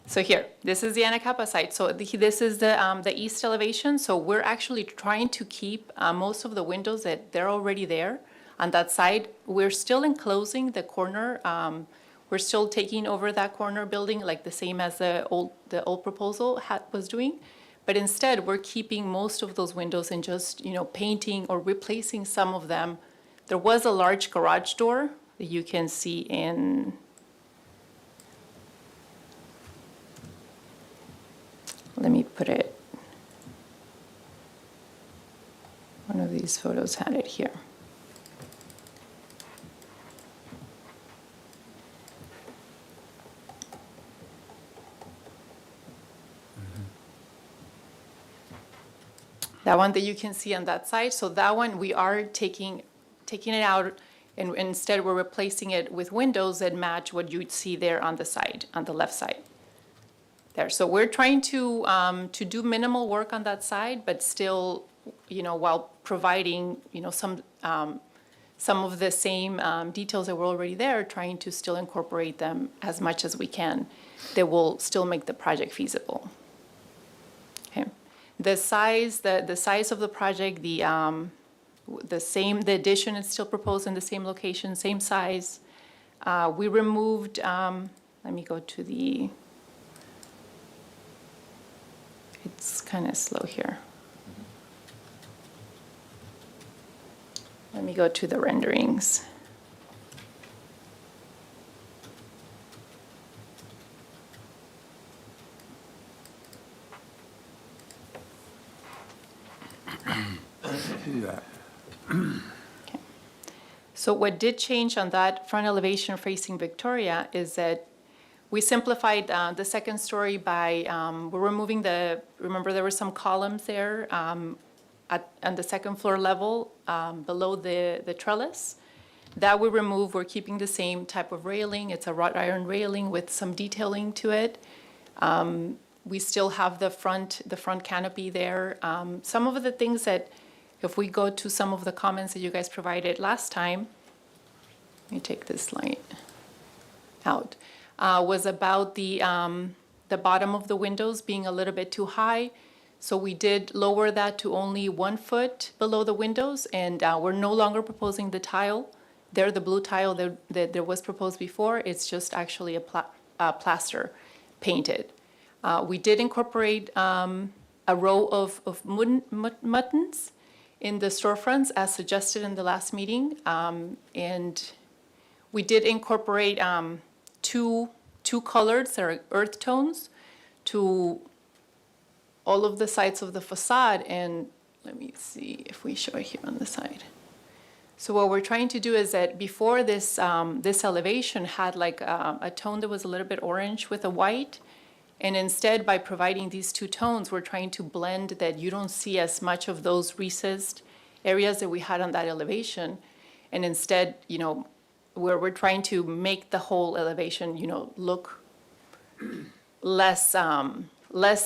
So here, this is the Anacapa side. So this is the east elevation. So we're actually trying to keep most of the windows that they're already there. On that side, we're still enclosing the corner. We're still taking over that corner building like the same as the old proposal was doing. But instead, we're keeping most of those windows and just, painting or replacing some of them. There was a large garage door that you can see in, let me put it, one of these photos had it here. That one that you can see on that side. So that one, we are taking it out, and instead we're replacing it with windows that match what you'd see there on the side, on the left side. There. So we're trying to do minimal work on that side, but still, while providing, some of the same details that were already there, trying to still incorporate them as much as we can that will still make the project feasible. Okay. The size of the project, the addition is still proposed in the same location, same size. We removed, let me go to the, it's kind of slow here. Let me go to the renderings. Do that. Okay. So what did change on that front elevation facing Victoria is that we simplified the second story by, we're removing remember there were some columns there on the second floor level below the trellis. That we remove, we're keeping the same type of railing. It's a wrought iron railing with some detailing to it. We still have the front canopy there. Some of the things that, if we go to some of the comments that you guys provided last time, let me take this light out, was about the bottom of the windows being a little bit too high. So we did lower that to only 1 foot below the windows, and we're no longer proposing the tile. There, the blue tile that was proposed before, it's just actually a plaster painted. We did incorporate a row of muttons in the storefronts as suggested in the last meeting. And we did incorporate two colors that are earth tones to all of the sides of the facade. And let me see if we show it here on the side. So what we're trying to do is that before this, this elevation had like a tone that was a little bit orange with a white. And instead, by providing these two tones, we're trying to blend that you don't see as much of those recessed areas that we had on that elevation. And instead, you know, where we're trying to make the whole elevation, you know, look less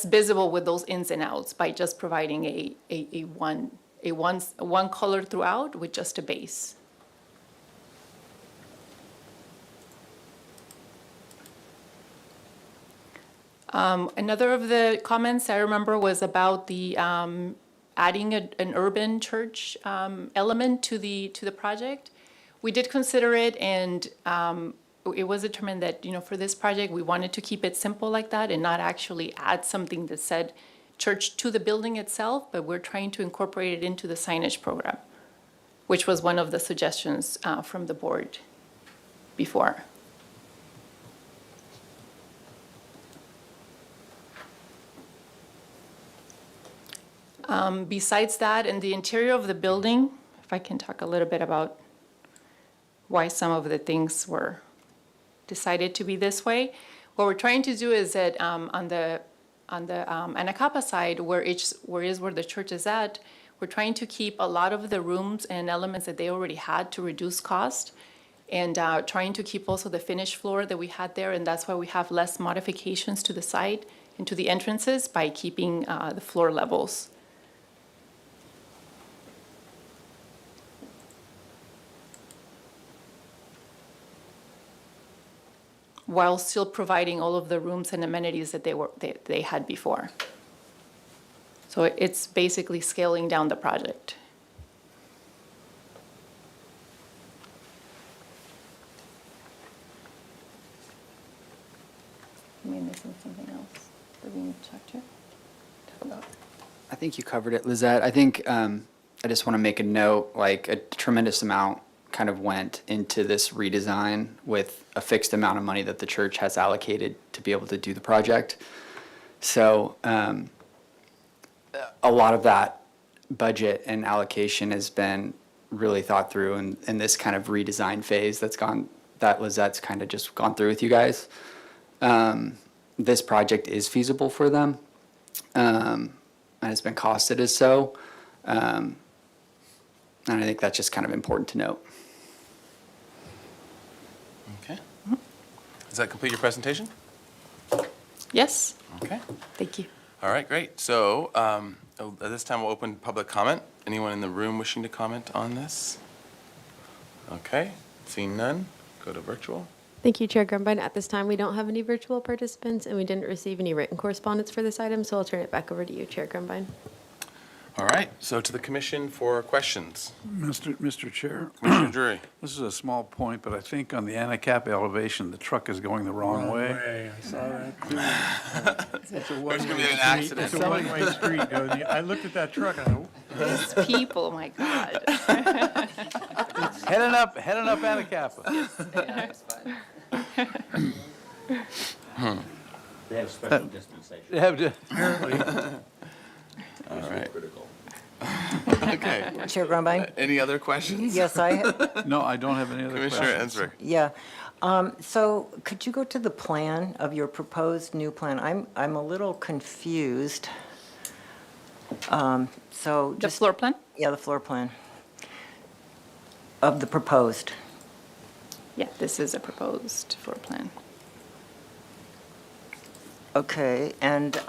visible with those ins and outs by just providing a one color throughout with just a base. Another of the comments I remember was about the adding an urban church element to the project. We did consider it, and it was determined that, you know, for this project, we wanted to keep it simple like that and not actually add something that said church to the building itself, but we're trying to incorporate it into the signage program, which was one of the suggestions from the board before. Besides that, in the interior of the building, if I can talk a little bit about why some of the things were decided to be this way. What we're trying to do is that on the Anacapa side, where the church is at, we're trying to keep a lot of the rooms and elements that they already had to reduce cost, and trying to keep also the finished floor that we had there, and that's why we have less modifications to the site and to the entrances by keeping the floor levels. While still providing all of the rooms and amenities that they had before. So it's basically scaling down the project. Am I missing something else that we need to talk about? I think you covered it, Lizette. I think I just want to make a note, like a tremendous amount kind of went into this redesign with a fixed amount of money that the church has allocated to be able to do the project. So a lot of that budget and allocation has been really thought through in this kind of redesign phase that Lizette's kind of just gone through with you guys. This project is feasible for them, and it's been costed as so. And I think that's just kind of important to note. Okay. Does that complete your presentation? Yes. Okay. Thank you. All right, great. So at this time, we'll open public comment. Anyone in the room wishing to comment on this? Okay, seeing none, go to virtual. Thank you, Chair Grumbine. At this time, we don't have any virtual participants, and we didn't receive any written correspondence for this item, so I'll turn it back over to you, Chair Grumbine. All right, so to the commission for questions. Mr. Chair. Commissioner Drury. This is a small point, but I think on the Anacapa elevation, the truck is going the wrong way. I saw that too. There's going to be an accident. It's a one-way street. I looked at that truck and I These people, my God. Heading up Anacapa. They have special dispensation. They have apparently. All right. Okay. Chair Grumbine? Any other questions? Yes, I have. No, I don't have any other questions. Commissioner Ensrick. Yeah. So could you go to the plan of your proposed new plan? I'm a little confused. So The floor plan? Yeah, the floor plan of the proposed. Yeah, this is a proposed floor plan. Okay, and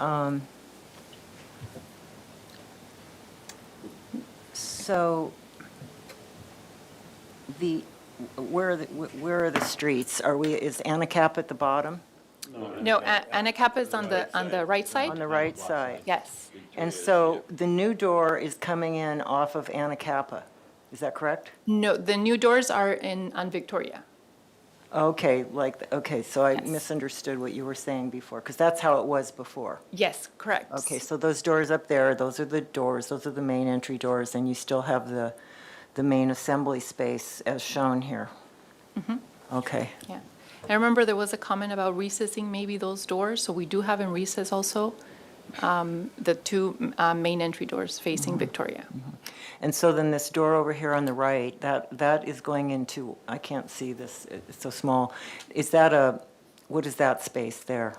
so where are the streets? Is Anacapa at the bottom? No, Anacapa is on the right side? On the right side? Yes. And so the new door is coming in off of Anacapa, is that correct? No, the new doors are on Victoria. Okay, so I Yes. misunderstood what you were saying before, because that's how it was before. Yes, correct. Okay, so those doors up there, those are the doors, those are the main entry doors, and you still have the main assembly space as shown here. Okay. Yeah. I remember there was a comment about recessing maybe those doors, so we do have in recess also the two main entry doors facing Victoria. And so then this door over here on the right, that is going into, I can't see this, it's so small. Is that what is that space there?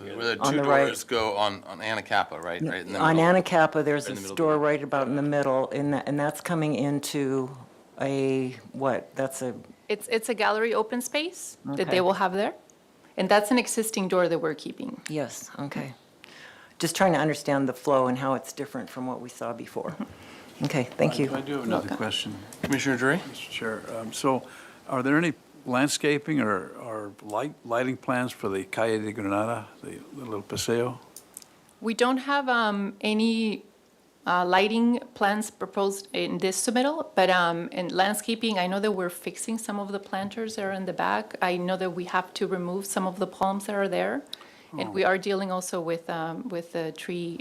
Where the On two the right. doors go on Anacapa, right? Right in the On middle. Anacapa, there's Right in the this middle door there. right about in the middle, and that's coming into what? That's a, It's a gallery open space that Okay. they will have there. And that's an existing door that we're keeping. yes, okay. Just trying to understand the flow and how it's different from what we saw before. Okay, thank you. I do have another question. Commissioner Drury? Mr. Chair, so are there any landscaping or lighting plans for the Calle de Granada, the little paseo? We don't have any lighting plans proposed in this submittal, but in landscaping, I know that we're fixing some of the planters that are in the back. I know that we have to remove some of the palms that are there. And we are dealing also with the tree,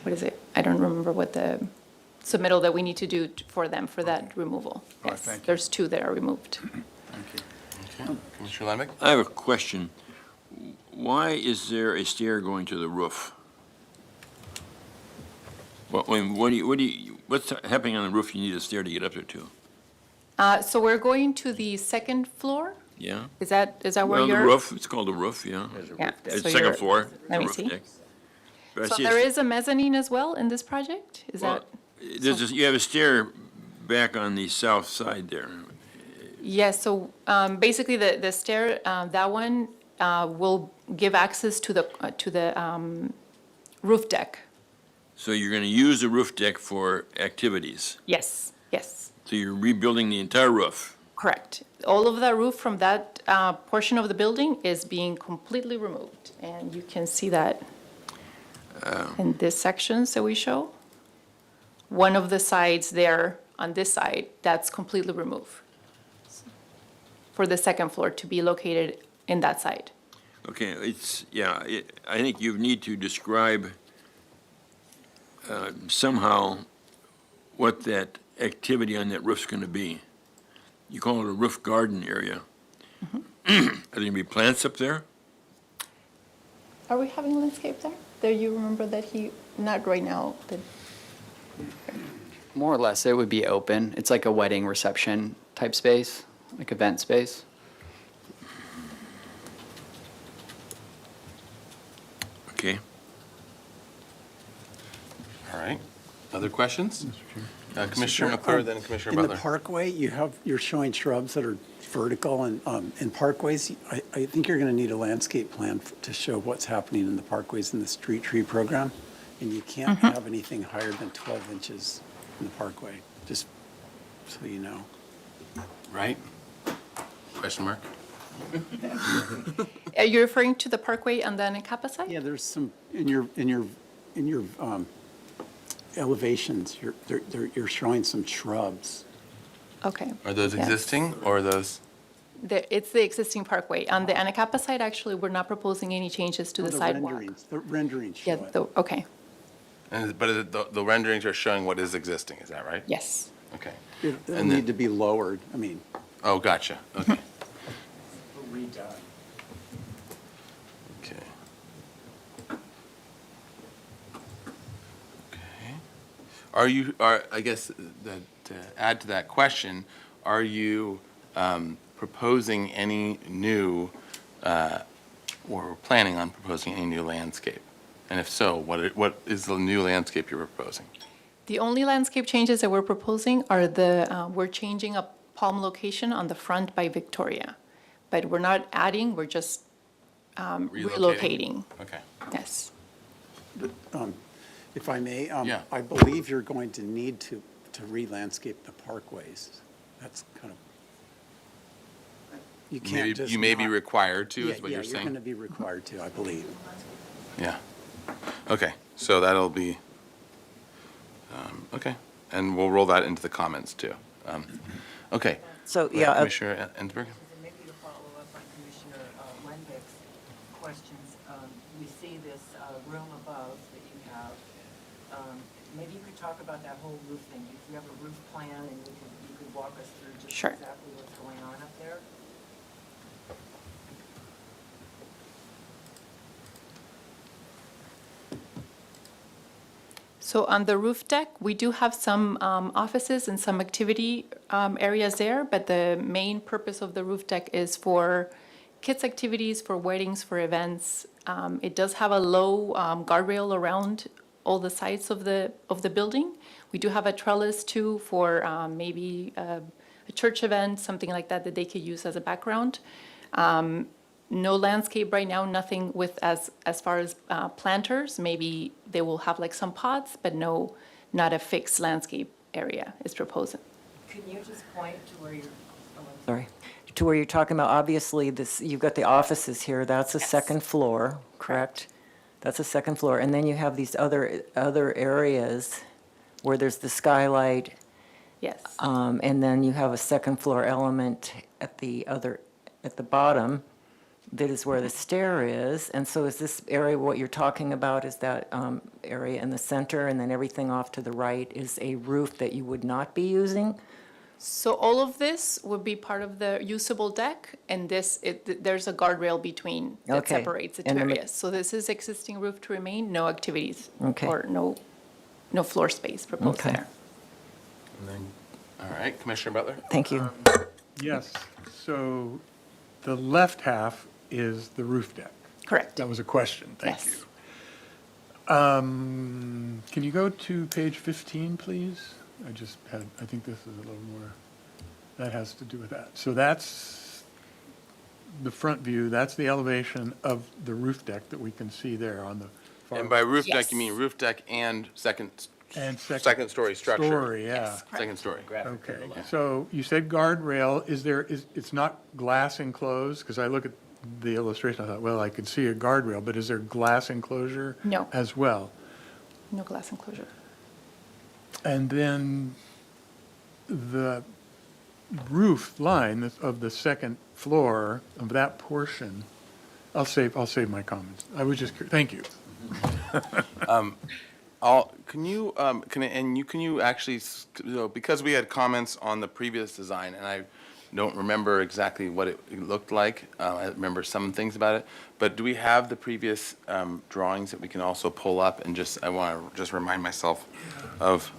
what is it? I don't remember what the submittal that we need to do for them, for that removal. All right, Yes, thank you. there's two that are removed. Okay. Commissioner Lembeck? I have a question. Why is there a stair going to the roof? What's happening on the roof you need a stair to get up there to? So we're going to the second floor? Yeah? Is that where Well, you're? the roof, it's called a roof, yeah. Yeah. It's so second you're- floor. Let me roof see. deck. But I So see there it's- is a mezzanine as well in this project? Is well, that? you have a stair back on the south side there. Yes, so basically the stair, that one will give access to the roof deck. So you're going to use the roof deck for activities. Yes, yes, So you're rebuilding the entire roof. correct. All of the roof from that portion of the building is being completely removed. And you can see that in this sections that we show. One of the sides there on this side, that's completely removed for the second floor to be located in that side. Okay, I think you need to describe somehow what that activity on that roof's going to be. You call it a roof garden area. Are there going to be plants up there? Are we having landscape there? There, you remember that not right now, but More or less, it would be open. It's like a wedding reception type space, like event space. Okay. All right. Other questions? Commissioner McClure, then Commissioner Butler. In the parkway, you're showing shrubs that are vertical, and in parkways, I think you're going to need a landscape plan to show what's happening in the parkways in the street tree program, and you can't have anything higher than 12 inches in the parkway, just so you know. Right? Question mark? are you referring to the parkway on the Anacapa side? Yeah, there's some, in your elevations, you're showing some shrubs. Okay. Are those Yes. existing or are those? It's the existing parkway. On the Anacapa side, actually, we're not proposing any changes to the sidewalk. The renderings show Yeah, it. okay, But the renderings are showing what is existing, is that right? yes. Okay. It'll And then- need to be lowered, Oh, gotcha. Okay. redone. Okay. Okay. I guess that to add to that question, are you proposing any new, or planning on proposing any new landscape? And if so, what is the new landscape you're proposing? The only landscape changes that we're proposing are we're changing up Palm location on the front by Victoria. But we're not adding, we're just relocating. Okay. Yes. If I may, Yeah. I believe you're going to need to re-landscape the parkways. That's kind of, you can't just. You may be not- required to, Yeah, is what yeah, you're you're saying? going to be required to, I believe. Yeah. Okay, so that'll be, okay, and we'll roll that into the comments too. Okay. So, Go ahead, yeah, Commissioner Ensberg? Maybe to follow up on Commissioner Lendick's questions, we see this room above that you have. Maybe you could talk about that whole roof thing. If you have a roof plan and you could walk us through just Sure. exactly what's going on up there? So on the roof deck, we do have some offices and some activity areas there, but the main purpose of the roof deck is for kids' activities, for weddings, for events. It does have a low guardrail around all the sides of the building. We do have a trellis too for maybe a church event, something like that they could use as a background. No landscape right now, nothing with as far as planters. Maybe they will have like some pots, but not a fixed landscape area is proposed. Can you just point to where you're, sorry, to where you're talking about, obviously, this, you've got the offices here, that's a second floor, correct? That's a second floor, and then you have these other areas where there's the skylight. Yes. And then you have a second floor element at the bottom, that is where the stair is. And so is this area, what you're talking about, is that area in the center, and then everything off to the right is a roof that you would not be using? So all of this would be part of the usable deck, and there's a guardrail between that Okay. separates the two And the ma- areas. So this is existing roof to remain, no activities. Okay. Or no floor space proposed Okay. there. And then, all right, Commissioner Butler? Thank you. Yes, so the left half is the roof deck. Correct. That was a question, thank Yes. you. Can you go to page 15, please? I think this is a little more, that has to do with that. So that's the front view, that's the elevation of the roof deck that we can see there on the far. And by roof deck, Yes. you mean roof deck and second second story structure? Story, yeah. Second story. Okay, so you said guardrail, it's not glass enclosed? Because I look at the illustration, I thought, well, I could see a guardrail, but is there glass enclosure? No. As well? No glass enclosure. And then the roof line of the second floor of that portion, I'll save my comments. I was just, thank you. Can you actually, because we had comments on the previous design, and I don't remember exactly what it looked like. I remember some things about it, but do we have the previous drawings that we can also pull up and I want to just remind myself of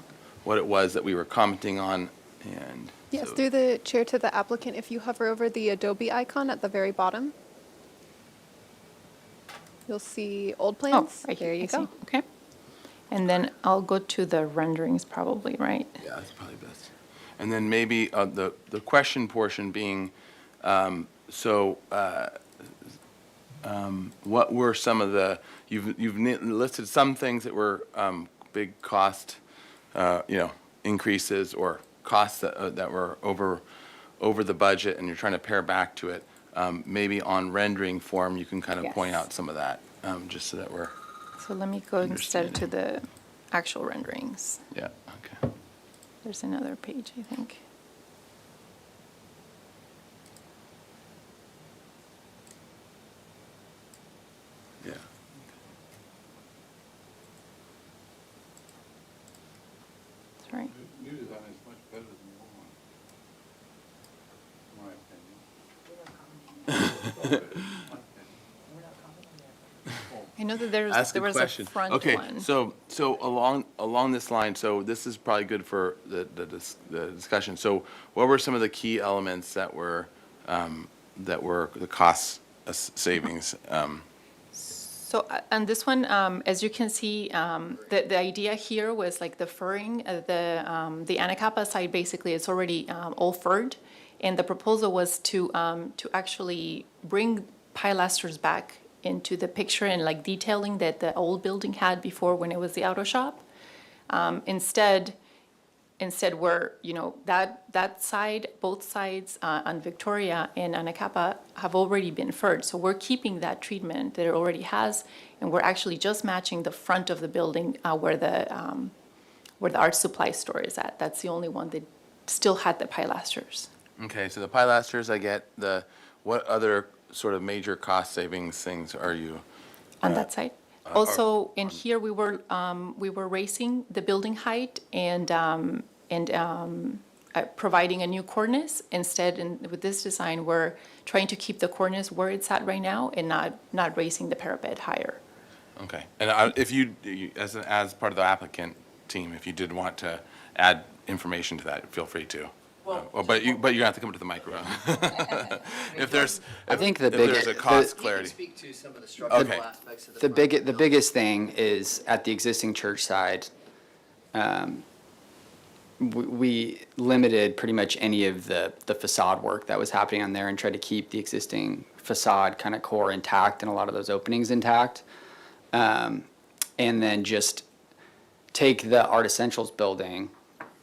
what it was that we were commenting on, and. Yes, so- through the chair to the applicant, if you hover over the Adobe icon at the very bottom, you'll see old plans. right here, There you I go. see. Okay. And then I'll go to the renderings probably, right? Yeah, that's probably best. And then maybe the question portion being, what were some of the, you've listed some things that were big cost, increases or costs that were over the budget, and you're trying to pare back to it. Maybe on rendering form, you can kind of point Yes. out some of that, just so that we're, So let me go instead to the actual renderings. yeah, okay. There's another page, I think. Yeah. Sorry. New design is much better than the old one. I know that Ask there a was a question. front Okay, one. so along this line, so this is probably good for the discussion. So what were some of the key elements that were the cost savings? So on this one, as you can see, the idea here was like the furring, the Anacapa side basically is already all furred. And the proposal was to actually bring pilasters back into the picture and like detailing that the old building had before when it was the auto shop. Instead where, that side, both sides on Victoria and Anacapa have already been furred. So we're keeping that treatment that it already has, and we're actually just matching the front of the building where the art supply store is at. That's the only one that still had the pilasters. Okay, so the pilasters, I get. What other sort of major cost savings things are you? On that side. Also, in here, we were raising the building height and providing a new cornice. Instead, with this design, we're trying to keep the cornice where it's at right now and not raising the parapet higher. Okay, and if you, as part of the applicant team, if you did want to add information to that, feel free to. But you have to come to the microphone. If there's a cost clarity. Speak to some of the structural aspects of the biggest thing is at the existing church side. We limited pretty much any of the facade work that was happening on there and tried to keep the existing facade kind of core intact and a lot of those openings intact. And then just take the Art Essentials building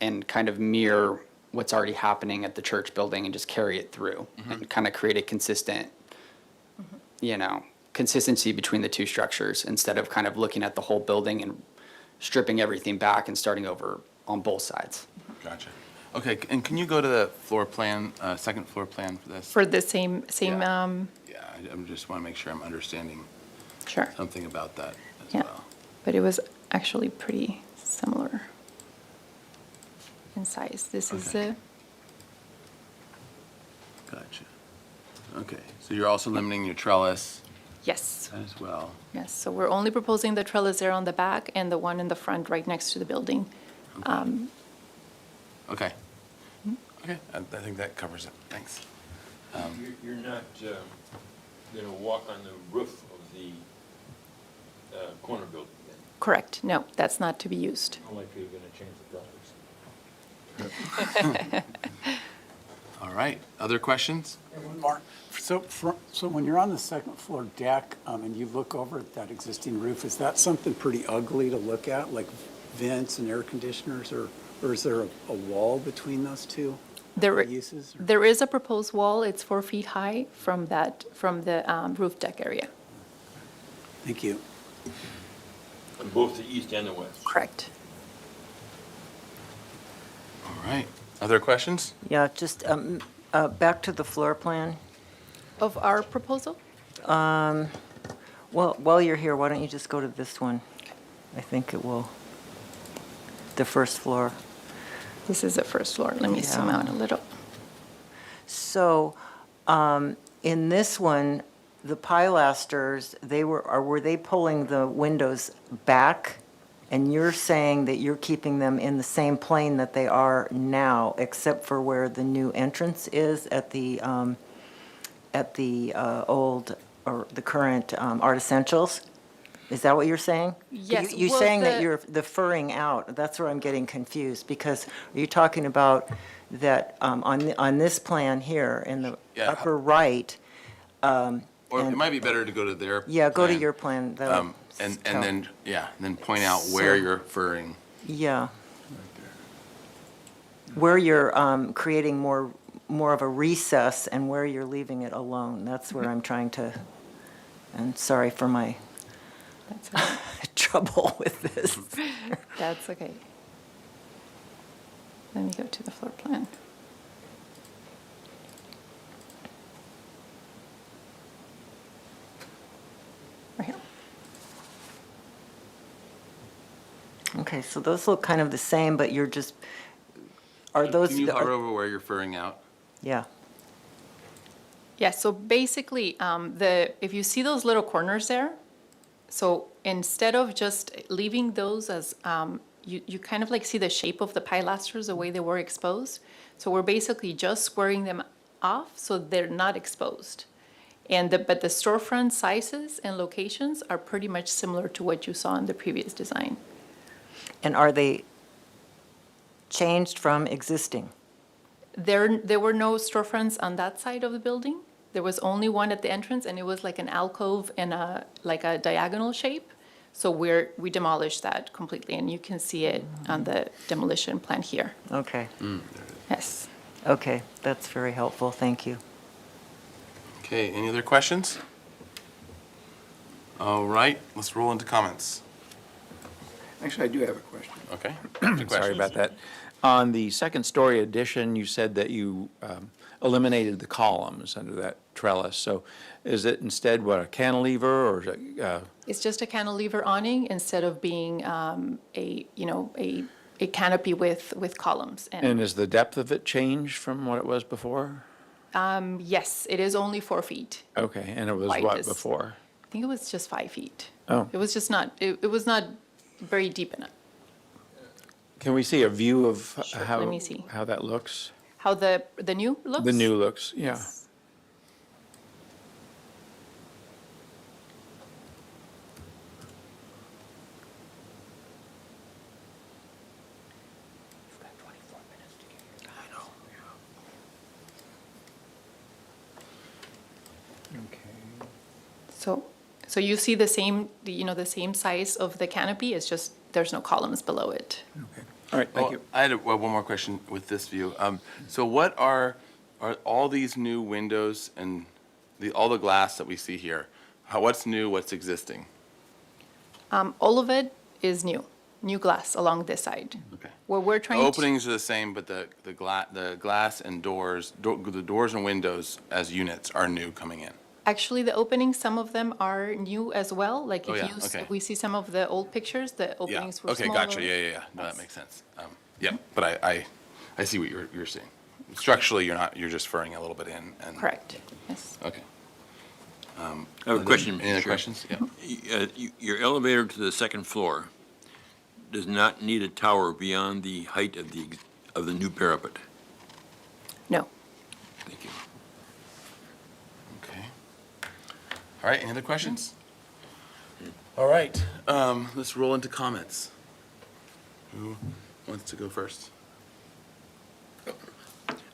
and kind of mirror what's already happening at the church building and just carry it through and kind of create a consistent, consistency between the two structures instead of kind of looking at the whole building and stripping everything back and starting over on both sides. Gotcha. Okay, and can you go to the floor plan, second floor plan for this? For the same. Yeah, I just want to make sure I'm understanding Sure. something about that as Yeah. well. But it was actually pretty similar in size. This is Okay. Gotcha. Okay, so you're also limiting your trellis yes. as well. Yes, so we're only proposing the trellis there on the back and the one in the front right next to the building. Okay. Okay, I think that covers it. Thanks. You're not going to walk on the roof of the corner building then? Correct, no, that's not to be used. How likely you're going to change the colors? All right, other questions? One more. So when you're on the second floor deck and you look over at that existing roof, is that something pretty ugly to look at, like vents and air conditioners, or is there a wall between those two uses? There is a proposed wall, it's 4 feet high from the roof deck area. Thank you. On both the east and the west? Correct. All right, other questions? Yeah, just back to the floor plan. Of our proposal? Well, while you're here, why don't you just go to this one? I think it will, the first floor. This is the first floor. Let me zoom out a little. So, in this one, the pilasters, were they pulling the windows back? And you're saying that you're keeping them in the same plane that they are now, except for where the new entrance is at the old, or the current Art Essentials? Is that what you're saying? Yes, You're well, saying that you're the furring out. That's where I'm getting confused, because are you talking about that on this plan here in the upper right? Or it might be better to go to their Yeah, go to plan, your plan. that'll and tell. then point out where you're furring. Yeah. Where you're creating more of a recess and where you're leaving it alone. That's where I'm trying to, and sorry for my trouble with this. That's okay. Let me go to the floor plan. Right here. Okay, so those look kind of the same, but you're just, are those? Can you hover over where you're furring out? Yeah. Yeah, so basically, if you see those little corners there, so instead of just leaving those as, you kind of like see the shape of the pilasters, the way they were exposed. So we're basically just squaring them off so they're not exposed. But the storefront sizes and locations are pretty much similar to what you saw in the previous design. And are they changed from existing? There were no storefronts on that side of the building. There was only one at the entrance, and it was like an alcove in like a diagonal shape. So we demolished that completely, and you can see it on the demolition plan here. Okay. Yes. Okay, that's very helpful. Thank you. Okay, any other questions? All right, let's roll into comments. Actually, I do have a question. Okay. Sorry about that. On the second-story addition, you said that you eliminated the columns under that trellis. So is it instead, what, a cantilever or is it, It's just a cantilever awning instead of being a canopy with columns. and is the depth of it changed from what it was before? Yes, it is only 4 feet. Okay, and it was Wide what is- before? I think it was just 5 feet. Oh. It was just not, it was not very deep enough. Can we see a view of how, let me see. how that looks? How the new looks? The new looks, yeah. So you see the same, the same size of the canopy, it's just, there's no columns below it. All right, thank Well, you. I had one more question with this view. So what are all these new windows and all the glass that we see here? What's new, what's existing? All of it is new glass along this side. Okay. Where we're The trying to. openings are the same, but the glass and doors, the doors and windows as units are new coming in. Actually, the openings, some of them are new as well. Like Oh, if yeah, you, okay. if we see some of the old pictures, the openings were Okay, smaller. gotcha, yeah. No, that makes sense. Yeah, but I see what you're saying. Structurally, you're just furring a little bit in and. Correct, yes. Okay. I have a question, Any other Mr. Chair. questions? Yeah. Your elevator to the second floor does not need a tower beyond the height of the new parapet. No. Thank you. Okay. All right, any other questions? All right, let's roll into comments. Who wants to go first?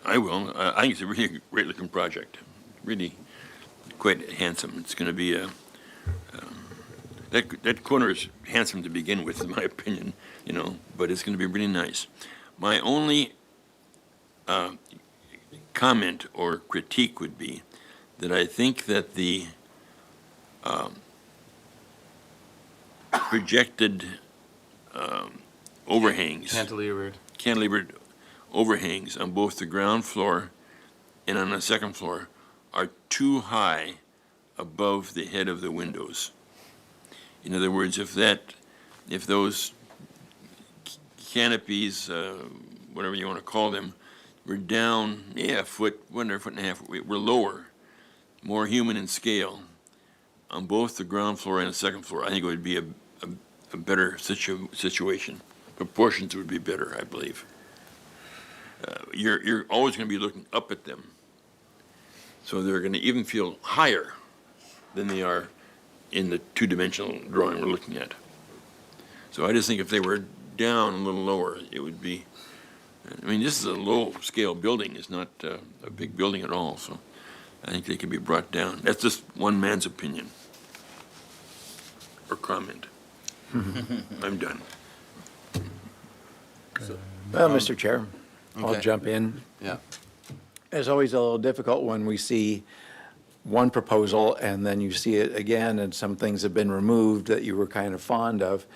I will. I think it's a really great-looking project. Really quite handsome. It's going to be that corner is handsome to begin with, in my opinion, but it's going to be really nice. My only comment or critique would be that I think that the projected overhangs. Cantilevered overhangs on both the ground floor and on the second floor are too high above the head of the windows. In other words, if those canopies, whatever you want to call them, were down, a foot and a half, we're lower, more human in scale, on both the ground floor and the second floor, I think it would be a better situation. Proportions would be better, I believe. You're always going to be looking up at them. So they're going to even feel higher than they are in the two-dimensional drawing we're looking at. So I just think if they were down a little lower, it would be, this is a low-scale building. It's not a big building at all, so I think they can be brought down. That's just one man's opinion or comment. I'm done. Well, Mr. Chair, I'll okay. jump in. Yeah. It's always a little difficult when we see one proposal and then you see it again and some things have been removed that you were kind of fond of.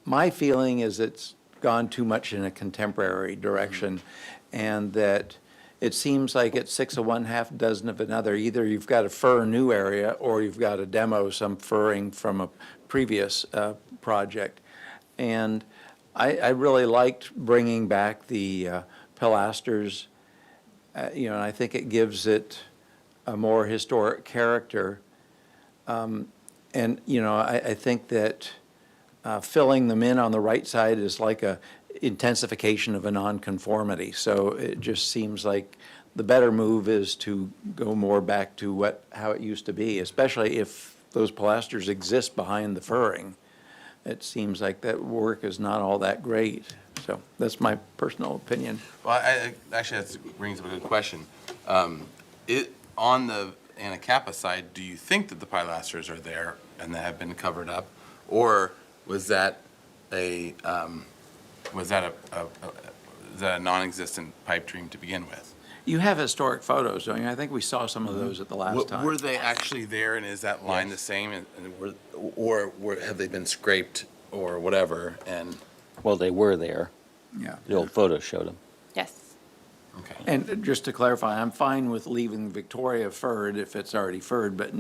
My feeling is it's gone too much in a contemporary direction and that it seems like it's 6 of one, half dozen of another. Either you've got to fur a new area or you've got to demo some furring from a previous project. And I really liked bringing back the pilasters, and I think it gives it a more historic character. And, I think that filling them in on the right side is like a intensification of a nonconformity. So it just seems like the better move is to go more back to how it used to be, especially if those pilasters exist behind the furring. It seems like that work is not all that great. So that's my personal opinion. Well, actually, that brings up a good question. On the Anacapa side, do you think that the pilasters are there and they have been covered up? Or was that a non-existent pipe dream to begin with? You have historic photos, don't you? I think we saw some of those at the last time. Were they actually there, and is that line the same? Or have they been scraped or whatever? And Well, they were there. Yeah. The old photos showed them. Yes. okay. And just to clarify, I'm fine with leaving Victoria furred if it's already furred, but,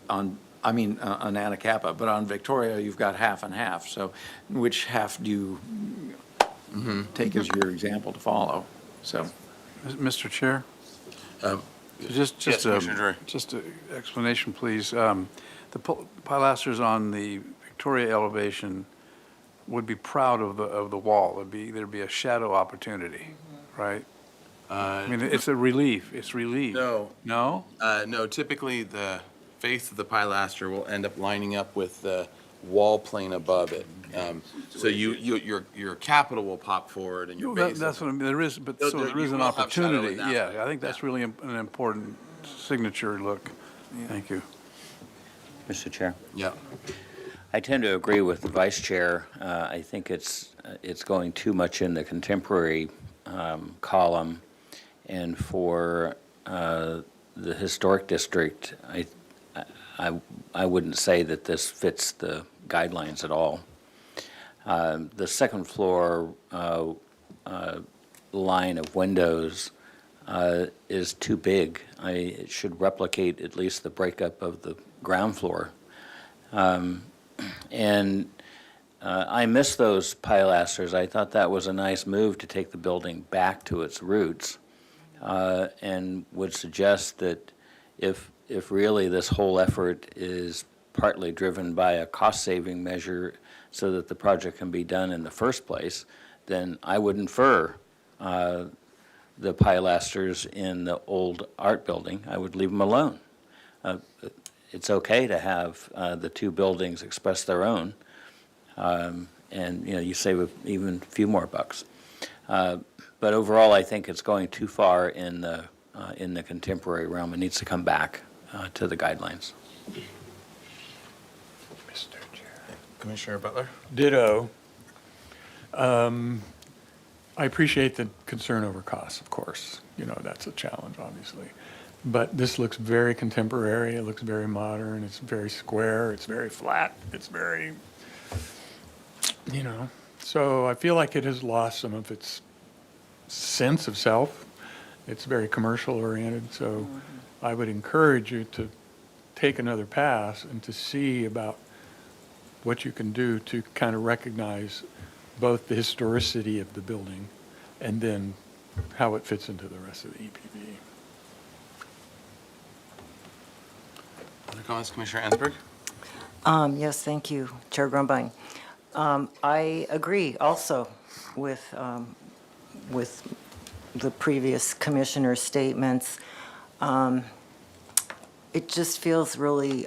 on Anacapa, but on Victoria, you've got half and half. So which half do you take as your example to follow? So. Mr. Chair? Yes, Commissioner Drury. Just an explanation, please. The pilasters on the Victoria elevation would be proud of the wall. There'd be a shadow opportunity, right? I mean, it's a relief. It's relief. No. No? No, typically the face of the pilaster will end up lining up with the wall plane above it. So your capital will pop forward and your base. That's what I mean. There is, but so there is you an will have shadow in opportunity. that Yeah, way. I think that's really an important signature look. Thank you. Mr. Chair? Yeah. I tend to agree with the vice chair. I think it's going too much in the contemporary column, and for the historic district, I wouldn't say that this fits the guidelines at all. The second floor line of windows is too big. It should replicate at least the breakup of the ground floor. And I miss those pilasters. I thought that was a nice move to take the building back to its roots, and would suggest that if really this whole effort is partly driven by a cost-saving measure so that the project can be done in the first place, then I would infer the pilasters in the old art building. I would leave them alone. It's okay to have the two buildings express their own, and you save even a few more bucks. But overall, I think it's going too far in the contemporary realm. It needs to come back to the guidelines. Mr. Chair. Commissioner Butler? Ditto. I appreciate the concern over costs, of course. That's a challenge, obviously. But this looks very contemporary. It looks very modern. It's very square. It's very flat. It's very, So I feel like it has lost some of its sense of self. It's very commercial oriented. So I would encourage you to take another pass and to see about what you can do to kind of recognize both the historicity of the building and then how it fits into the rest of the EPV. Other comments, Commissioner Ansberg? Yes, thank you, Chair Grumbine. I agree also with the previous commissioner's statements. It just feels really,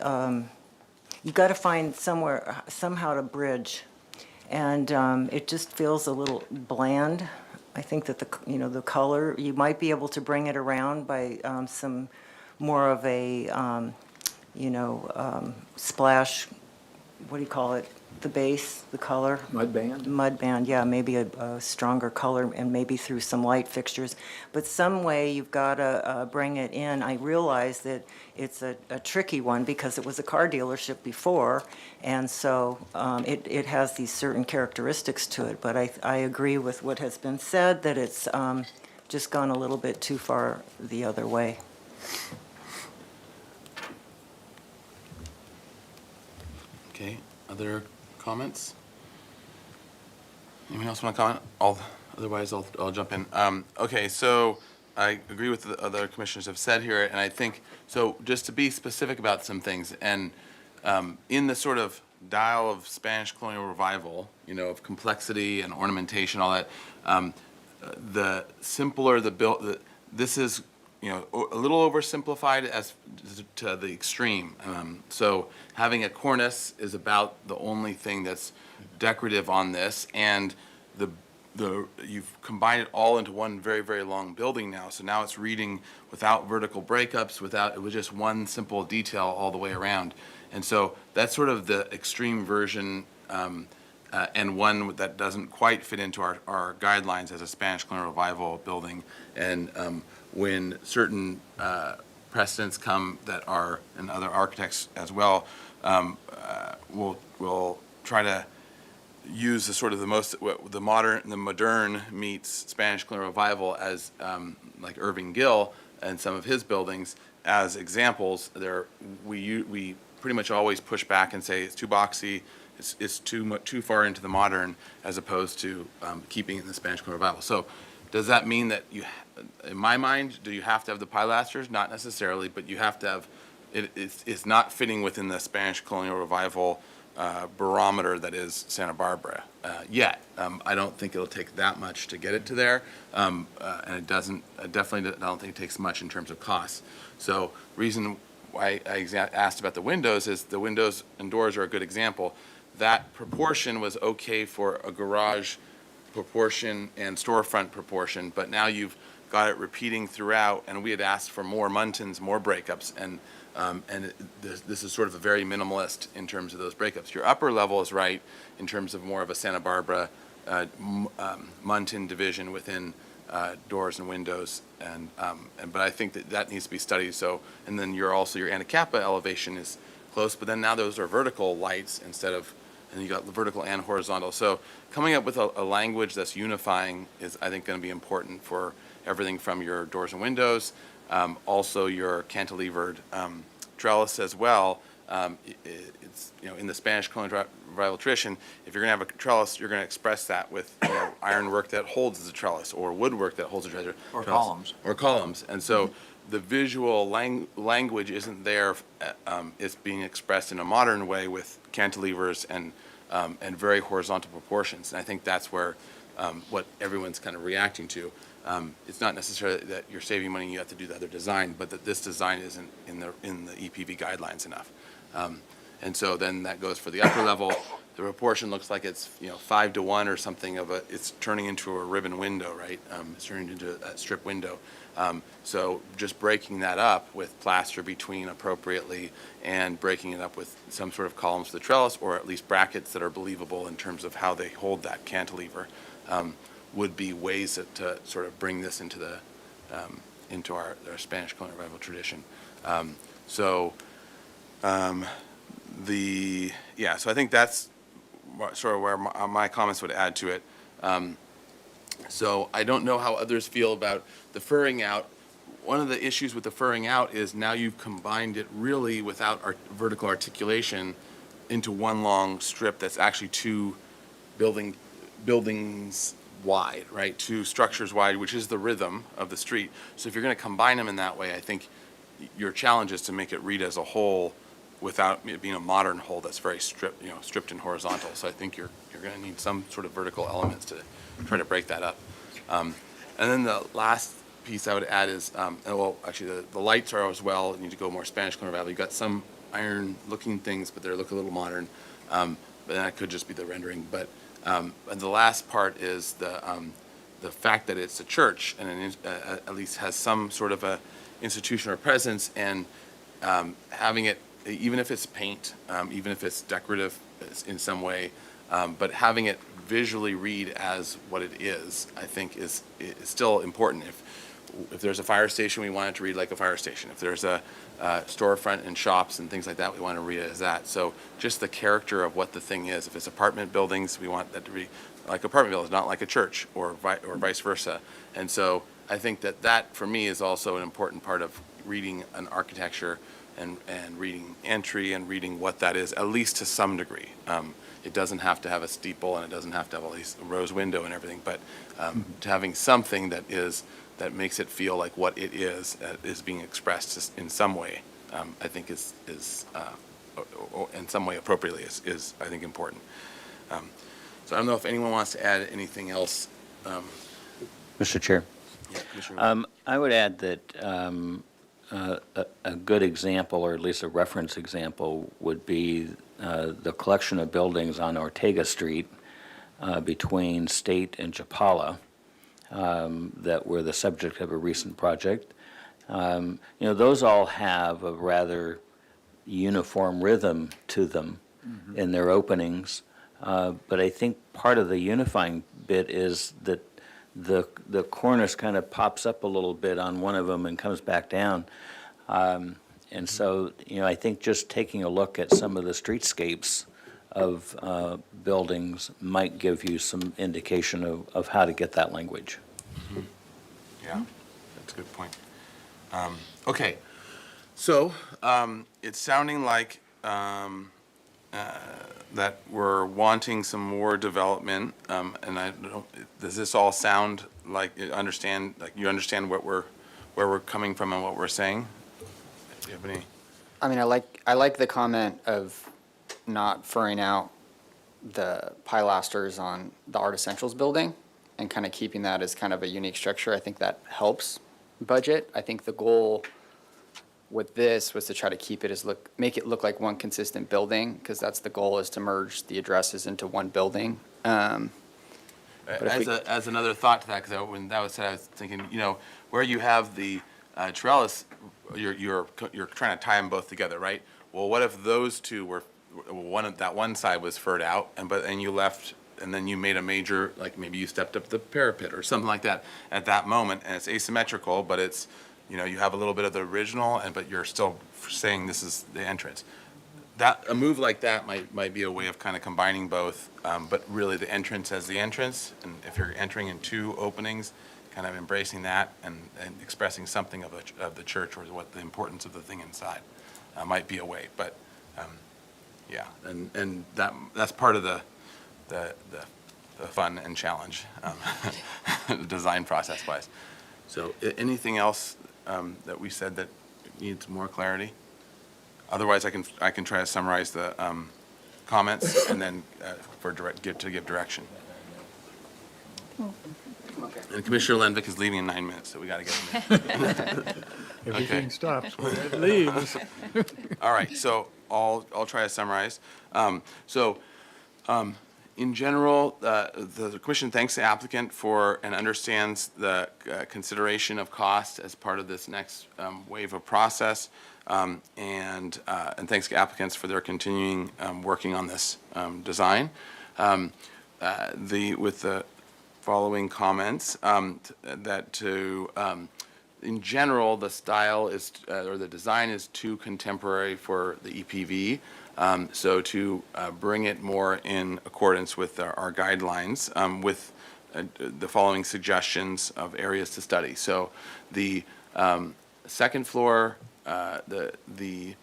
you got to find somehow to bridge, and it just feels a little bland. I think that the color, you might be able to bring it around by some more of a splash, what do you call it? The base, the color? Mud band? Mud band, yeah, maybe a stronger color and maybe through some light fixtures. But some way you've got to bring it in. I realize that it's a tricky one because it was a car dealership before, and so it has these certain characteristics to it. But I agree with what has been said, that it's just gone a little bit too far the other way. Okay, other comments? Anyone else want to comment? Otherwise, I'll jump in. Okay, so I agree with the other commissioners have said here, and I think, so just to be specific about some things, and in the sort of dial of Spanish colonial revival, of complexity and ornamentation, all that, the simpler the build, this is a little oversimplified as to the extreme. So having a cornice is about the only thing that's decorative on this, and you've combined it all into one very, very long building now. So now it's reading without vertical breakups, it was just one simple detail all the way around. And so that's sort of the extreme version, and one that doesn't quite fit into our guidelines as a Spanish colonial revival building. And when certain precedents come that are, and other architects as well, will try to use the sort of the modern meets Spanish colonial revival as like Irving Gill and some of his buildings as examples. We pretty much always push back and say it's too boxy, it's too far into the modern, as opposed to keeping it in the Spanish colonial revival. So does that mean that in my mind, do you have to have the pilasters? Not necessarily, but you have to have, it's not fitting within the Spanish colonial revival barometer that is Santa Barbara yet. I don't think it'll take that much to get it to there, and it doesn't. I don't think it takes much in terms of costs. So reason why I asked about the windows is the windows and doors are a good example. That proportion was okay for a garage proportion and storefront proportion, but now you've got it repeating throughout, and we had asked for more muntins, more breakups, and this is sort of a very minimalist in terms of those breakups. Your upper level is right in terms of more of a Santa Barbara muntin division within doors and windows, but I think that needs to be studied. So, and then your Anacapa elevation is close, but then now those are vertical lights instead of, and you got the vertical and horizontal. So coming up with a language that's unifying is, I think, going to be important for everything from your doors and windows, also your cantilevered trellis as well. It's, in the Spanish colonial revival tradition, if you're going to have a trellis, you're going to express that with ironwork that holds the trellis, or woodwork that holds the trellis. Or columns. Or columns. And so the visual language isn't there. It's being expressed in a modern way with cantilevers and very horizontal proportions. And I think that's where what everyone's kind of reacting to. It's not necessarily that you're saving money and you have to do the other design, but that this design isn't in the EPV guidelines enough. And so then that goes for the upper level. The proportion looks like it's 5-to-1 or something it's turning into a ribbon window, right? It's turning into a strip window. So just breaking that up with plaster between appropriately, and breaking it up with some sort of columns for the trellis, or at least brackets that are believable in terms of how they hold that cantilever, would be ways to sort of bring this into our Spanish colonial revival tradition. So I think that's sort of where my comments would add to it. So I don't know how others feel about the furring out. One of the issues with the furring out is now you've combined it really without vertical articulation into one long strip that's actually two buildings wide, right? Two structures wide, which is the rhythm of the street. So if you're going to combine them in that way, I think your challenge is to make it read as a whole without it being a modern whole that's very stripped and horizontal. So I think you're going to need some sort of vertical elements to try to break that up. And then the last piece I would add is, actually the lights are as well. You need to go more Spanish colonial revival. You've got some iron-looking things, but they look a little modern. But that could just be the rendering. But and the last part is the fact that it's a church and at least has some sort of a institution or presence, and having it, even if it's paint, even if it's decorative in some way, but having it visually read as what it is, I think is still important. If there's a fire station, we want it to read like a fire station. If there's a storefront and shops and things like that, we want to read it as that. So just the character of what the thing is. If it's apartment buildings, we want that to read like apartment buildings, not like a church, or vice versa. And so I think that for me is also an important part of reading an architecture and reading entry and reading what that is, at least to some degree. It doesn't have to have a steeple, and it doesn't have to have all these rose window and everything, but to having something that makes it feel like what it is being expressed in some way, I think is in some way appropriately is I think important. So I don't know if anyone wants to add anything else. Mr. Chair. Yeah, Commissioner. I would add that a good example, or at least a reference example, would be the collection of buildings on Ortega Street between State and Chapala that were the subject of a recent project. Those all have a rather uniform rhythm to them in their openings. But I think part of the unifying bit is that the cornice kind of pops up a little bit on one of them and comes back down. And so, I think just taking a look at some of the streetscapes of buildings might give you some indication of how to get that language. Yeah, that's a good point. Okay, so it's sounding like that we're wanting some more development, and I don't. Does this all sound like you understand where we're coming from and what we're saying? Do you have any? I mean, I like the comment of not furring out the pilasters on the Art Essentials building and kind of keeping that as kind of a unique structure. I think that helps budget. I think the goal with this was to try to keep it make it look like one consistent building, because that's the goal, is to merge the addresses into one building. As another thought to that, because when that was said, I was thinking, where you have the trellis, you're trying to tie them both together, right? Well, what if those two were that one side was furred out, and you left, and then you made a major, like maybe you stepped up the parapet or something like that at that moment, and it's asymmetrical, but it's you have a little bit of the original, but you're still saying this is the entrance. A move like that might be a way of kind of combining both, but really the entrance as the entrance, and if you're entering in two openings, kind of embracing that and expressing something of the church or what the importance of the thing inside might be a way. But yeah, and that's part of the fun and challenge, design process wise. So anything else that we said that needs more clarity? Otherwise, I can try to summarize the comments and then give direction. And Commissioner Lenvik is leaving in 9 minutes, so we got to get him in. Everything stops when it leaves. All right, so I'll try to summarize. In general, the Commission thanks the applicant for and understands the consideration of cost as part of this next wave of process, and thanks to applicants for their continuing working on this design. With the following comments, in general, the style is, or the design is too contemporary for the EPV. So to bring it more in accordance with our guidelines, with the following suggestions of areas to study. So the second floor, the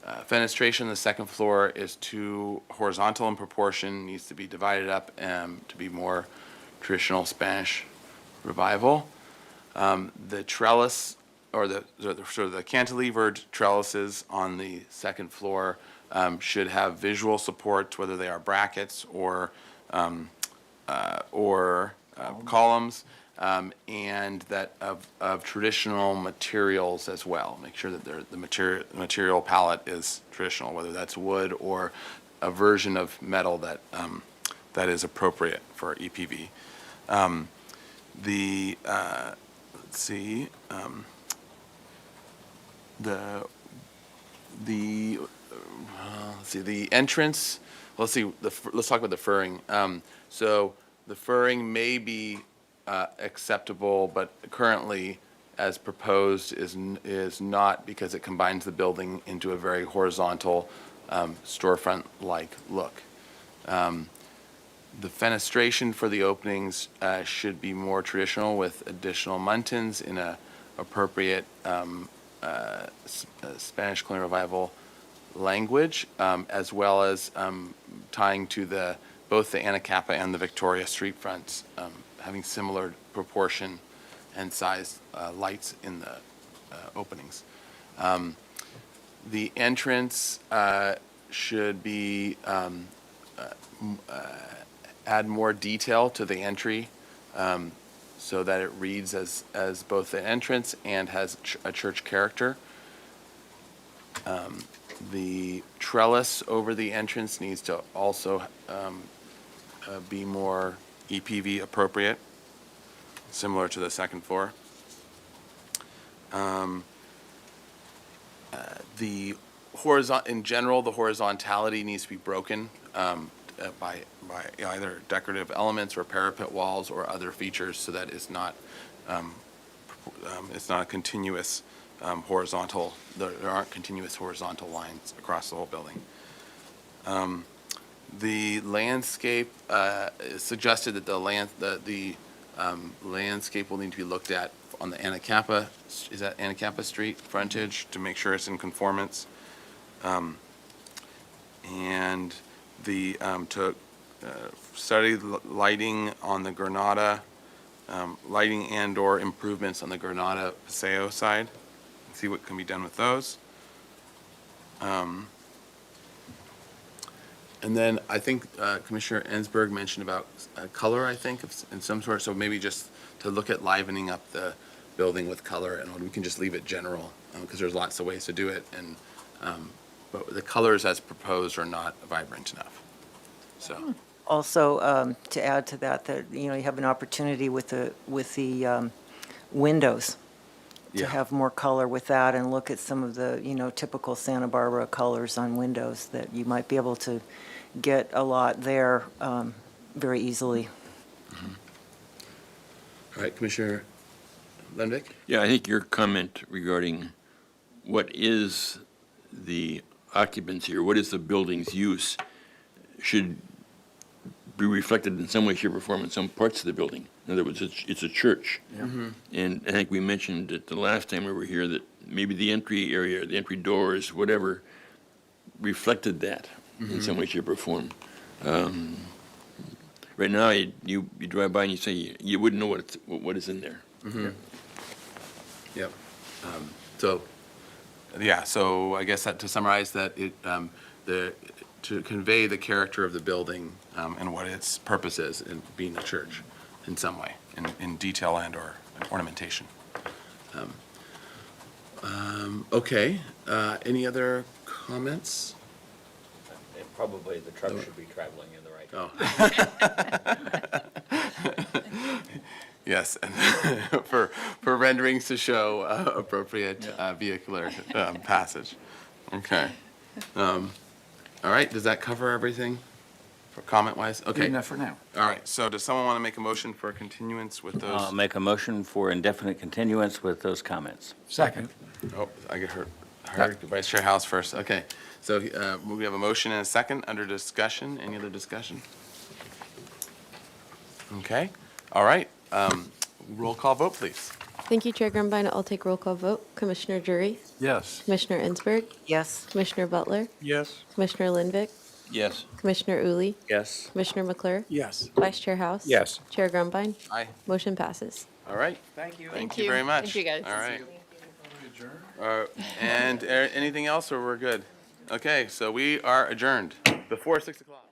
fenestration on the second floor is too horizontal in proportion, needs to be divided up to be more traditional Spanish revival. The trellis, or the cantilevered trellises on the second floor should have visual support, whether they are brackets or columns, and that of traditional materials as well. Make sure that the material palette is traditional, whether that's wood or a version of metal that is appropriate for EPV. Let's see. The entrance. Let's see. Let's talk about the furring. So the furring may be acceptable, but currently, as proposed, is not, because it combines the building into a very horizontal storefront-like look. The fenestration for the openings should be more traditional, with additional muntins in a appropriate Spanish Colonial Revival language, as well as tying to both the Anacapa and the Victoria street fronts, having similar proportion and size lights in the openings. The entrance should be add more detail to the entry so that it reads as both the entrance and has a church character. The trellis over the entrance needs to also be more EPV appropriate, similar to the second floor. In general, the horizontality needs to be broken by either decorative elements or parapet walls or other features, so that it's not a continuous horizontal. There aren't continuous horizontal lines across the whole building. The landscape suggested that the landscape will need to be looked at on the Anacapa, is that Anacapa Street frontage, to make sure it's in conformance. And to study the lighting on the Granada, lighting and/or improvements on the Granada Paseo side, see what can be done with those. And then I think Commissioner Ensberg mentioned about color, I think, in some sort, so maybe just to look at livening up the building with color, and we can just leave it general, because there's lots of ways to do it, and but the colors as proposed are not vibrant enough, so. Also, to add to that, you have an opportunity with the windows to Yeah. have more color with that, and look at some of the, typical Santa Barbara colors on windows that you might be able to get a lot there very easily. All right, Commissioner Lendick? Yeah, I think your comment regarding what is the occupancy or what is the building's use should be reflected in some way, shape, or form in some parts of the building. In other words, it's a church. Mhm. And I think we mentioned it the last time we were here that maybe the entry area, the entry doors, whatever, reflected that in some way, shape, or form. Right now, you drive by and you say you wouldn't know what is in there. Mm-hmm. Yep. So I guess that to summarize that to convey the character of the building and what its purpose is in being a church in some way, in detail and/or ornamentation. Okay. Any other comments? And probably the truck should be traveling in the right direction. Yes, and for renderings to show appropriate vehicular passage. Okay. All right, does that cover everything for comment-wise? Okay. Good enough for now. All right, so does someone want to make a motion for a continuance with those? I'll make a motion for indefinite continuance with those comments. Second. Oh, I heard Vice Chair House first. Okay, so we have a motion and a second under discussion. Any other discussion? Okay, all right. Roll call vote, please. Thank you, Chair Grumbine. I'll take roll call vote. Commissioner Jury? Yes. Commissioner Ensberg? Yes. Commissioner Butler? Yes. Commissioner Lindvik? Yes. Commissioner Uli? Yes. Commissioner McClure? Yes. Vice Chair House? Yes. Chair Grumbine? Aye. Motion passes. All right. Thank you. Thank you very much. Thank you, guys. All right. And anything else, or we're good? Okay, so we are adjourned before 6 o'clock.